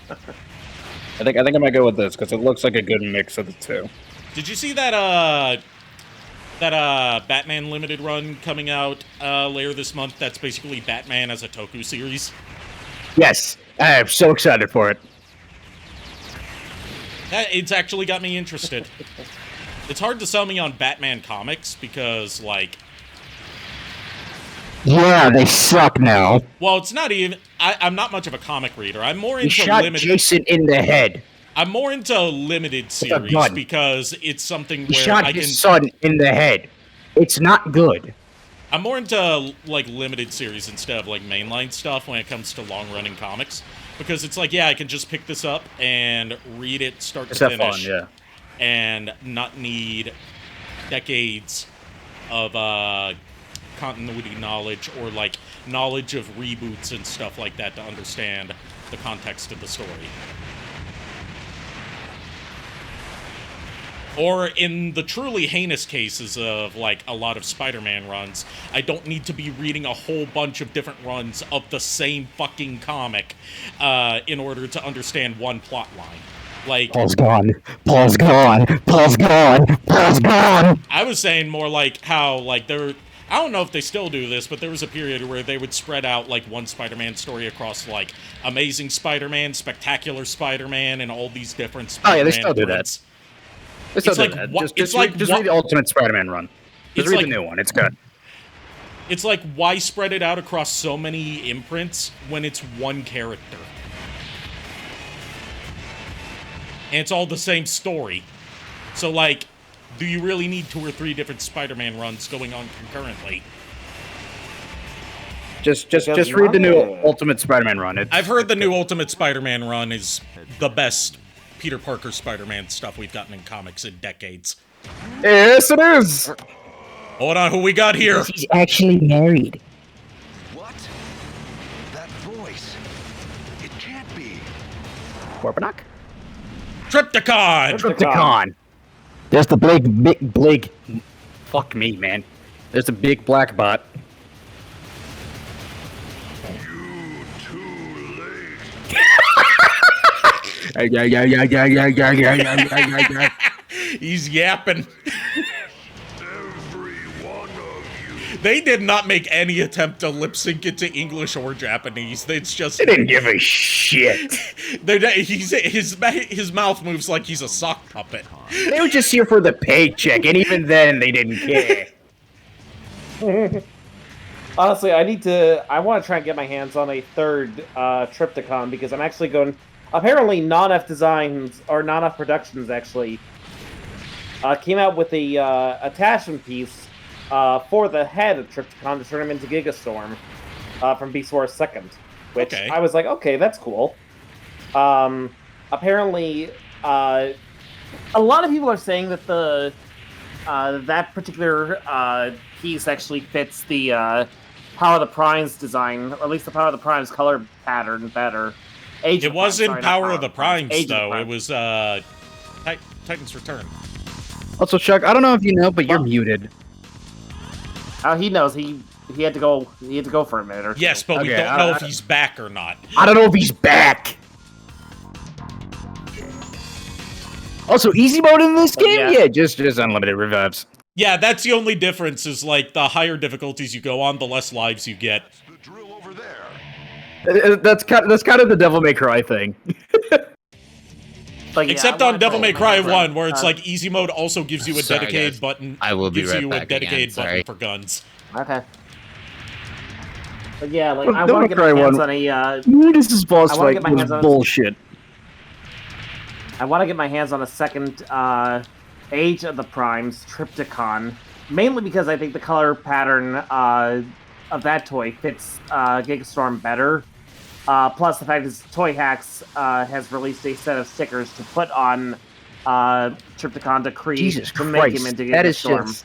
I think I might go with this, because it looks like a good mix of the two. Did you see that, Batman Limited run coming out later this month? That's basically Batman as a Toku series. Yes, I am so excited for it. It's actually got me interested. It's hard to sell me on Batman comics because, like... Yeah, they suck now. Well, it's not even... I'm not much of a comic reader. I'm more into He shot limited... Jason in the head. I'm more into limited series because it's something He where shot I can... his son in the head. It's not good. I'm more into, like, limited series instead of, like, mainline stuff when it comes to long-running comics. Because it's like, yeah, I can just pick this up and read it start to finish. Fun, yeah. And not need decades of continuity knowledge or, like, knowledge of reboots and stuff like that to understand the context of the story. Or in the truly heinous cases of, like, a lot of Spider-Man runs, I don't need to be reading a whole bunch of different runs of the same fucking comic in order to understand one plot line. Like, Paul's gone. Paul's gone. Paul's gone. Paul's gone. I was saying more like how, like, I don't know if they still do this, but there was a period where they would spread out, like, one Spider-Man story across, like, Amazing Spider-Man, Spectacular Spider-Man, and all these different Spider-Man. Oh, yeah, they still do that. They still do that. Just read the Ultimate Spider-Man run. Just read the new one. It's good. It's like, why spread it out across so many imprints when it's one character? And it's all the same story. So, like, do you really need 2 or 3 different Spider-Man runs going on concurrently? Just read the new Ultimate Spider-Man run. I've heard the new Ultimate Spider-Man run is the best Peter Parker Spider-Man stuff we've gotten in comics in decades. Yes, it is! Hold on, who we got here? He's actually married. What? That voice. It can't be. Corpanock? Trypticon! There's the big... Fuck me, man. There's the big black bot. He's yapping. They did not make any attempt to lip sync it to English or Japanese. It's just They didn't give a shit. His mouth moves like he's a sock puppet. They were just here for the paycheck, and even then, they didn't care. Honestly, I want to try and get my hands on a third Trypticon because I'm actually going. Apparently, Non-F Designs or Non-F Productions actually came out with a attachment piece for the head of Trypticon to turn him into Gigastorm from Beast Wars 2nd, which I was like, okay, that's cool. Apparently, a lot of people are saying that that particular piece actually fits the Power of the Primes design, or at least the Power of the Primes color pattern better. It wasn't Power of the Primes, though. It was Titan's Return. Also, Chuck, I don't know if you know, but you're muted. Oh, he knows. He had to go. He had to go for a minute or two. Yes, but we don't know if he's back or not. I don't know if he's back. Also, easy mode in this game? Yeah, just unlimited revives. Yeah, that's the only difference, is, like, the higher difficulties you go on, the less lives you get. That's kind of the Devil May Cry thing. But yeah, Except I on wanna Devil May play Cry Minecraft. 1, where it's like easy mode also gives you a Sorry, dedicated guys. button. I will be gives right you back a dedicated again, button sorry. for guns. Okay. But yeah, like Well, I Devil want to May get my Cry hands 1. on a. This boss I wanna fight get my was hands on- bullshit. I want to get my hands on a second Age of the Primes Triptychon, mainly because I think the color pattern of that toy fits Gigastorm better. Plus, the fact is, Toy Hacks has released a set of stickers to put on Triptychon to create Jesus to make him Christ, into that is Gigastorm.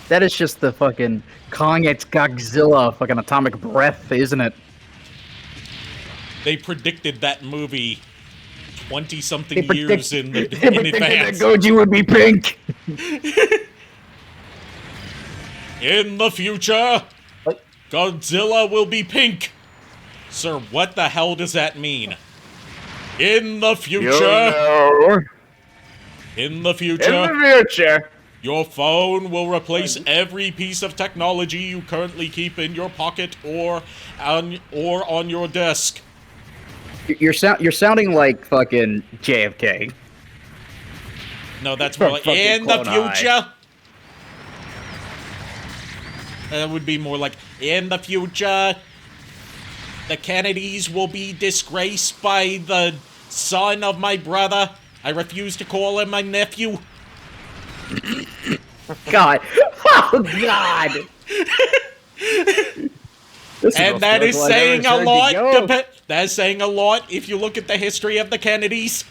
that is just the fucking Kong x Godzilla fucking atomic breath, isn't it? They predicted that movie 20-something They years in predicted advance. that Goji would be pink. In the future, Godzilla will be pink. Sir, what the hell does that mean? In the future, in the future, your phone will replace every piece of technology you currently keep in your pocket or on your desk. You're sounding like fucking JFK. No, that's more like in the future. That would be more like in the future. The Kennedys will be disgraced by the son of my brother. I refuse to call him my nephew. God. Oh, God. And that is saying a lot. That is saying a lot if you look at the history of the Kennedys.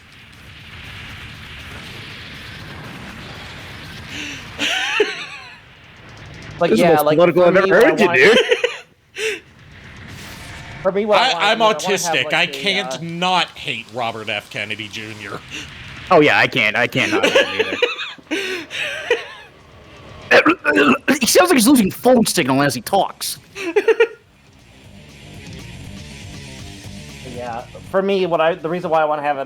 Like, This is the yeah, most like political for I've me, ever what heard I you, want- dude. For me, what I want, I'm I wanna have, autistic. like, I a, can't not hate Robert F. Kennedy Jr. Oh yeah, I can't not hate him either. He sounds like he's losing phone signal as he talks. Yeah, for me, the reason why I want to have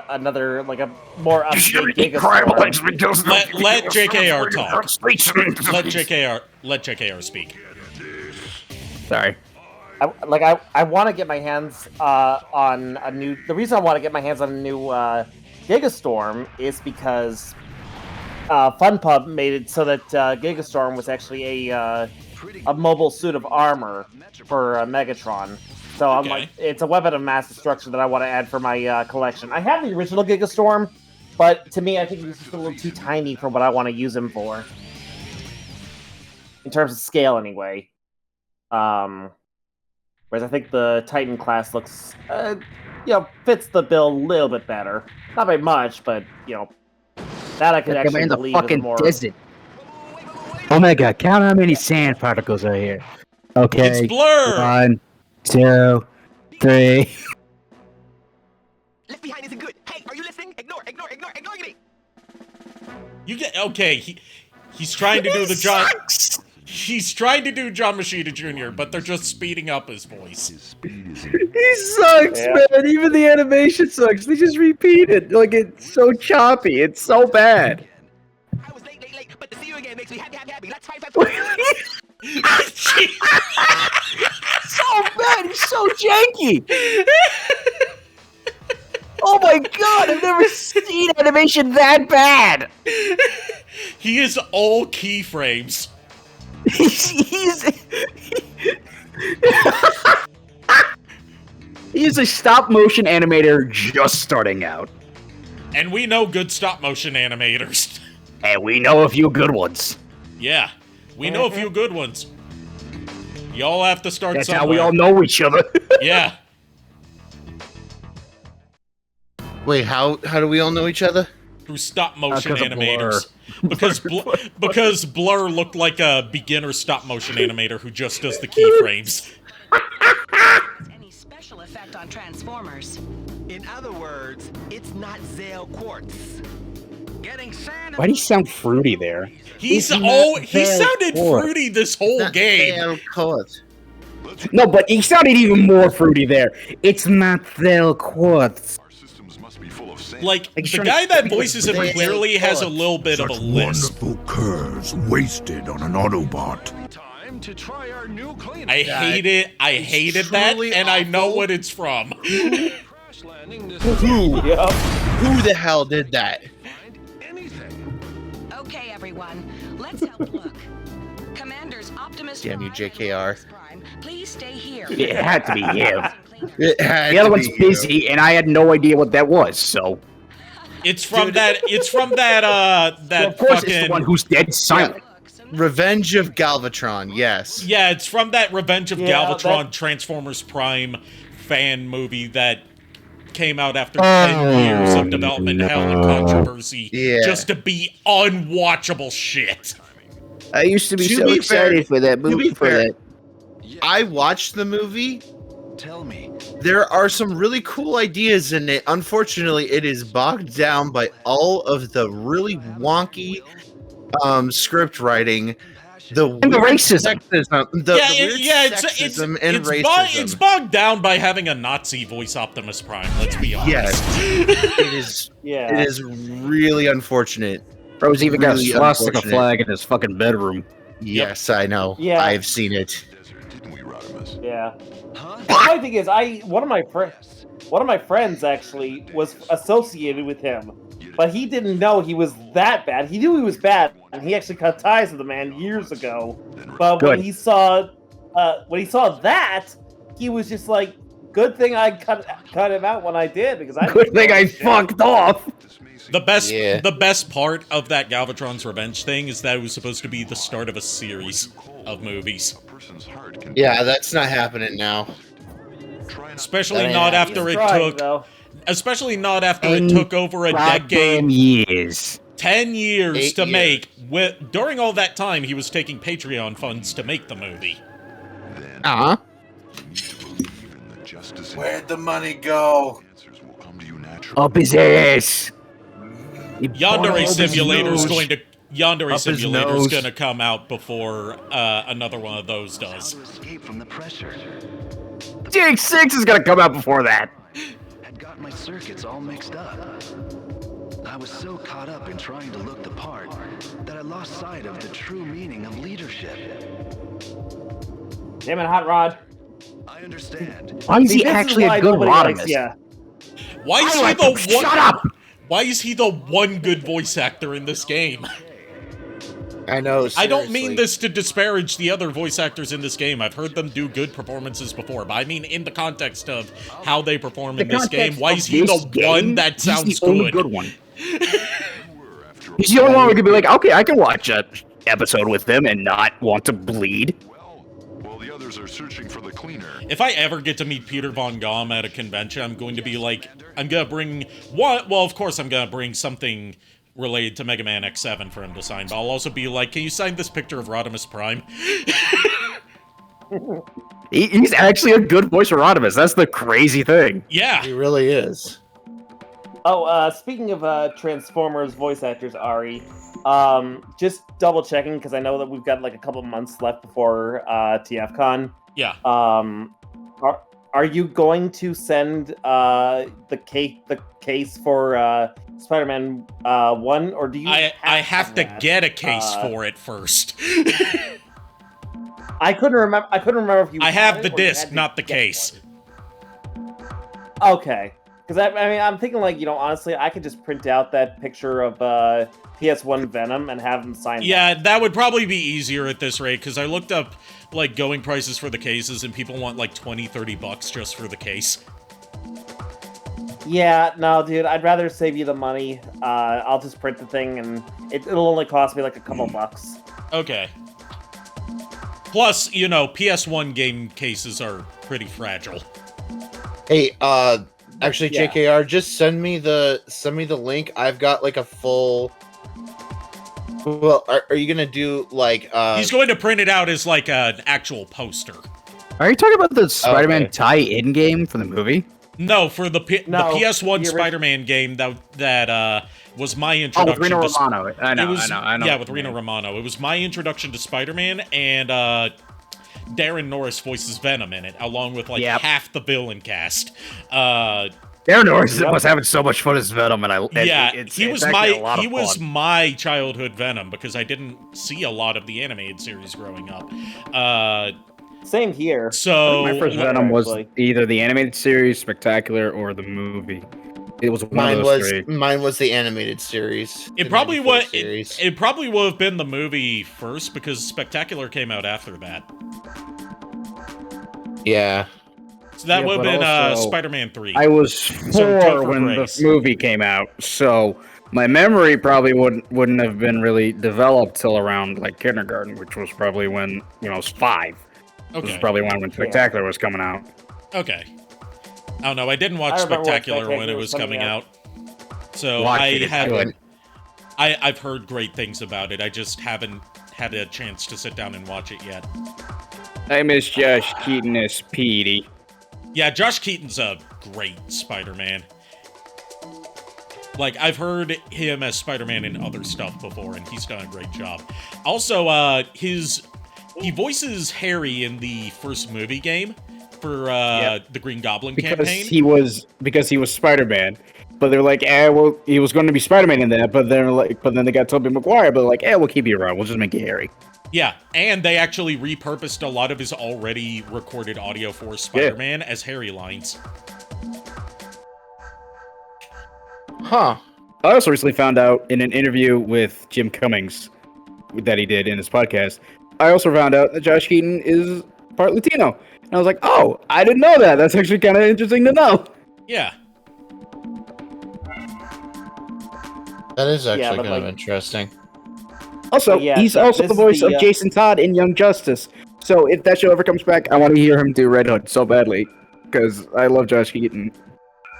another like a more update Gigastorm. Let JKR talk. Let JKR speak. Sorry. I want to get my hands on a new. The reason I want to get my hands on a new Gigastorm is because FunPub made it so that Gigastorm was actually a mobile suit of armor for Megatron. So I'm like, it's a weapon of mass destruction that I want to add for my collection. I have the original Gigastorm, but to me, I think he's just a little too tiny for what I want to use him for. In terms of scale, anyway. Whereas I think the Titan class looks, fits the bill a little bit better. Not by much, but, that I could Like, actually I'm in the believe is fucking more... desert. Omega, count how many sand particles are here. Okay. It's Blur! 1, 2, 3. Left behind isn't good. Hey, are you listening? Ignore me. You get okay. He's trying to do the John. He's trying to do John Machida Jr., but they're just speeding up his voice. He sucks, man. Even the animation sucks. They just repeat it. Like, it's so choppy. It's so bad. I was late, but to see you again makes me happy. Let's fight. So bad. He's so janky. Oh my god, I've never seen animation that bad. He is all keyframes. He's a stop motion animator just starting out. And we know good stop motion animators. And we know a few good ones. Yeah, we know a few good ones. Y'all have to start That's somewhere. how we all know each other. Yeah. Wait, how do we all know each other? Through stop motion 'cause of animators. Because Blur looked like a beginner stop motion animator who just does the keyframes. Any special effect on Transformers. In other words, it's not Zale Quartz. Getting sand. Why do you sound fruity there? He sounded fruity this whole game. No, but he sounded even more fruity there. It's not Zale Quartz. Like, the guy that voices him clearly has a little bit of a lisp. Wonderful curves wasted on an Autobot. time to try our new cleaner. I hate it. I hated that, and I know what it's from. Who the hell did that? Okay, everyone, let's help look. Commanders Optimus Damn you, Prime JKR. Prime, please stay here. It had to be him. The other one's busy, and I had no idea what that was. So it's from that. It's from that. That of course, fucking, it's the one who's dead silent. Revenge of Galvatron. Yes. Yeah, it's from that Revenge of Galvatron Transformers Prime fan movie that came out after 10 years of development hell and controversy, just to be unwatchable shit. I used to be so excited for that movie. I watched the movie. Tell me. There are some really cool ideas in it. Unfortunately, it is bogged down by all of the really wonky script writing. The racism. Sexism and racism. It's bogged down by having a Nazi voice Optimus Prime, let's be honest. Yes. It is. Yeah. It is really unfortunate. Bro's even got a Really swastika unfortunate. flag in his fucking bedroom. Yes, I know. Yeah. I've seen it. Yeah. The funny thing is, one of my friends actually was associated with him, but he didn't know he was that bad. He knew he was bad, and he actually cut ties with the man years ago. But when he saw that, he was just like, "Good thing I cut him out when I did, because I good thing I fucked off." The best part of that Galvatron's Revenge thing is that it was supposed to be the start of a series of movies. Yeah, that's not happening now. Especially not after it took. Especially not after it took over a decade. 10 years. 10 years 8 to years. make. During all that time, he was taking Patreon funds to make the movie. Uh-huh. Where'd the money go? Up his ass. Yandere Simulator's nose. going to. Yandere Up his Simulator's nose. going to come out before another one of those does. Escape from the pressure. DX6 is gonna come out before that. Had got my circuits all mixed up. I was so caught up in trying to look the part that I lost sight of the true meaning of leadership. Damn it, Hot Rod. I understand. Why is See, he this is actually why a good nobody likes Rodimus? ya. Why is I he like the him. one? Shut up! Why is he the one good voice actor in this game? I know. I don't mean seriously. this to disparage the other voice actors in this game. I've heard them do good performances before, but I mean in the context of how they perform in this game. Why is he the one that sounds He's the only good? good one. He's the only one who can be like, okay, I can watch an episode with them and not want to bleed. While the others are searching for the cleaner. If I ever get to meet Peter Von Gomm at a convention, I'm going to be like, I'm gonna bring what? Well, of course, I'm gonna bring something related to Mega Man X7 for him to sign, but I'll also be like, can you sign this picture of Rodimus Prime? He's actually a good voice for Rodimus. That's the crazy thing. Yeah. He really is. Oh, speaking of Transformers voice actors, Ari, just double checking because I know that we've got like a couple months left before TFCon. Yeah. Are you going to send the case for Spider-Man 1, or do you? I have to get a case for it first. I couldn't remember. I couldn't remember if you. I had have it the or you disc, had to not the get case. one. Okay, because I mean, I'm thinking like, honestly, I could just print out that picture of PS1 Venom and have them sign. Yeah, that would probably be easier at this rate, because I looked up like going prices for the cases, and people want like $20-$30 just for the case. Yeah, no, dude, I'd rather save you the money. I'll just print the thing, and it'll only cost me like a couple bucks. Okay. Plus, PS1 game cases are pretty fragile. Hey, actually, Yeah. JKR, just send me the link. I've got like a full. Well, are you gonna do like? He's going to print it out as like an actual poster. Are you talking about the Spider-Man tie-in game for the movie? No, for the No, PS1 the Spider-Man game that was my introduction. Reno to Romano. I know. Yeah, with Reno Romano. It was my introduction to Spider-Man, and Darren Norris voices Venom in it, along with like half the villain cast. Aaron Norris was having so much fun as Venom, and he was my childhood Venom because I didn't see a lot of the animated series growing up. Same here. So my first Venom was either the animated series, Spectacular, or the movie. It was one of those three. Mine was the animated series. It probably would. It probably would have been the movie first because Spectacular came out after that. Yeah. So that would have been Spider-Man 3. I was 4 when the movie came out, so my memory probably wouldn't have been really developed till around like kindergarten, which was probably when I was 5. Okay. This was probably when Spectacular was coming out. Okay. I don't know. I didn't watch Spectacular when it was coming out. So I've heard great things about it. I just haven't had a chance to sit down and watch it yet. I miss Josh Keaton as Petey. Yeah, Josh Keaton's a great Spider-Man. Like, I've heard him as Spider-Man in other stuff before, and he's done a great job. Also, he voices Harry in the first movie game for the Green Goblin campaign. Because he was Spider-Man. But they're like, well, he was going to be Spider-Man in that, but then they got Tobey Maguire, but like, we'll keep you around. We'll just make you Harry. Yeah, and they actually repurposed a lot of his already recorded audio for Spider-Man as Harry lines. Huh. I also recently found out in an interview with Jim Cummings that he did in his podcast, I also found out that Josh Keaton is part Latino. And I was like, oh, I didn't know that. That's actually kind of interesting to know. Yeah. That is actually kind of interesting. Also, he's also the voice of Jason Todd in Young Justice. So if that show ever comes back, I want to hear him do Red Hood so badly. Because I love Josh Keaton.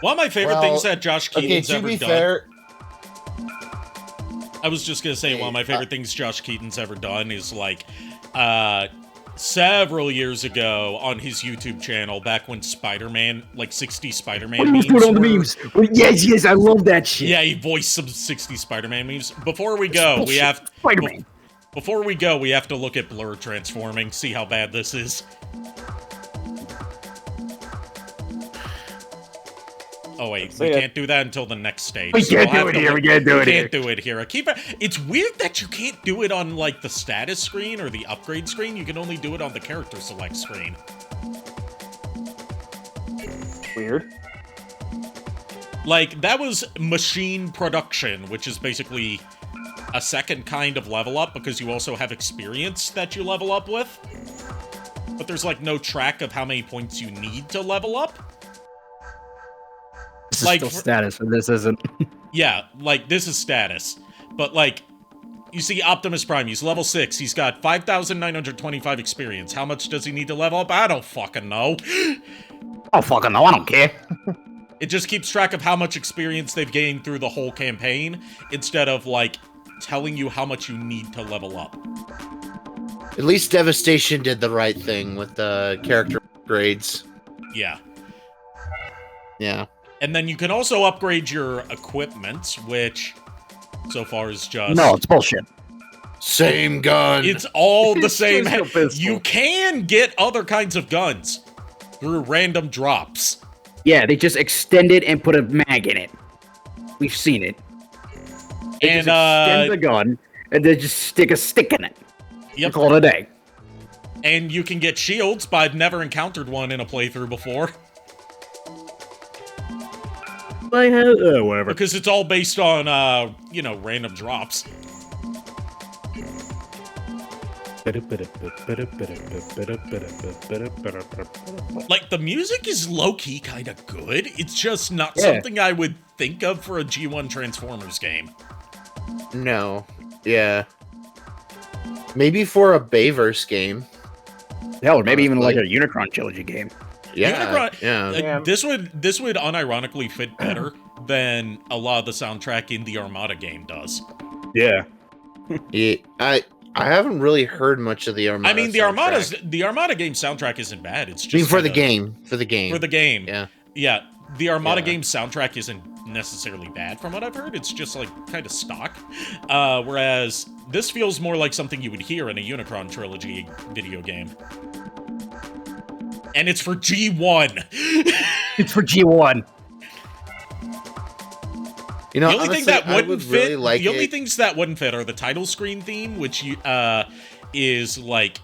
One of my favorite things that Josh Keaton's ever done... fair, I was just going to say, one of my favorite things Josh Keaton's ever done is, like, several years ago on his YouTube channel, back when Spider-Man, like 60 Spider-Man memes put on the memes. Yes, I love that shit. Yeah, he voiced some 60 Spider-Man memes. Before we go, we have to look at Blur transforming, see how bad this is. Oh wait, we can't do that until the next stage. We can't do it here. We can't do it here. We can't do it here. It's weird that you can't do it on like the status screen or the upgrade screen. You can only do it on the character select screen. Weird. Like, that was machine production, which is basically a second kind of level up because you also have experience that you level up with. But there's like no track of how many points you need to level up. This is still status, and this isn't. Yeah, like, this is status. But, like, you see Optimus Prime, he's level 6. He's got 5,925 experience. How much does he need to level up? I don't fucking know. I don't care. It just keeps track of how much experience they've gained through the whole campaign, instead of, like, telling you how much you need to level up. At least Devastation did the right thing with the character upgrades. Yeah. Yeah. And then you can also upgrade your equipment, which so far is just... No, it's bullshit. Same gun. It's all the same. You can get other kinds of guns through random drops. Yeah, they just extend it and put a mag in it. We've seen it. They and extend the gun and they just stick a stick in it. Yep. Call it a day. And you can get shields, but I've never encountered one in a playthrough before. Whatever. Because it's all based on, random drops. Like, the music is low-key kind of good. It's just not something I would think of for a G1 Transformers game. No. Yeah. Maybe for a Bayverse game. Hell, or maybe even like a Unicron trilogy game. Yeah, Unicron, this would unironically fit better than a lot of the soundtrack in the Armada game does. Yeah. Yeah, I haven't really heard much of the Armada. I mean, the Armada game soundtrack isn't bad. It's just for the game. Yeah. The Armada game soundtrack isn't necessarily bad from what I've heard. It's just like kind of stock. Whereas this feels more like something you would hear in a Unicron trilogy video game. And it's for G1. It's for G1. You know, the only honestly, thing that wouldn't fit, really like the only it. things that wouldn't fit are the title screen theme, which is like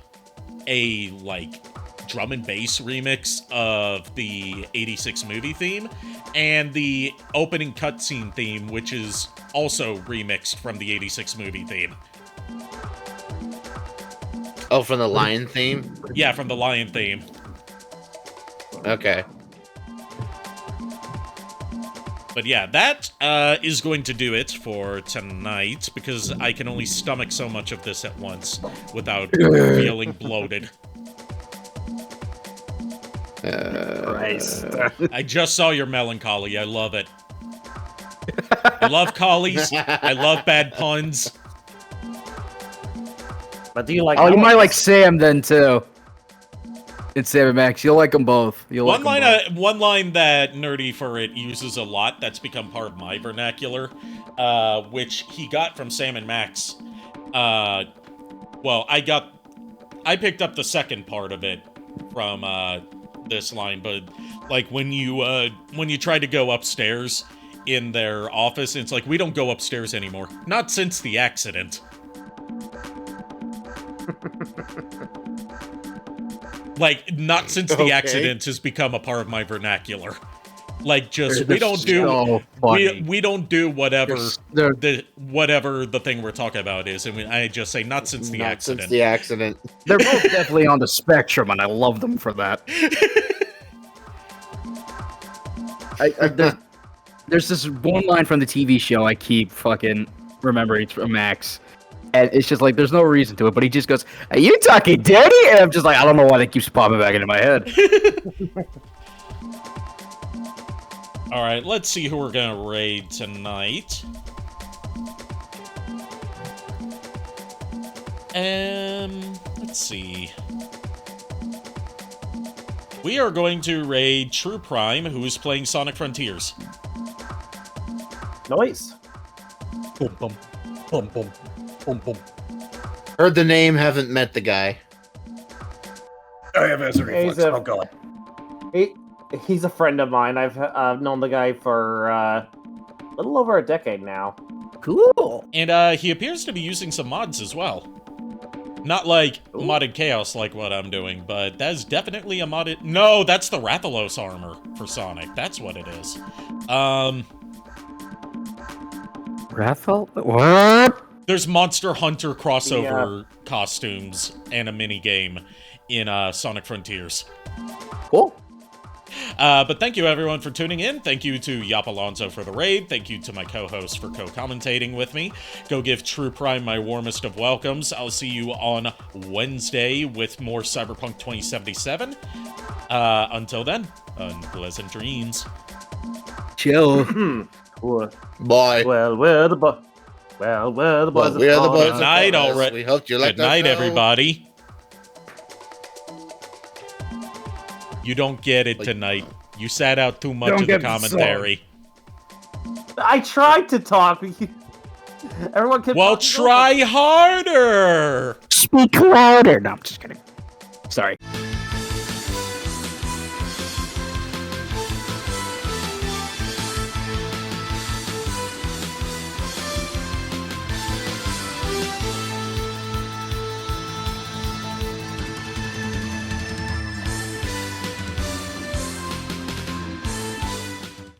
a drum and bass remix of the '86 movie theme, and the opening cutscene theme, which is also remixed from the '86 movie theme. Oh, from the Lion theme? Yeah, from the Lion theme. Okay. But yeah, that is going to do it for tonight, because I can only stomach so much of this at once without feeling bloated. Christ. I just saw your melancholy. I love it. I love collies. I love bad puns. But do you like? Oh, you might Alex? like Sam then too. It's Sam and Max. You'll like them both. You'll One like line, them both. one line that Nerdy for It uses a lot. That's become part of my vernacular, which he got from Sam and Max. Well, I picked up the second part of it from this line, but like when you try to go upstairs in their office, it's like, we don't go upstairs anymore. Not since the accident. Like, not since the accident has become a part of my vernacular. Like, just we don't do we don't do whatever the thing we're talking about is, and I just say not since the accident. Since the accident. They're both definitely on the spectrum, and I love them for that. There's this one line from the TV show I keep fucking remembering. It's from Max. And it's just like, there's no reason to it, but he just goes, "Are you talking dirty?" And I'm just like, I don't know why that keeps popping back into my head. Alright, let's see who we're gonna raid tonight. Let's see. We are going to raid True Prime, who is playing Sonic Frontiers. Nice. Boom, boom, boom, boom. Boom, boom. Heard the name, haven't met the guy. I have answer reflex. Oh god. He's a friend of mine. I've known the guy for a little over a decade now. Cool. And he appears to be using some mods as well. Not like modded chaos like what I'm doing, but that's definitely a modded... No, that's the Rathalos armor for Sonic. That's what it is. Rathal? What? There's Monster Hunter crossover costumes and a mini game in Sonic Frontiers. Cool. But thank you everyone for tuning in. Thank you to Yop Alonso for the raid. Thank you to my co-host for co-commentating with me. Go give True Prime my warmest of welcomes. I'll see you on Wednesday with more Cyberpunk 2077. Until then, unpleasant dreams. Chill. Bye. Well, we're the boys. Well, we're the boys. We are the boys. Good night, already. We hope you like Good night, show. everybody. You don't get it tonight. You sat out too much of the commentary. I tried to talk. Everyone kept Well, try harder. Speak louder. No, I'm just kidding. Sorry.